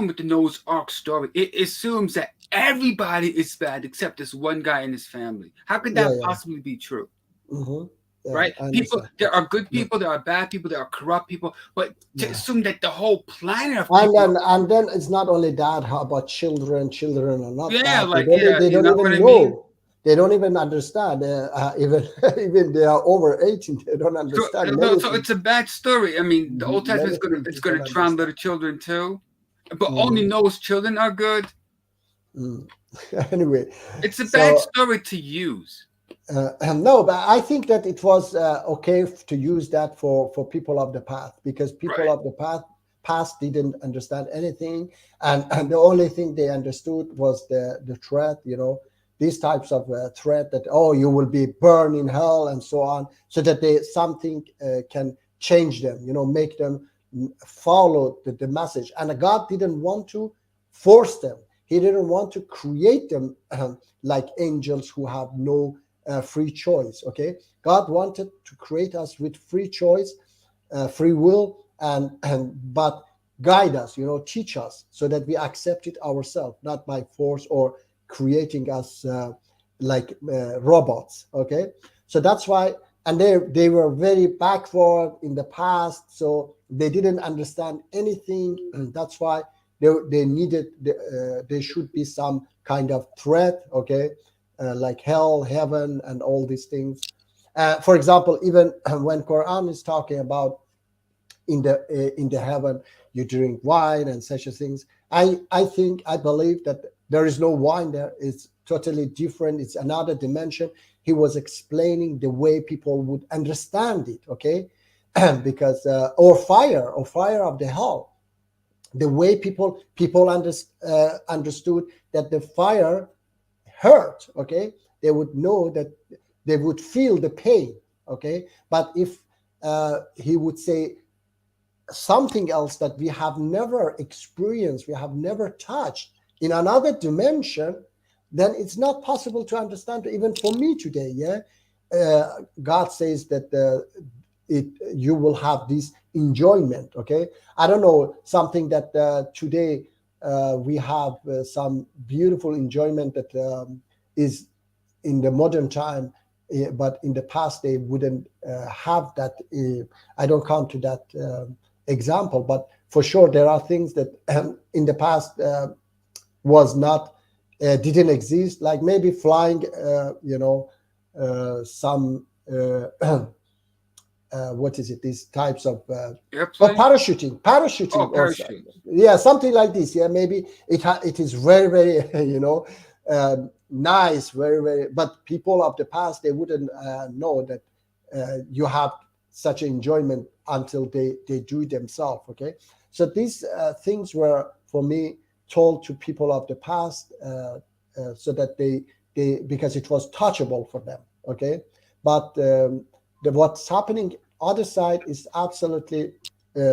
with the Noah's Ark story, it assumes that everybody is bad except this one guy and his family. How could that possibly be true? Mm-hmm. Yeah, right? People, there are good people, there are bad people, there are corrupt people, but to assume that the whole planet of people, and then it's not only that. How about children? Children are not. Yeah, bad. They don't even know. They don't even understand. Even they are over 18, they don't understand. So it's a bad story. I mean, the Old Testament is going to drown little children too, but only Noah's children are good. Anyway, it's a bad story to use. No, but I think that it was okay to use that for people of the past, because people Right. of the past didn't understand anything, and the only thing they understood was the threat, these types of threat that, oh, you will be burned in hell and so on, so that they something can change them, make them follow the message. And God didn't want to force them. He didn't want to create them like angels who have no free choice. Okay, God wanted to create us with free choice, free will, and but guide us, teach us, so that we accept it ourselves, not by force or creating us like robots. Okay, so that's why. And they were very backward in the past, so they didn't understand anything, and that's why they needed there should be some kind of threat. Okay, like hell, heaven, and all these things. For example, even when Quran is talking about in the heaven you drink wine and such things, I believe that there is no wine there. It's totally different. It's another dimension. He was explaining the way people would understand it. Okay, because or fire of the hell, the way people understood that the fire hurt. Okay, they would know that they would feel the pain. Okay, but if he would say something else that we have never experienced, we have never touched in another dimension, then it's not possible to understand, even for me today. God says that you will have this enjoyment. Okay, I don't know, something that today we have some beautiful enjoyment that is in the modern time, but in the past they wouldn't have that. I don't come to that example, but for sure there are things that in the past was not didn't exist, like maybe flying, some what is it, these types of Airplane? parachuting Oh, or parachute. something like this. Maybe it is very, very nice, very, very, but people of the past, they wouldn't know that you have such enjoyment until they do it themselves. Okay, so these things were for me told to people of the past, so that they because it was touchable for them. Okay, but what's happening other side is absolutely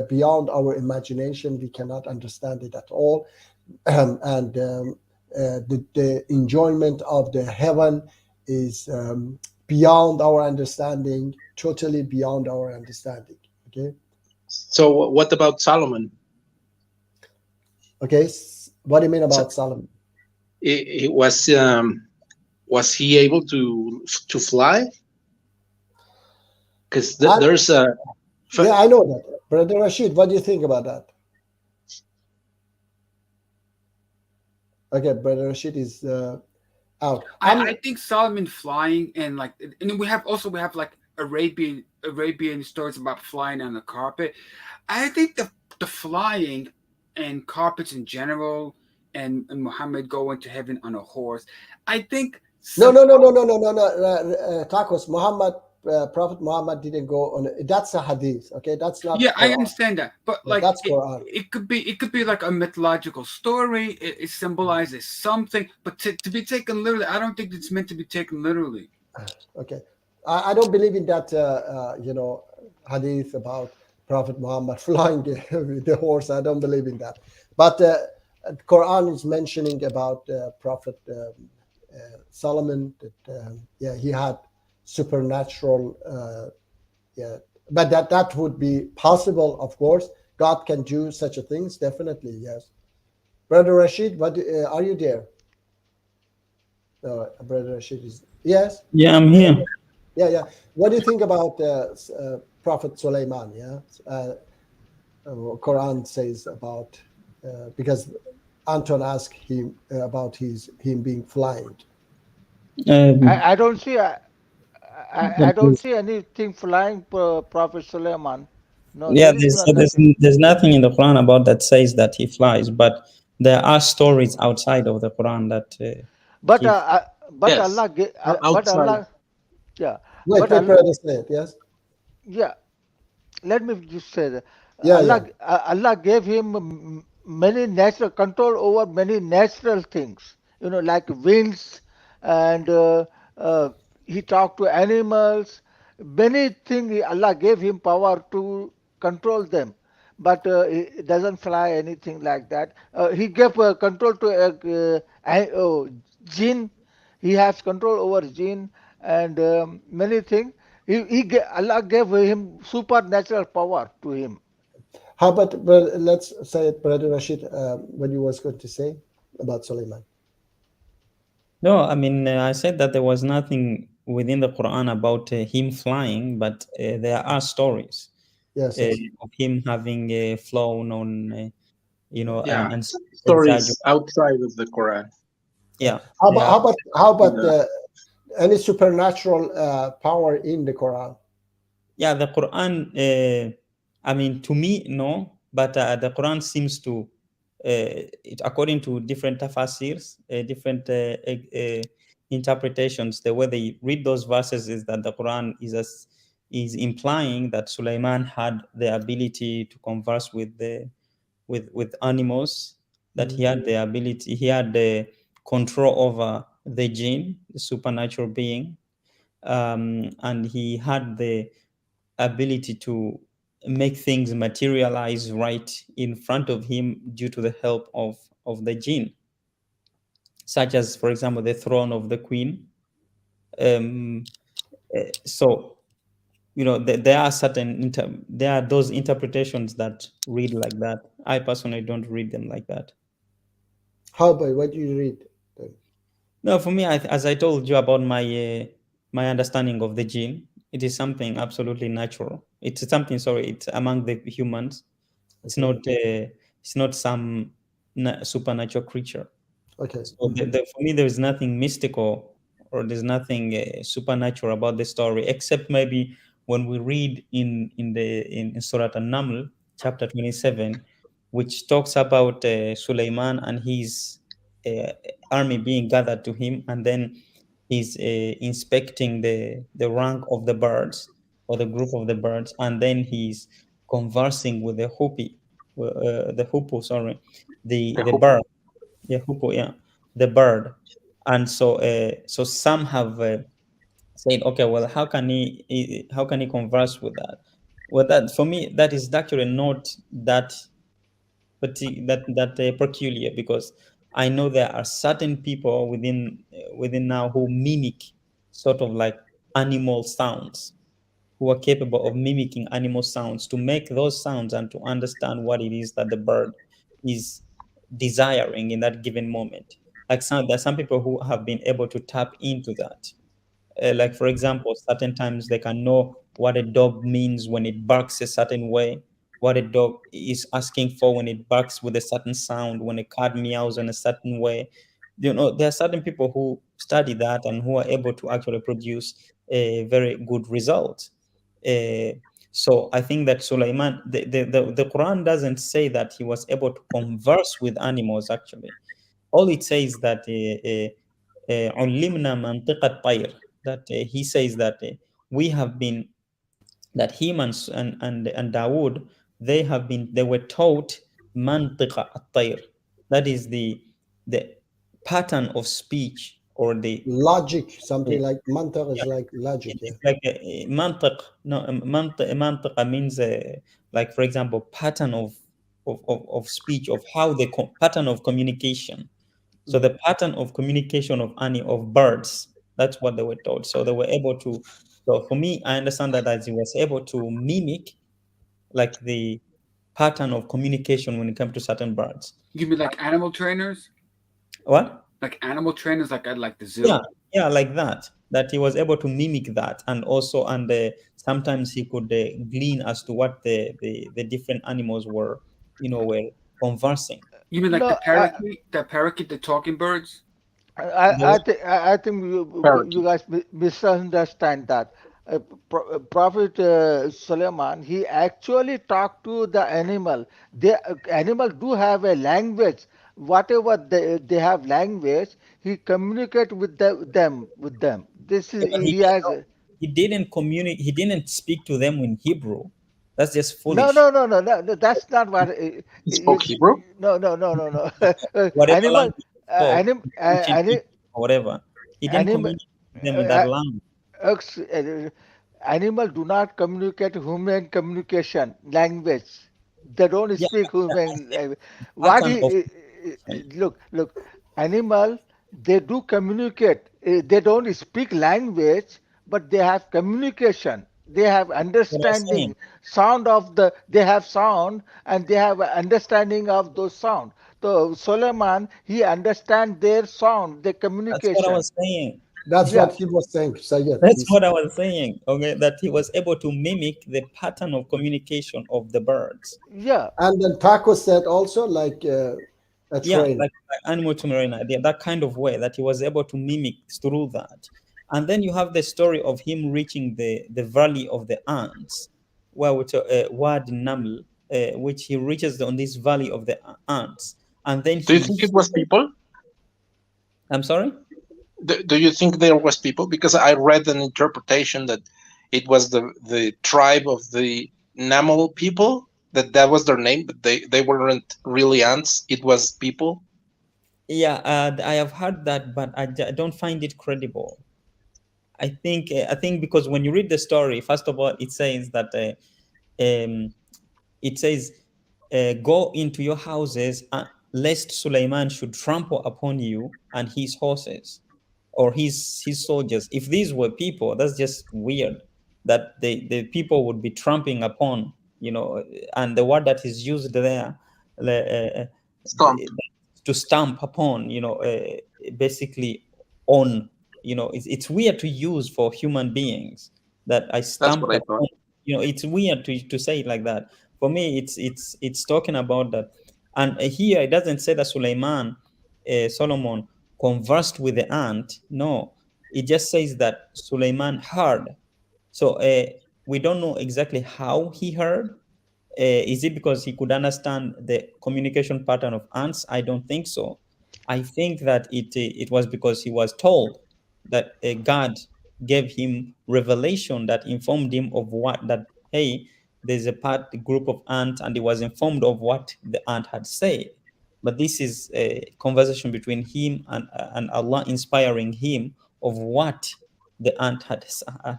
beyond our imagination. We cannot understand it at all. And the enjoyment of the heaven is beyond our understanding, totally beyond our understanding. Okay. So what about Solomon? Okay, what do you mean about Solomon? It was he able to fly? Because there's a yeah, I know that. Brother Rashid, what do you think about that? Okay, Brother Rashid is out. I think Solomon flying, and we have like Arabian stories about flying on the carpet. I think the flying and carpets in general, and Muhammad going to heaven on a horse. I think no. Tacos, Muhammad, Prophet Muhammad didn't go on. That's a hadith. Okay, that's not. Yeah, Quran. I understand that, but like that's Quran. It could be like a mythological story. It symbolizes something, but to be taken literally, I don't think it's meant to be taken literally. Okay, I don't believe in that. Hadith about Prophet Muhammad flying the horse. I don't believe in that. But Quran is mentioning about Prophet Solomon that he had supernatural. But that would be possible, of course. God can do such a things, definitely, yes. Brother Rashid, what are you there? Brother Rashid is yes. Yeah, I'm here. Yeah. What do you think about Prophet Sulaiman? Quran says about because Anton asked him about him being flying. I don't see. I don't see anything flying for Prophet Sulaiman. No, Yeah, there is nothing. there's nothing in the Quran about that says that he flies, but there are stories outside of the Quran that But give. but Yes, Allah, outside. Yeah, Wait, but wait, brother, say it. Yes. yeah, let me just say that Yeah, yeah. Allah gave him many natural control over many natural things, like winds, and uh, he talked to animals. Many things Allah gave him power to control them, but he doesn't fly anything like that. He gave control to jinn. He has control over jinn and many things. Allah gave him supernatural power to him. How about, let's say it, brother Rashid, what you was going to say about Suleiman. No, I mean, I said that there was nothing within the Quran about him flying, but there are stories Yes, yes. of him having flown on, Yeah, and exaggerate. stories outside of the Quran. Yeah, How about yeah, Yeah. any supernatural power in the Quran? yeah. The Quran, I mean, to me, no, but the Quran seems to, according to different tafsirs, different interpretations, the way they read those verses is that the Quran is implying that Sulaiman had the ability to converse with with animals, that he had the ability, he had the control over the jinn, the supernatural being, and he had the ability to make things materialize right in front of him due to the help of the jinn, such as, for example, the throne of the queen. Um, so there are there are those interpretations that read like that. I personally don't read them like that. How about what do you read? No, for me, as I told you about my understanding of the gene, it is something absolutely natural. It's something, sorry, it's among the humans. It's Okay, not it's not some supernatural creature. okay, So for me, there's nothing mystical or there's nothing supernatural about the story, except maybe when we read in Surat An-Naml, chapter 27, which talks about Sulaiman and his uh, army being gathered to him, and then he's inspecting the rank of the birds or the group of the birds, and then he's conversing with the hoopoe, sorry, The the hope. bird, yeah, hoopoe, yeah, the bird. And so some have said, okay, well, how can he converse with that? Well, that for me, that is actually not that peculiar, because I know there are certain people within now who mimic sort of like animal sounds, who are capable of mimicking animal sounds to make those sounds and to understand what it is that the bird is desiring in that given moment. Like there's some people who have been able to tap into that. Like, for example, certain times they can know what a dog means when it barks a certain way, what a dog is asking for when it barks with a certain sound, when a cat meows in a certain way. There are certain people who study that and who are able to actually produce a very good result. Uh, so I think that Sulaiman, the Quran doesn't say that he was able to converse with animals, actually. All it says that علمنا منطق الطير, that he says that we have been, that him and Dawood, they were taught منطق الطير, that is the pattern of speech, or logic, something the like mantar is yeah, like logic. Yeah. it's like a mantiq. No, mantiqa means like, for example, pattern of speech, of how the pattern of communication. So the pattern of communication of birds, that's what they were taught. So they were able to. So for me, I understand that as he was able to mimic like the pattern of communication when it comes to certain birds. You mean like animal trainers? What? Like animal trainers, like at like the zoo? Yeah, yeah, like that. That he was able to mimic that, and also, and sometimes he could glean as to what the different animals were conversing. You mean like No, the parakeet, the talking birds? I think you Parakeet. guys misunderstand that. Prophet Suleiman, he actually talked to the animal. The animal do have a language. Whatever they have language, he communicate with them. This is Yeah, but he he can has. talk. he didn't communicate. He didn't speak to them in Hebrew. That's just No, foolish. no, no, no, no, no. That's not what. He spoke Hebrew. No, no, no, no, no. Whatever Animal, language he spoke, ancient animal, Hebrew or whatever, he didn't animal, communicate with them in that language. animal do not communicate human communication language. They don't Yeah, speak I human said language. What pattern of he look, animal, they do communicate. They don't speak language, but they have communication. They have what I was saying. understanding sound of the. They have sound and they have understanding of those sound. So Solomon, he understand their sound, their That's what I communication. was saying. That's Yeah. what he was saying, Sayed. That's what I was saying. Okay, that he was able to mimic the pattern of communication of the birds. Yeah. And then Taco said also like a Yeah, train. like animal to marina, that kind of way that he was able to mimic through that. And then you have the story of him reaching the valley of the ants, where which Wad Naml, which he reaches on this valley of the ants, and then Do you think it was people? I'm sorry. Do you think there was people? Because I read an interpretation that it was the tribe of the Namal people, that was their name, but they weren't really ants. It was people. Yeah, I have heard that, but I don't find it credible. I think because when you read the story, first of all, it says that it says, "Go into your houses, lest Suleiman should trample upon you and his horses, or his soldiers." If these were people, that's just weird. That the people would be trampling upon, and the word that is used there, Stomp. to stamp upon, basically on, it's weird to use for human beings, that I That's what stamped I thought. upon. It's weird to say it like that. For me, it's talking about that. And here it doesn't say that Solomon conversed with the ant. No, it just says that Suleiman heard. So we don't know exactly how he heard. Is it because he could understand the communication pattern of ants? I don't think so. I think that it was because he was told that God gave him revelation that informed him of what that, hey, there's a group of ants, and he was informed of what the ant had said. But this is a conversation between him and Allah, inspiring him of what the ant had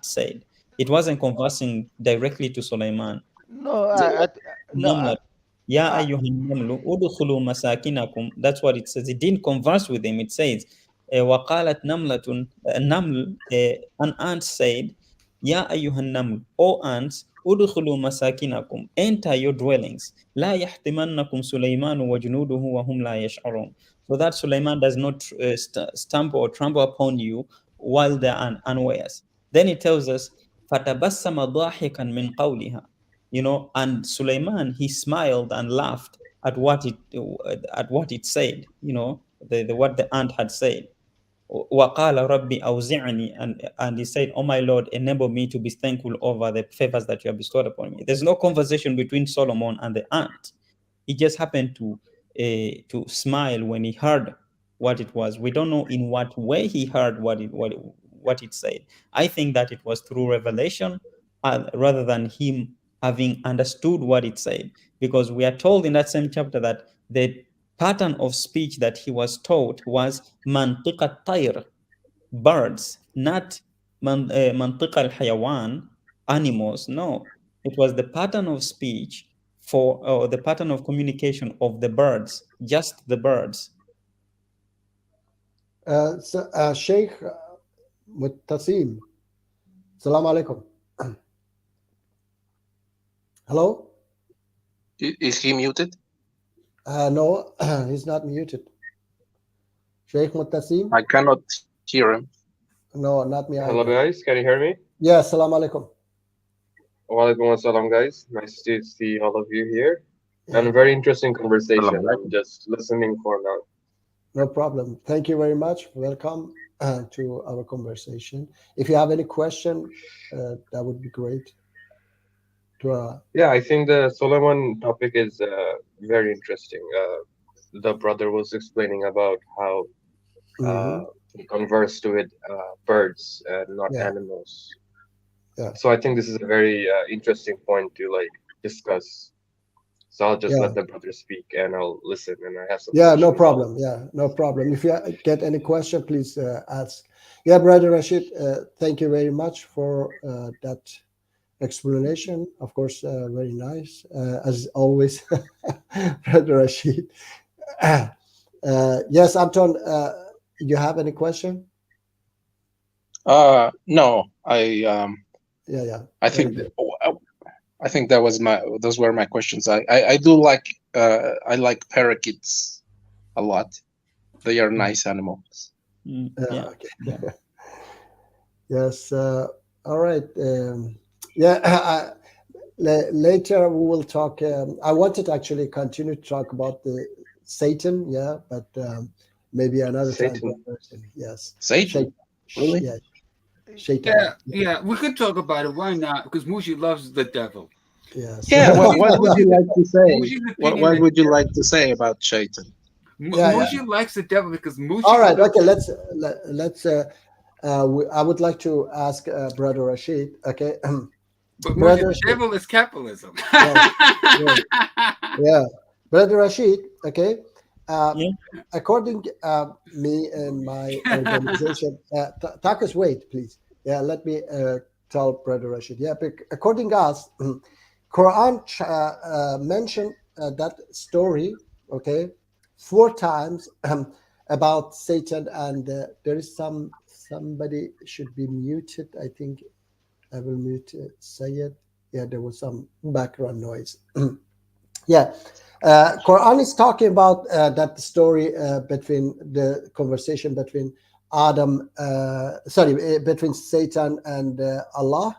said. It wasn't conversing directly to Sulaiman. No, no, Namla, Ya I, ayyuhan namlu, udkhulu masakinakum. That's what it says. It didn't converse with him. It says, وَقَالَتْ نَمْلَةٌ Naml, an ant said, Ya ayyuhan naml, O ants, udkhulu masakinakum. Enter your dwellings. La yahtimannakum Sulaymanu wa junuduhu wa hum la yash'urun. So that Sulaiman does not stumble or trample upon you while they are unawares. Then it tells us, فَتَبَسَّمَ ضَاحِكًا مِنْ قَوْلِهَا. And Sulaiman, he smiled and laughed at what it said, what the ant had said. وَقَالَ رَبِّ أَوْزِعْنِي, and he said, "Oh my Lord, enable me to be thankful over the favors that you have bestowed upon me." There's no conversation between Solomon and the ant. He just happened to smile when he heard what it was. We don't know in what way he heard what it said. I think that it was through revelation, rather than him having understood what it said, because we are told in that same chapter that the pattern of speech that he was taught was mantiq al-tayr, birds, not mantiq al-hayawan, animals. No, it was the pattern of speech or the pattern of communication of the birds, just the birds. Sheikh Muttasim, Salam alaikum. Hello? Is he muted? No, he's not muted. Sheikh Muttasim? I cannot hear him. No, not me. Hello, either. guys. Can you hear me? Yeah, salam alaikum. Walaikum assalam, guys. Nice to see all of you here. And a very interesting conversation. Salam alaikum. I'm just listening for now. No problem. Thank you very much. Welcome to our conversation. If you have any question, that would be great. Yeah, I think the Solomon topic is very interesting. The brother was explaining about how he conversed with birds and not animals. So I think this is a very interesting point to like discuss. So I'll just let the brother speak and I'll listen, and I have some questions. No problem. No problem. If you get any question, please ask. Brother Rashid, thank you very much for that explanation. Of course, very nice, as always, Brother Rashid. Yes, Anton, you have any question? No, I think those were my questions. I do like I like parakeets a lot. They are nice animals. Okay. Yes. All right. Later we will talk. I wanted to actually continue to talk about the Satan. But maybe another time. Yes. Satan. Really? Yeah. Shaitan. Yeah, we could talk about it. Why not? Because Mushi loves the devil. Yes. Yeah. What would you like to say? What would you like to say about Shaitan? Mushi likes the devil because Mushi. All right. Okay. Let's. I would like to ask Brother Rashid. Okay. But Mushi, the devil is capitalism. Brother Rashid. Okay. According me and my organization, Takas, wait, please. Let me tell Brother Rashid. According to us, Quran mentioned that story, 4 times about Satan, and there is somebody should be muted. I think I will mute Sayed. There was some background noise. Quran is talking about that story between the conversation between between Satan and Allah,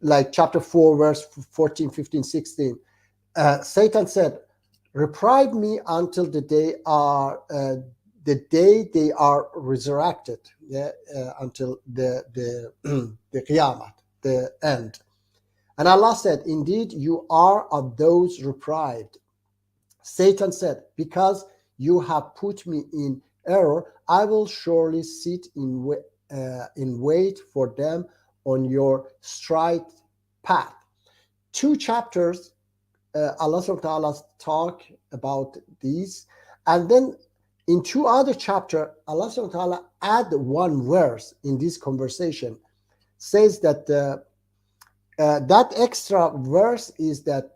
like chapter 4, verse 14, 15, 16. Satan said, "Reprieve me until the day they are resurrected." Until the Qiyamah, the end. And Allah said, "Indeed, you are of those reprived." Satan said, "Because you have put me in error, I will surely sit in wait for them on your straight path." 2 chapters, Allah subhanahu wa ta'ala talk about these. And then in 2 other chapters, Allah subhanahu wa ta'ala add 1 verse in this conversation. Says that that extra verse is that,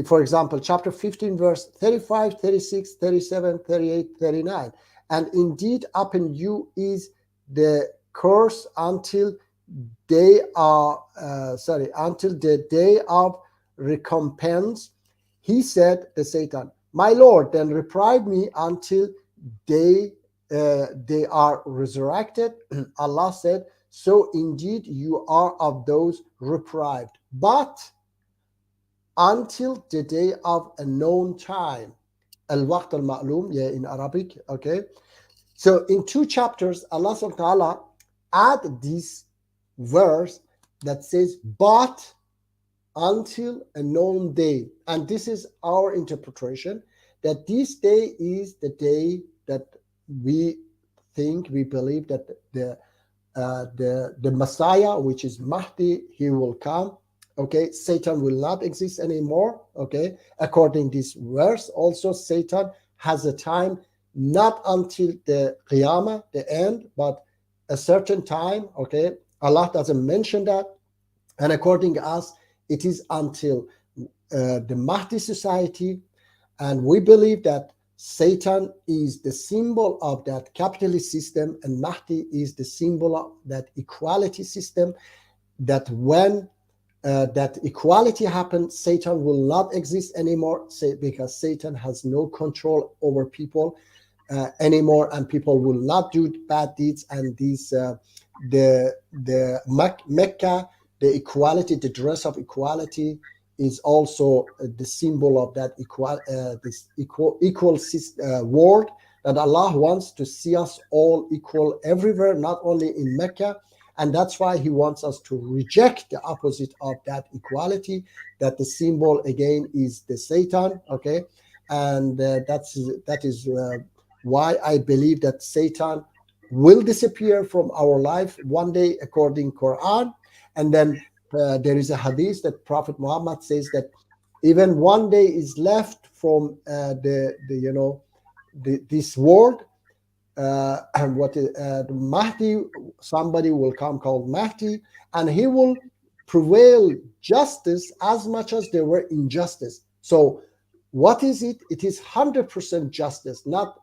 for example, chapter 15, verse 35, 36, 37, 38, 39. "And indeed upon you is the curse until until the day of recompense." He said, the Satan, "My Lord, then reprieve me until they are resurrected." Allah said, "So indeed you are of those reprived, but until the day of a known time." Al-Waqt al-Ma'lum, in Arabic, So in 2 chapters, Allah subhanahu wa ta'ala add this verse that says, "but until a known day." And this is our interpretation, that this day is the day that we believe that the Messiah, which is Mahdi, he will come. Satan will not exist anymore. According to this verse, also Satan has a time, not until the Qiyamah, the end, but a certain time. Allah doesn't mention that. And according to us, it is until the Mahdi society. And we believe that Satan is the symbol of that capitalist system, and Mahdi is the symbol of that equality system, that when that equality happens, Satan will not exist anymore, because Satan has no control over people anymore, and people will not do bad deeds. And these the Mecca, the equality, the dress of equality, is also the symbol of that equal world, that Allah wants to see us all equal everywhere, not only in Mecca. And that's why he wants us to reject the opposite of that equality, that the symbol again is the Satan. And that is why I believe that Satan will disappear from our life one day according Quran. And then there is a hadith that Prophet Muhammad says that even one day is left from this world, and what the Mahdi, somebody will come called Mahdi, and he will prevail justice as much as there were injustice. So what is it? It is 100% justice, not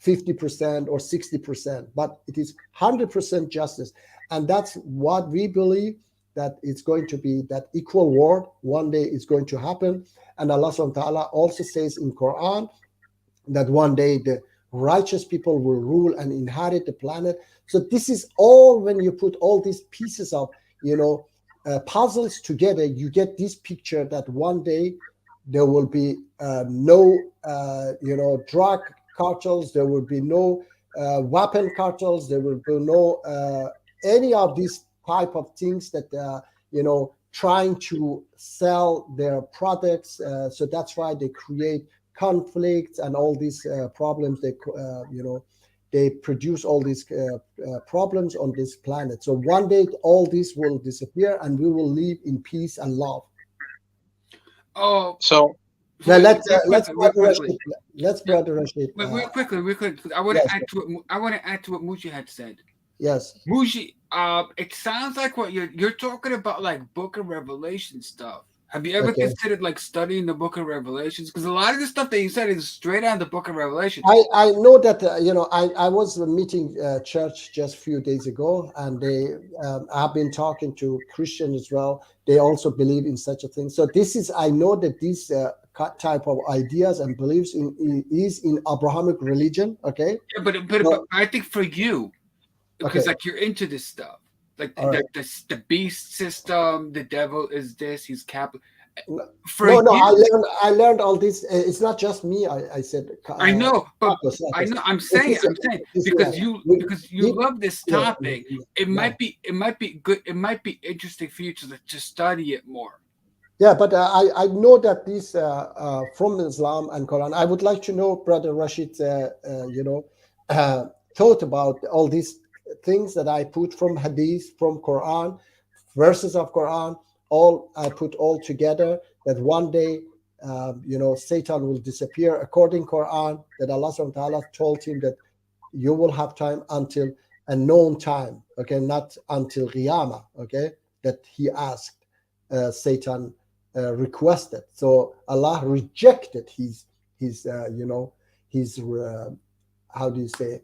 50% or 60%, but it is 100% justice. And that's what we believe, that it's going to be that equal world. One day is going to happen. And Allah subhanahu wa ta'ala also says in Quran that one day the righteous people will rule and inherit the planet. So this is all, when you put all these pieces of, puzzles together, you get this picture that one day there will be no, drug cartels, there will be no weapon cartels, there will be no any of these type of things that trying to sell their products. So that's why they create conflicts and all these problems. They produce all these problems on this planet. So one day all this will disappear and we will live in peace and love. Oh, So Now let's Brother Rashid. Real quickly. I want to add to what Muji had said. Yes. Muji, it sounds like what you're talking about, like Book of Revelation stuff. Have you ever considered like studying the Book of Revelations? Because a lot of the stuff that you said is straight out of the Book of Revelation. I know that I was meeting church just a few days ago, and they I've been talking to Christians as well. They also believe in such a thing. So I know that these type of ideas and beliefs is in Abrahamic religion. Okay. Yeah, but I think for you, because like you're into this stuff. Like the beast system, the devil is this, he's capital. I learned all this. It's not just me. I said. I know, but I know. I'm saying because you love this topic. It might be good. It might be interesting for you to study it more. Yeah, but I know that this from Islam and Quran. I would like to know, Brother Rashid, thought about all these things that I put from Hadith, from Quran, verses of Quran. All I put all together, that one day, Satan will disappear according Quran, that Allah subhanahu wa ta'ala told him that you will have time until a known time, okay, not until Qiyamah, okay, that he asked, Satan requested. So Allah rejected his how do you say,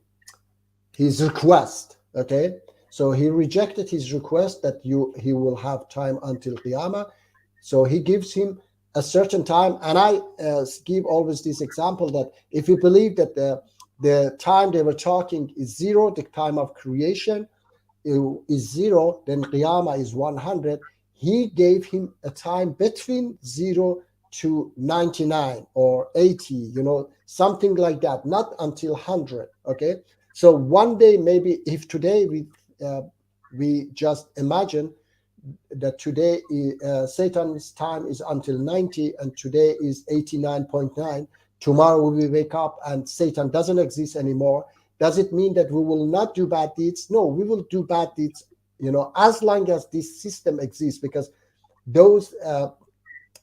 his request, okay? So he rejected his request that he will have time until Qiyamah. So he gives him a certain time. And I give always this example that if you believe that the time they were talking is 0, the time of creation is 0, then Qiyamah is 100. He gave him a time between 0 to 99 or 80, something like that, not until 100, okay? So one day, maybe if today we just imagine that today Satan's time is until 90 and today is 89.9. Tomorrow we wake up and Satan doesn't exist anymore. Does it mean that we will not do bad deeds? No, we will do bad deeds, as long as this system exists, because those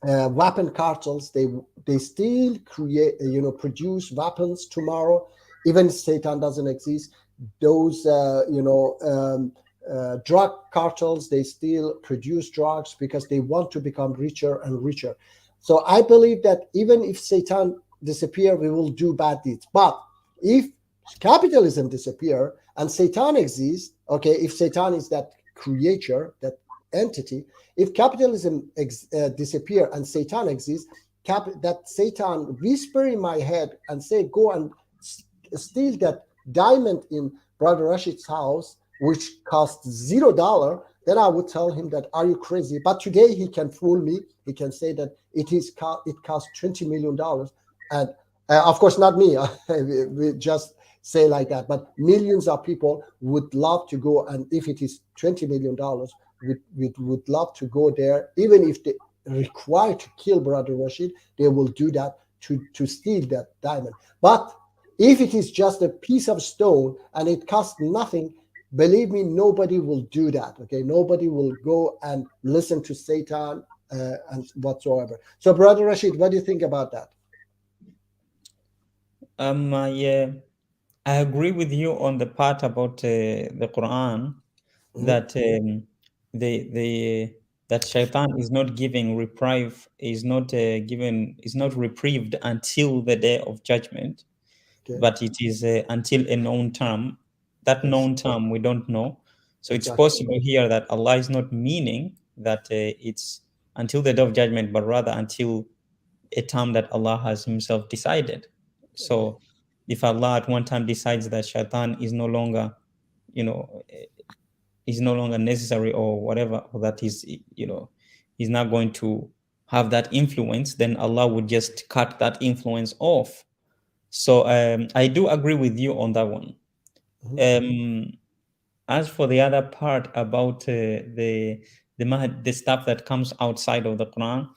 weapon cartels, they still create, produce weapons tomorrow. Even if Satan doesn't exist, those drug cartels, they still produce drugs because they want to become richer and richer. So I believe that even if Satan disappear, we will do bad deeds. But if capitalism disappear and Satan exists, okay, if Satan is that creature, that entity, if capitalism disappear and Satan exists, that Satan whisper in my head and say, go and steal that diamond in Brother Rashid's house, which costs $0, then I would tell him that, are you crazy? But today he can fool me. He can say that it costs $20 million. And of course, not me. We just say like that. But millions of people would love to go. And if it is $20 million, we would love to go there. Even if they require to kill Brother Rashid, they will do that to steal that diamond. But If it is just a piece of stone and it costs nothing, believe me, nobody will do that. Okay, nobody will go and listen to Satan and whatsoever. So, Brother Rashid, what do you think about that? Yeah, I agree with you on the part about the Quran, that that Shaitan is not giving reprieve, is not reprieved until the day of judgment, but it is until a known term. That known term we don't know, so it's possible here that Allah is not meaning that it's until the day of judgment, but rather until a term that Allah has Himself decided. So if Allah at one time decides that Shaitan is no longer, is no longer necessary or whatever, or that he's not going to have that influence, then Allah would just cut that influence off. So I do agree with you on that one. As for the other part about the stuff that comes outside of the Quran,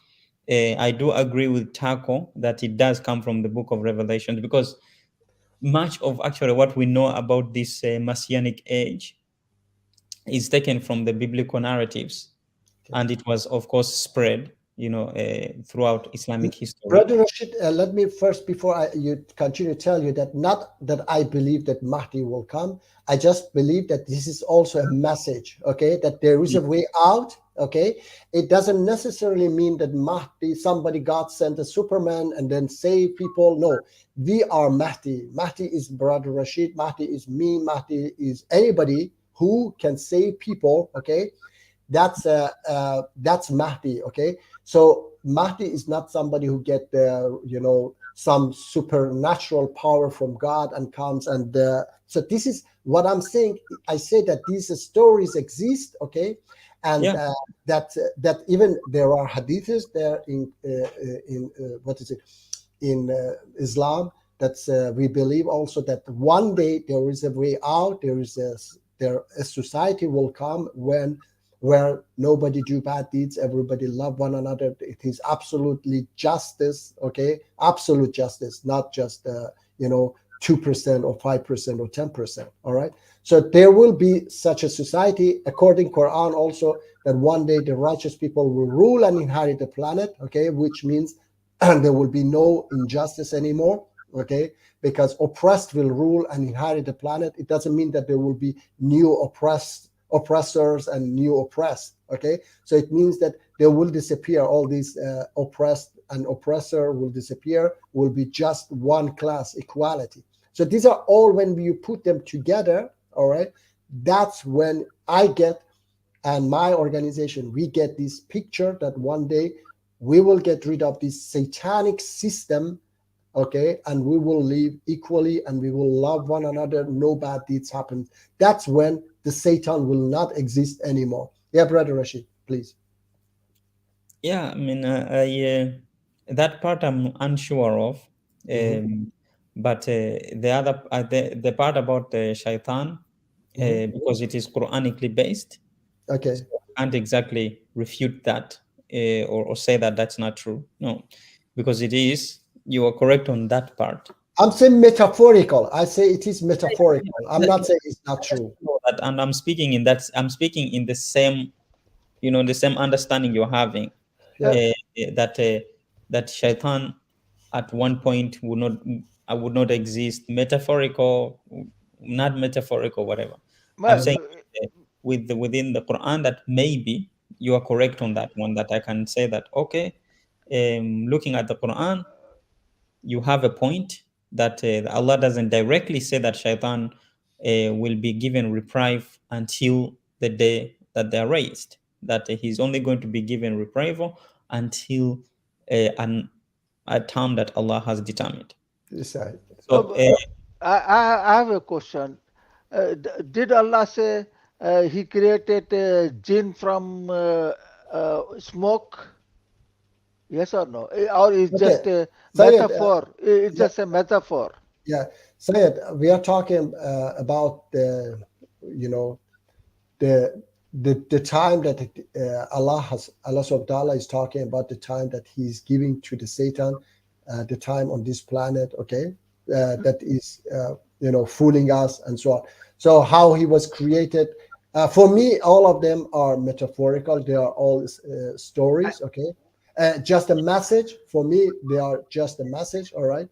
I do agree with Taco that it does come from the book of Revelation, because much of actually what we know about this Messianic age is taken from the biblical narratives, and it was, of course, spread, throughout Islamic history. Brother Rashid, let me first, before you continue, tell you that not that I believe that Mahdi will come. I just believe that this is also a message, okay, that there is a way out, okay. It doesn't necessarily mean that Mahdi, somebody, God sent a Superman and then save people. No, we are Mahdi. Mahdi is Brother Rashid. Mahdi is me. Mahdi is anybody who can save people, okay. That's Mahdi, okay. So Mahdi is not somebody who get some supernatural power from God and comes and so this is what I'm saying. I say that these stories exist, okay, and that even there are hadiths there in Islam, that we believe also that one day there is a way out. There is a society will come where nobody do bad deeds, everybody love one another. It is absolutely justice, okay? Absolute justice, not just 2% or 5% or 10%, all right? So there will be such a society, according Quran also, that one day the righteous people will rule and inherit the planet, okay? Which means there will be no injustice anymore, okay? Because oppressed will rule and inherit the planet. It doesn't mean that there will be new oppressors and new oppressed, okay. So it means that they will disappear. All these oppressed and oppressor will disappear, will be just one class, equality. So these are all, when you put them together, all right, that's when I get, and my organization, we get this picture that one day we will get rid of this satanic system, okay, and we will live equally and we will love one another, no bad deeds happen. That's when the Satan will not exist anymore. Yeah, Brother Rashid, please. Yeah, I mean, that part I'm unsure of, but the other the part about Shaitan, because it is Quranically based, okay, so I can't exactly refute that or say that that's not true. No, because it is. You are correct on that part. I'm saying metaphorical. I say it is metaphorical. I'm not saying it's not true. And I'm speaking in that. I'm speaking in the same, the same understanding you're having. Yeah. That Shaitan at one point would not exist. Metaphorical, not metaphorical, whatever. I'm saying within the Quran that maybe you are correct on that one. That I can say that, okay, looking at the Quran, you have a point that Allah doesn't directly say that Shaitan will be given reprieve until the day that they are raised. That he's only going to be given reprieve until a time that Allah has determined. Decide. So I have a question. Did Allah say He created jinn from smoke? Yes or no? Or is just a metaphor? It's just a metaphor. Yeah, Syed, we are talking about the time that Allah subhanahu wa ta'ala is talking about, the time that He's giving to the Satan, the time on this planet. Okay, that is fooling us and so on. So how he was created, for me, all of them are metaphorical. They are all stories. Okay, just a message for me. They are just a message. All right,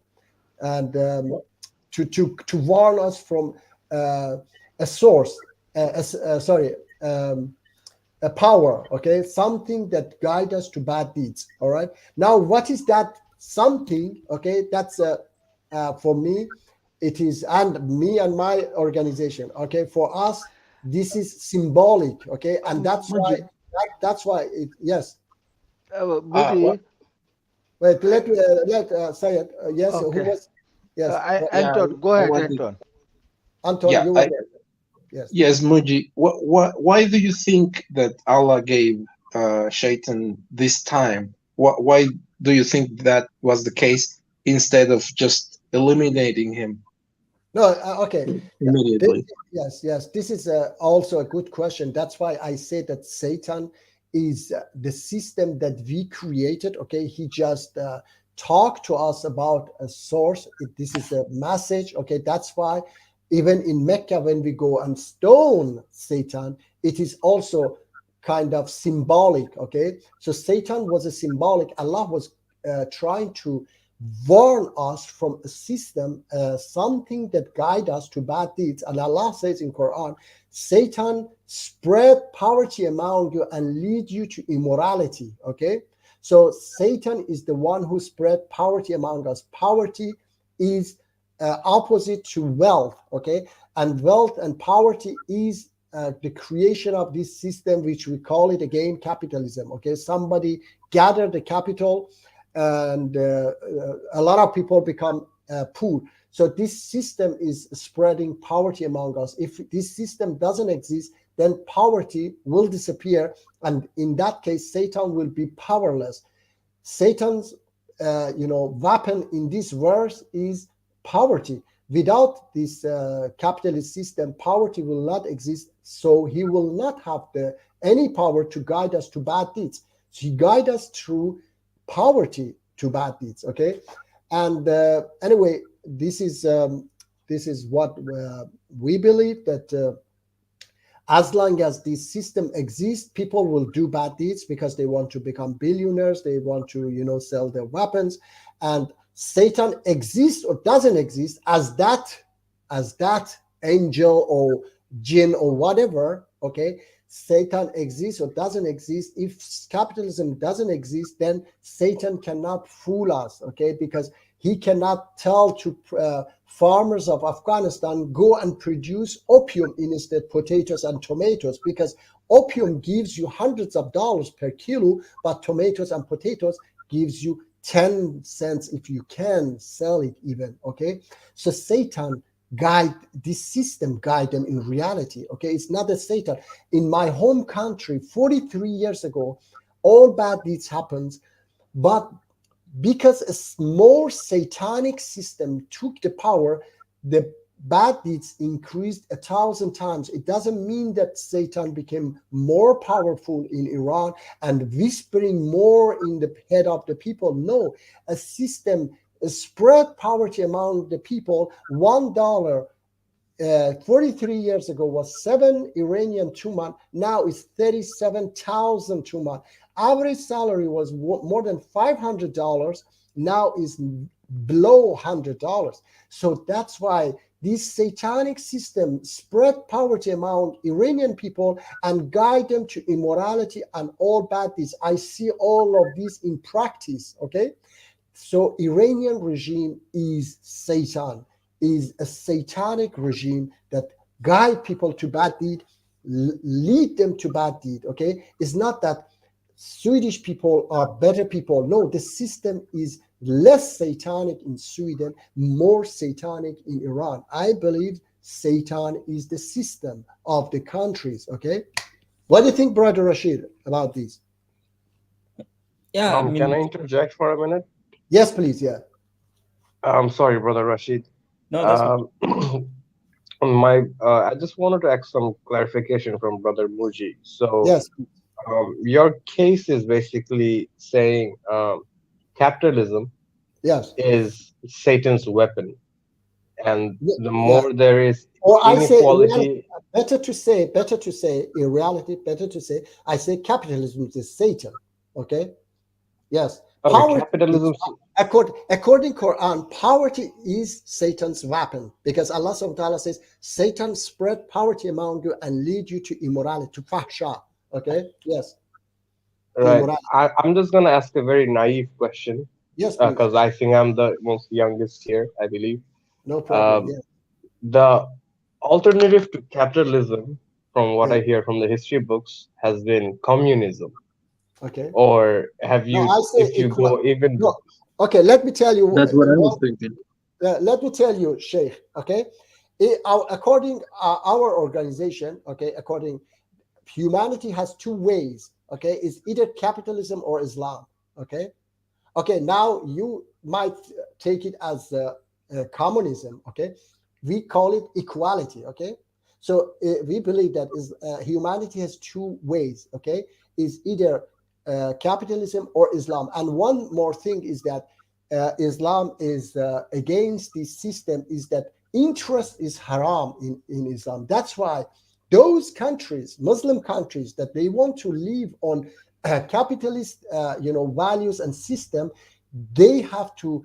and to warn us from a source. A power, okay, something that guide us to bad deeds. All right, now what is that something? Okay, that's for me it is, and me and my organization, okay, for us this is symbolic, okay, and that's why yes. Muji, Wait, let say it. Yes, who okay. was? Yes, Yeah, Anton, go I ahead, wanted. Anton. Anton, Yeah, you were yes. yes, Muji. Why do you think that Allah gave Shaitan this time? Why do you think that was the case instead of just eliminating him No, okay. immediately? Yes. This is also a good question. That's why I say that Satan is the system that we created. Okay, he just talked to us about a source. This is a message. Okay, that's why even in Mecca, when we go and stone Satan, it is also kind of symbolic. Okay, so Satan was a symbolic. Allah was trying to warn us from a system, something that guide us to bad deeds. And Allah says in Quran, Satan spread poverty among you and lead you to immorality. Okay, so Satan is the one who spread poverty among us. Poverty is opposite to wealth. Okay, and wealth and poverty is the creation of this system, which we call it again capitalism. Okay, somebody gathered the capital, and a lot of people become poor. So this system is spreading poverty among us. If this system doesn't exist, then poverty will disappear, and in that case, Satan will be powerless. Satan's, weapon in this verse is poverty. Without this capitalist system, poverty will not exist. So he will not have any power to guide us to bad deeds. So he guides us through poverty to bad deeds. Okay, and anyway, this is what we believe, that as long as this system exists, people will do bad deeds because they want to become billionaires. They want to sell their weapons. And Satan exists or doesn't exist as that angel or jinn or whatever. Okay, Satan exists or doesn't exist. If capitalism doesn't exist, then Satan cannot fool us, okay? Because he cannot tell to farmers of Afghanistan, go and produce opium instead potatoes and tomatoes, because opium gives you hundreds of dollars per kilo, but tomatoes and potatoes gives you 10 cents if you can sell it even, okay? So Satan guide this system, guide them in reality. Okay, it's not a Satan. In my home country 43 years ago, all bad deeds happens, but because a small satanic system took the power, the bad deeds increased 1,000 times. It doesn't mean that Satan became more powerful in Iran and whispering more in the head of the people. No, a system spread poverty among the people. $1 43 years ago was 7 Iranian tuman. Now it's 37,000 tuman. Average salary was more than $500. Now is below $100. So that's why this satanic system spread poverty among Iranian people and guide them to immorality and all bad deeds. I see all of this in practice. Okay. So Iranian regime is Satan, is a satanic regime that guide people to bad deed, lead them to bad deed. Okay, it's not that Swedish people are better people. No, the system is less satanic in Sweden, more satanic in Iran. I believe Satan is the system of the countries. Okay, what do you think, Brother Rashid, about this? Yeah, Can I interject for a minute? Yes, please. Yeah. I'm sorry, Brother Rashid. no, that's I just wanted to ask some clarification from Brother Muji. So, Yes. your case is basically saying capitalism Yes. is Satan's weapon. and Yeah, the more there is or I say, inequality. better to say, in reality, I say capitalism is Satan. Okay. Yes. Okay, Poverty capitalism. according Quran, poverty is Satan's weapon, because Allah subhanahu wa ta'ala says Satan spread poverty among you and lead you to immorality, to fahsha. Okay. Yes. Right. Immorality. I'm just gonna ask a very naive question, Yes, please. because I think I'm the most youngest here, I believe. No problem. Um, Yeah. the alternative to capitalism, from what Yeah. I hear from the history books, has been communism. Okay. Or have No, you, I say if you equal. go even, No. Okay. Let me tell you. That's what I was thinking. Let me tell you, Sheikh. Okay. According our organization, okay, according humanity has two ways. Okay, it's either capitalism or Islam. Okay. Okay. Now you might take it as communism. Okay. We call it equality. Okay. So we believe that is humanity has two ways. Okay, is either capitalism or Islam. And one more thing is that Islam is against this system, is that interest is haram in Islam. That's why those countries, Muslim countries, that they want to live on capitalist, values and system, they have to,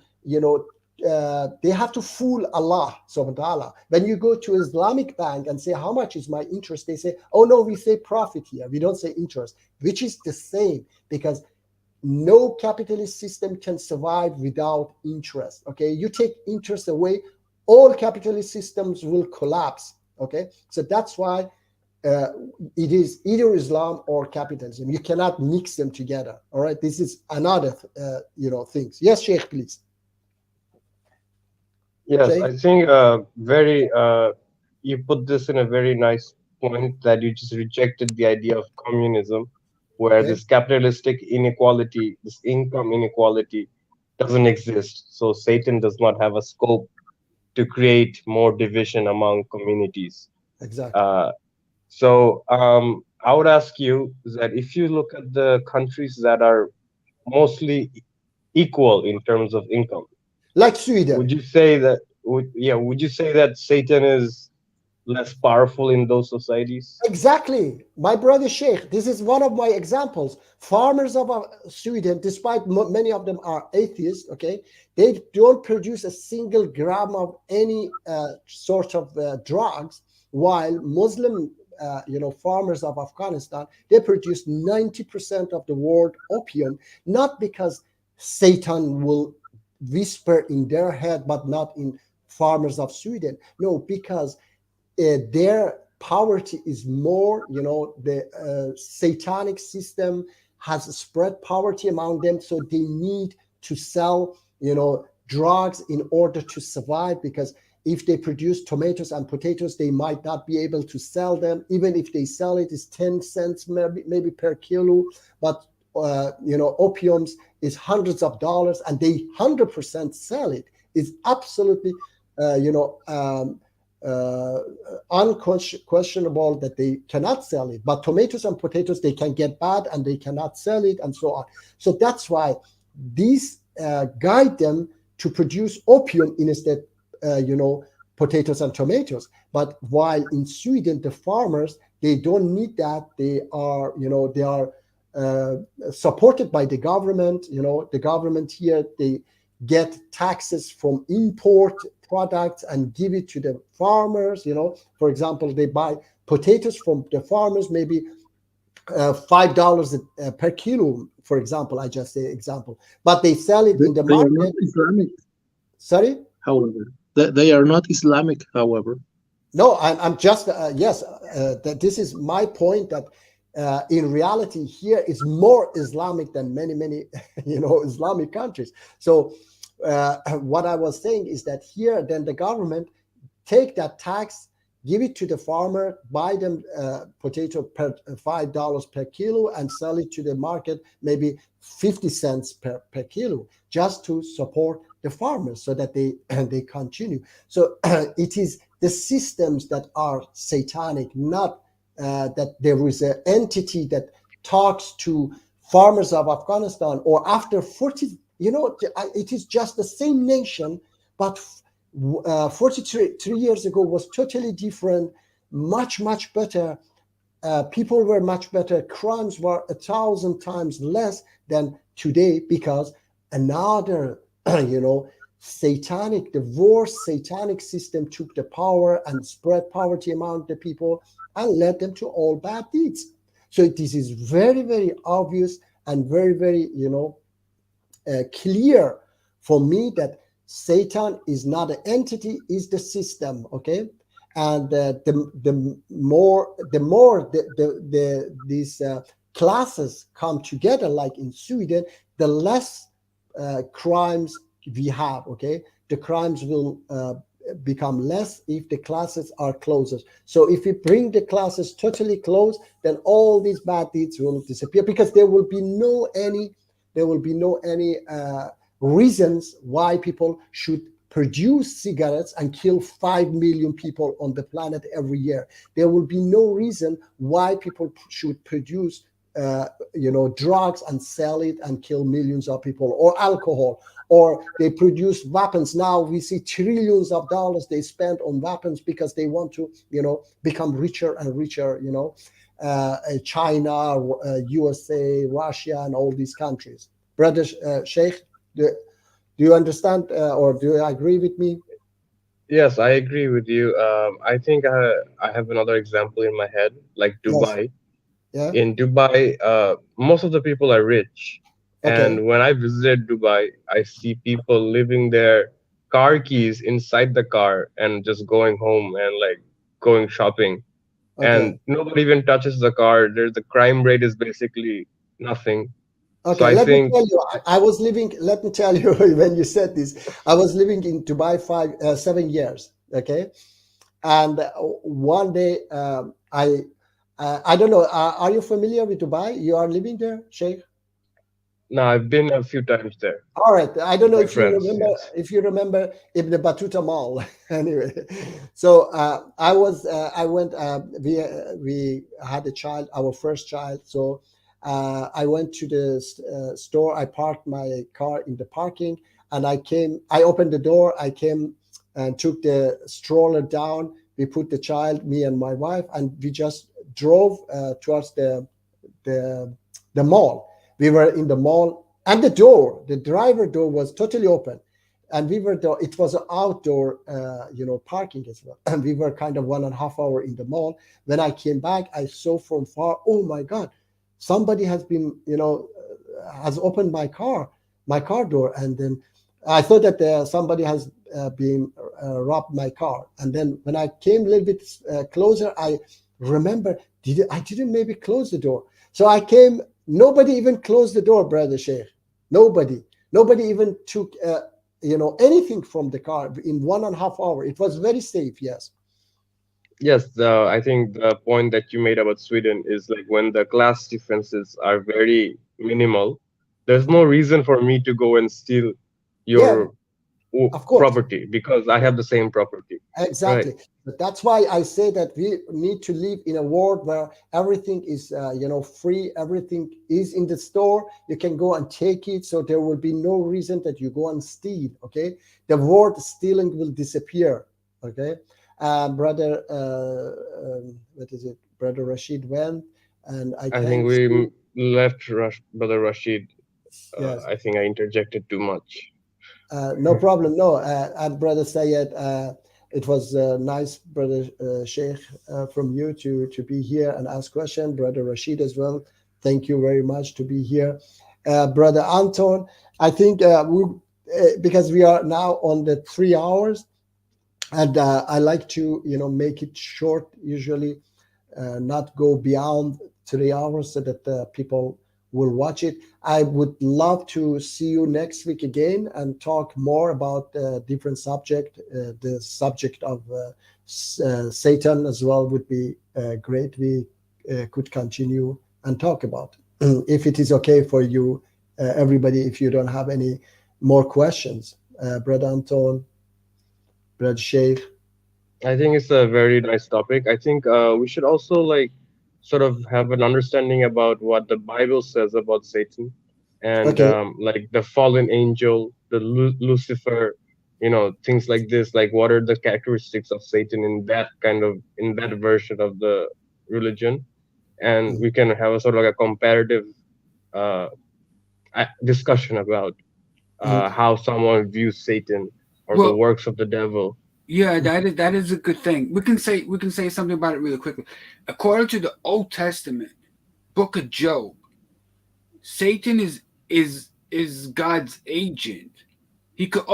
they have to fool Allah subhanahu wa ta'ala. When you go to Islamic bank and say, how much is my interest? They say, oh no, we say profit here. We don't say interest, which is the same, because no capitalist system can survive without interest. Okay, you take interest away, all capitalist systems will collapse. Okay, so that's why it is either Islam or capitalism. You cannot mix them together. All right, this is another things. Yes, Sheikh, please. yes, Sheikh? I think you put this in a very nice point, that you just rejected the idea of communism, where Okay. this capitalistic inequality, this income inequality doesn't exist. So Satan does not have a scope to create more division among communities. Exactly. So I would ask you that if you look at the countries that are mostly equal in terms of income, Like Sweden. would you say that would you say that Satan is less powerful in those societies? Exactly, my brother Sheikh. This is one of my examples. Farmers of Sweden, despite many of them are atheists, okay, they don't produce a single gram of any sort of drugs, while Muslim, farmers of Afghanistan, they produce 90% of the world opium, not because Satan will whisper in their head, but not in farmers of Sweden. No, because their poverty is more, the satanic system has spread poverty among them, so they need to sell, drugs in order to survive, because if they produce tomatoes and potatoes, they might not be able to sell them. Even if they sell it, it's 10 cents maybe per kilo, but opiums is hundreds of dollars, and they 100% sell it. It's absolutely unquestionable that they cannot sell it. But tomatoes and potatoes, they can get bad and they cannot sell it, and so on. So that's why these guide them to produce opium instead, potatoes and tomatoes. But while in Sweden, the farmers, they don't need that. They are, supported by the government. The government here, they get taxes from import products and give it to the farmers. For example, they buy potatoes from the farmers, maybe $5 per kilo, for example. I just say example, but they sell it in the They market. are not Islamic. Sorry? However, they are not Islamic. However, no, I'm just that this is my point, that in reality here is more Islamic than many Islamic countries. So what I was saying is that here, then the government take that tax, give it to the farmer, buy them potato per $5 per kilo, and sell it to the market maybe 50 cents per kilo, just to support the farmers, so that they continue. So it is the systems that are satanic, not that there is an entity that talks to farmers of Afghanistan, or after 40, it is just the same nation, but 43 years ago was totally different, much better. People were much better. Crimes were 1,000 times less than today, because another, the worst satanic system took the power and spread poverty among the people and led them to all bad deeds. So this is very obvious and very clear for me that Satan is not an entity, is the system. Okay, and the more these classes come together, like in Sweden, the less crimes we have. Okay, the crimes will become less if the classes are closer. So if we bring the classes totally close, then all these bad deeds will disappear, because there will be no any reasons why people should produce cigarettes and kill 5 million people on the planet every year. There will be no reason why people should produce drugs and sell it and kill millions of people, or alcohol, or they produce weapons. Now we see trillions of dollars they spend on weapons because they want to become richer and richer. China, USA, Russia, and all these countries. Brother Sheikh, do you understand or do you agree with me? Yes, I agree with you. I think I have another example in my head, like Dubai. Yes. Yeah. In Dubai, most of the people are rich. Okay. And when I visited Dubai, I see people leaving their car keys inside the car and just going home and like going shopping. Okay. And nobody even touches the car. The crime rate is basically nothing. Okay, So I let me think, tell you, I was living, let me tell you, when you said this, I was living in Dubai 7 years, okay? And one day, I don't know, are you familiar with Dubai? You are living there, Sheikh? no, I've been a few times there. All right, I don't know My if you friends, remember, yes. if you remember Ibn Battuta Mall. Anyway, so I went, we had a child, our first child, so I went to the store. I parked my car in the parking, and I opened the door. I came and took the stroller down. We put the child, me and my wife, and we just drove towards the mall. We were in the mall, and the driver door was totally open, and we were there. It was an outdoor, parking as well. And we were kind of 1.5 hours in the mall. When I came back, I saw from far, oh my God, somebody has been, has opened my car door. And then I thought that somebody has been robbed my car. And then when I came a little bit closer, I remember, I didn't maybe close the door. So I came, nobody even closed the door, Brother Sheikh. Nobody even took, anything from the car in 1.5 hours. It was very safe, yes. Yes, I think the point that you made about Sweden is like when the class differences are very minimal, there's no reason for me to go and steal Yeah, your of course. property because I have the same property. Exactly. Right. But that's why I say that we need to live in a world where everything is, free. Everything is in the store. You can go and take it. So there will be no reason that you go and steal. Okay. The word stealing will disappear. Okay. Brother, what is it? Brother Rashid went, and I I can't think see. we left Brother Rashid. Yes. I think I interjected too much. No problem. No, and Brother Sayed, it was nice, Brother Sheikh, from you to be here and ask question. Brother Rashid as well. Thank you very much to be here. Brother Anton, I think because we are now on the 3 hours, and I like to make it short. Usually, not go beyond 3 hours so that people will watch it. I would love to see you next week again and talk more about different subject. The subject of Satan as well would be great. We could continue and talk about if it is okay for you, everybody. If you don't have any more questions, Brother Anton, Brother Sheikh. I think it's a very nice topic. I think we should also like sort of have an understanding about what the Bible says about Satan and Okay. like the fallen angel, the Lucifer, things like this, like what are the characteristics of Satan in that version of the religion, and we can have a sort of like a comparative uh, discussion about how someone views Satan or the Well, works of the devil. yeah, that is a good thing. We can say something about it really quickly. According to the Old Testament, Book of Job, Satan is God's agent. He could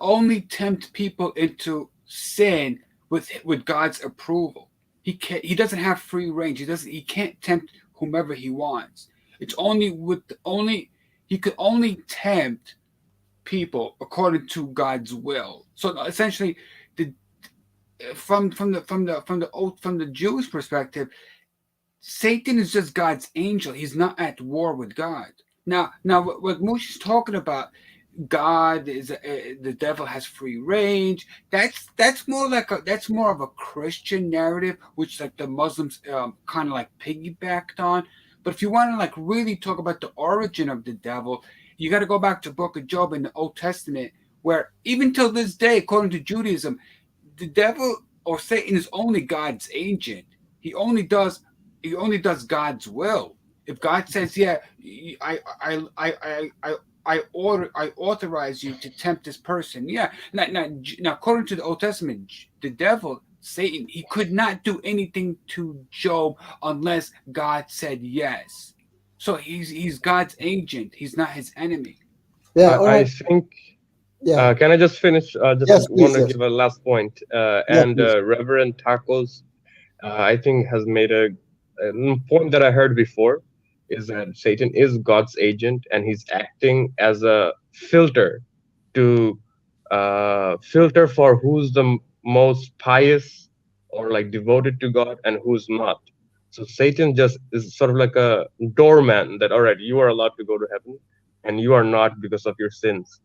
only tempt people into sin with God's approval. He doesn't have free range. He can't tempt whomever he wants. It's he could only tempt people according to God's will. So essentially, from the Jewish perspective, Satan is just God's angel. He's not at war with God. Now what Moshe's talking about, God is the devil has free range. That's more of a Christian narrative, which like the Muslims kind of like piggybacked on. But if you want to like really talk about the origin of the devil, you got to go back to Book of Job in the Old Testament, where even till this day, according to Judaism, the devil or Satan is only God's agent. He only does God's will. If God says, "Yeah, I authorize you to tempt this person," yeah. Now, according to the Old Testament, the devil, Satan, he could not do anything to Job unless God said yes. So he's God's agent. He's not his enemy. Yeah, all I right. think. Yeah, Can I just finish? Just Yes, please, want to yes. give a last point. Yeah, And please. Reverend Tacos, I think, has made a point that I heard before, is that Satan is God's agent and he's acting as a filter to filter for who's the most pious or like devoted to God and who's not. So Satan just is sort of like a doorman that, all right, you are allowed to go to heaven and you are not because of your sins.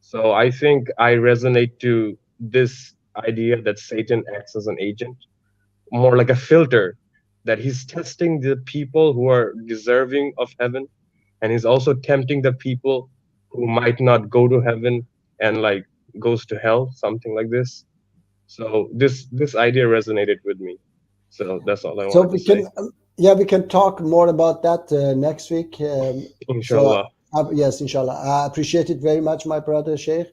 So I think I resonate to this idea that Satan acts as an agent, more like a filter, that he's testing the people who are deserving of heaven, and he's also tempting the people who might not go to heaven and like goes to hell, something like this. So this idea resonated with me. So that's all I So wanted to we say. can, we can talk more about that next week. So Inshallah. yes, inshallah. I appreciate it very much, my brother Sheikh,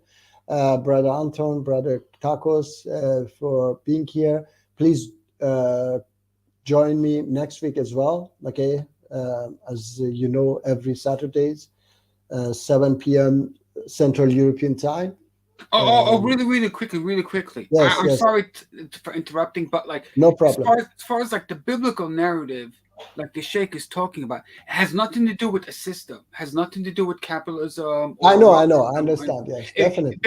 brother Anton, brother Tacos, for being here. Please join me next week as well. Okay, as you know, every Saturdays, 7 p.m. Central European Time. Really quickly. Yes, I'm yes. sorry for interrupting, but like No as problem. far as like the biblical narrative, like the Sheikh is talking about, it has nothing to do with a system, has nothing to do with capitalism. I know, I Marxism. understand. Yes, definitely.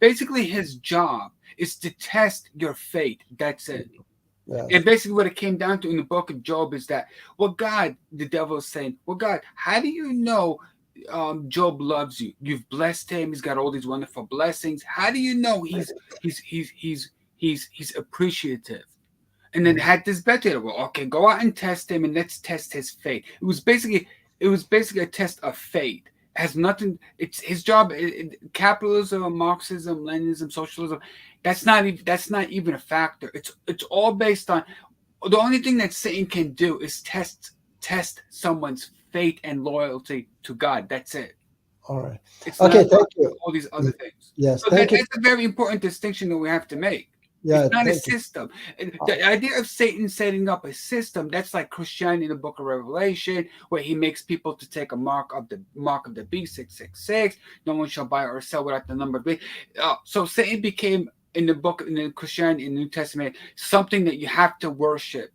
Basically, his job is to test your faith. That's it. Yes. And basically, what it came down to in the Book of Job is that, well, God, the devil is saying, well, God, how do you know Job loves you? You've blessed him. He's got all these wonderful blessings. How do you know he's appreciative? And then had this better. Well, okay, go out and test him, and let's test his faith. It was basically a test of faith. It has nothing. It's his job. Capitalism, Marxism, Leninism, socialism. That's not even a factor. It's all based on. The only thing that Satan can do is test someone's faith and loyalty to God. That's it. All right. It's Okay, not thank you. all these other things. Yes, So thank you. that's a very important distinction that we have to make. Yeah, It's not a thank you. system. And the idea of Satan setting up a system, that's like Christianity in the Book of Revelation, where he makes people to take a mark of the beast, 666. No one shall buy or sell without the number of the beast. So Satan became in the Christianity in the New Testament something that you have to worship.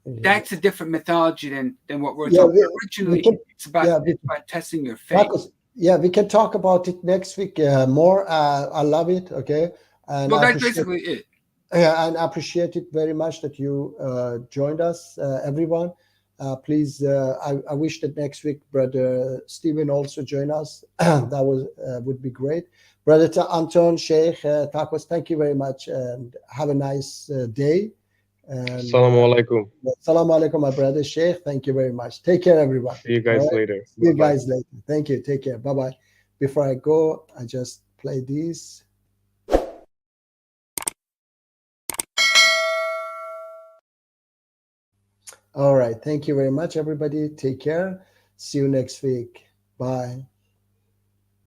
That's a different mythology than what we're talking about. Originally, it's about testing your faith. Marcus, we can talk about it next week more. I love it. Okay. And Well, I that's basically it. Yeah, and I appreciate it very much that you joined us, everyone. Please, I wish that next week Brother Stephen also join us. That would be great. Brother Anton, Sheikh, Tacos, thank you very much, and have a nice day. And Assalamu alaikum. Assalamu alaikum, my brother Sheikh. Thank you very much. Take care, everyone. See you guys All right? later. See you Bye-bye. guys later. Thank you. Take care. Bye bye. Before I go, I just play these. All right. Thank you very much, everybody. Take care. See you next week. Bye.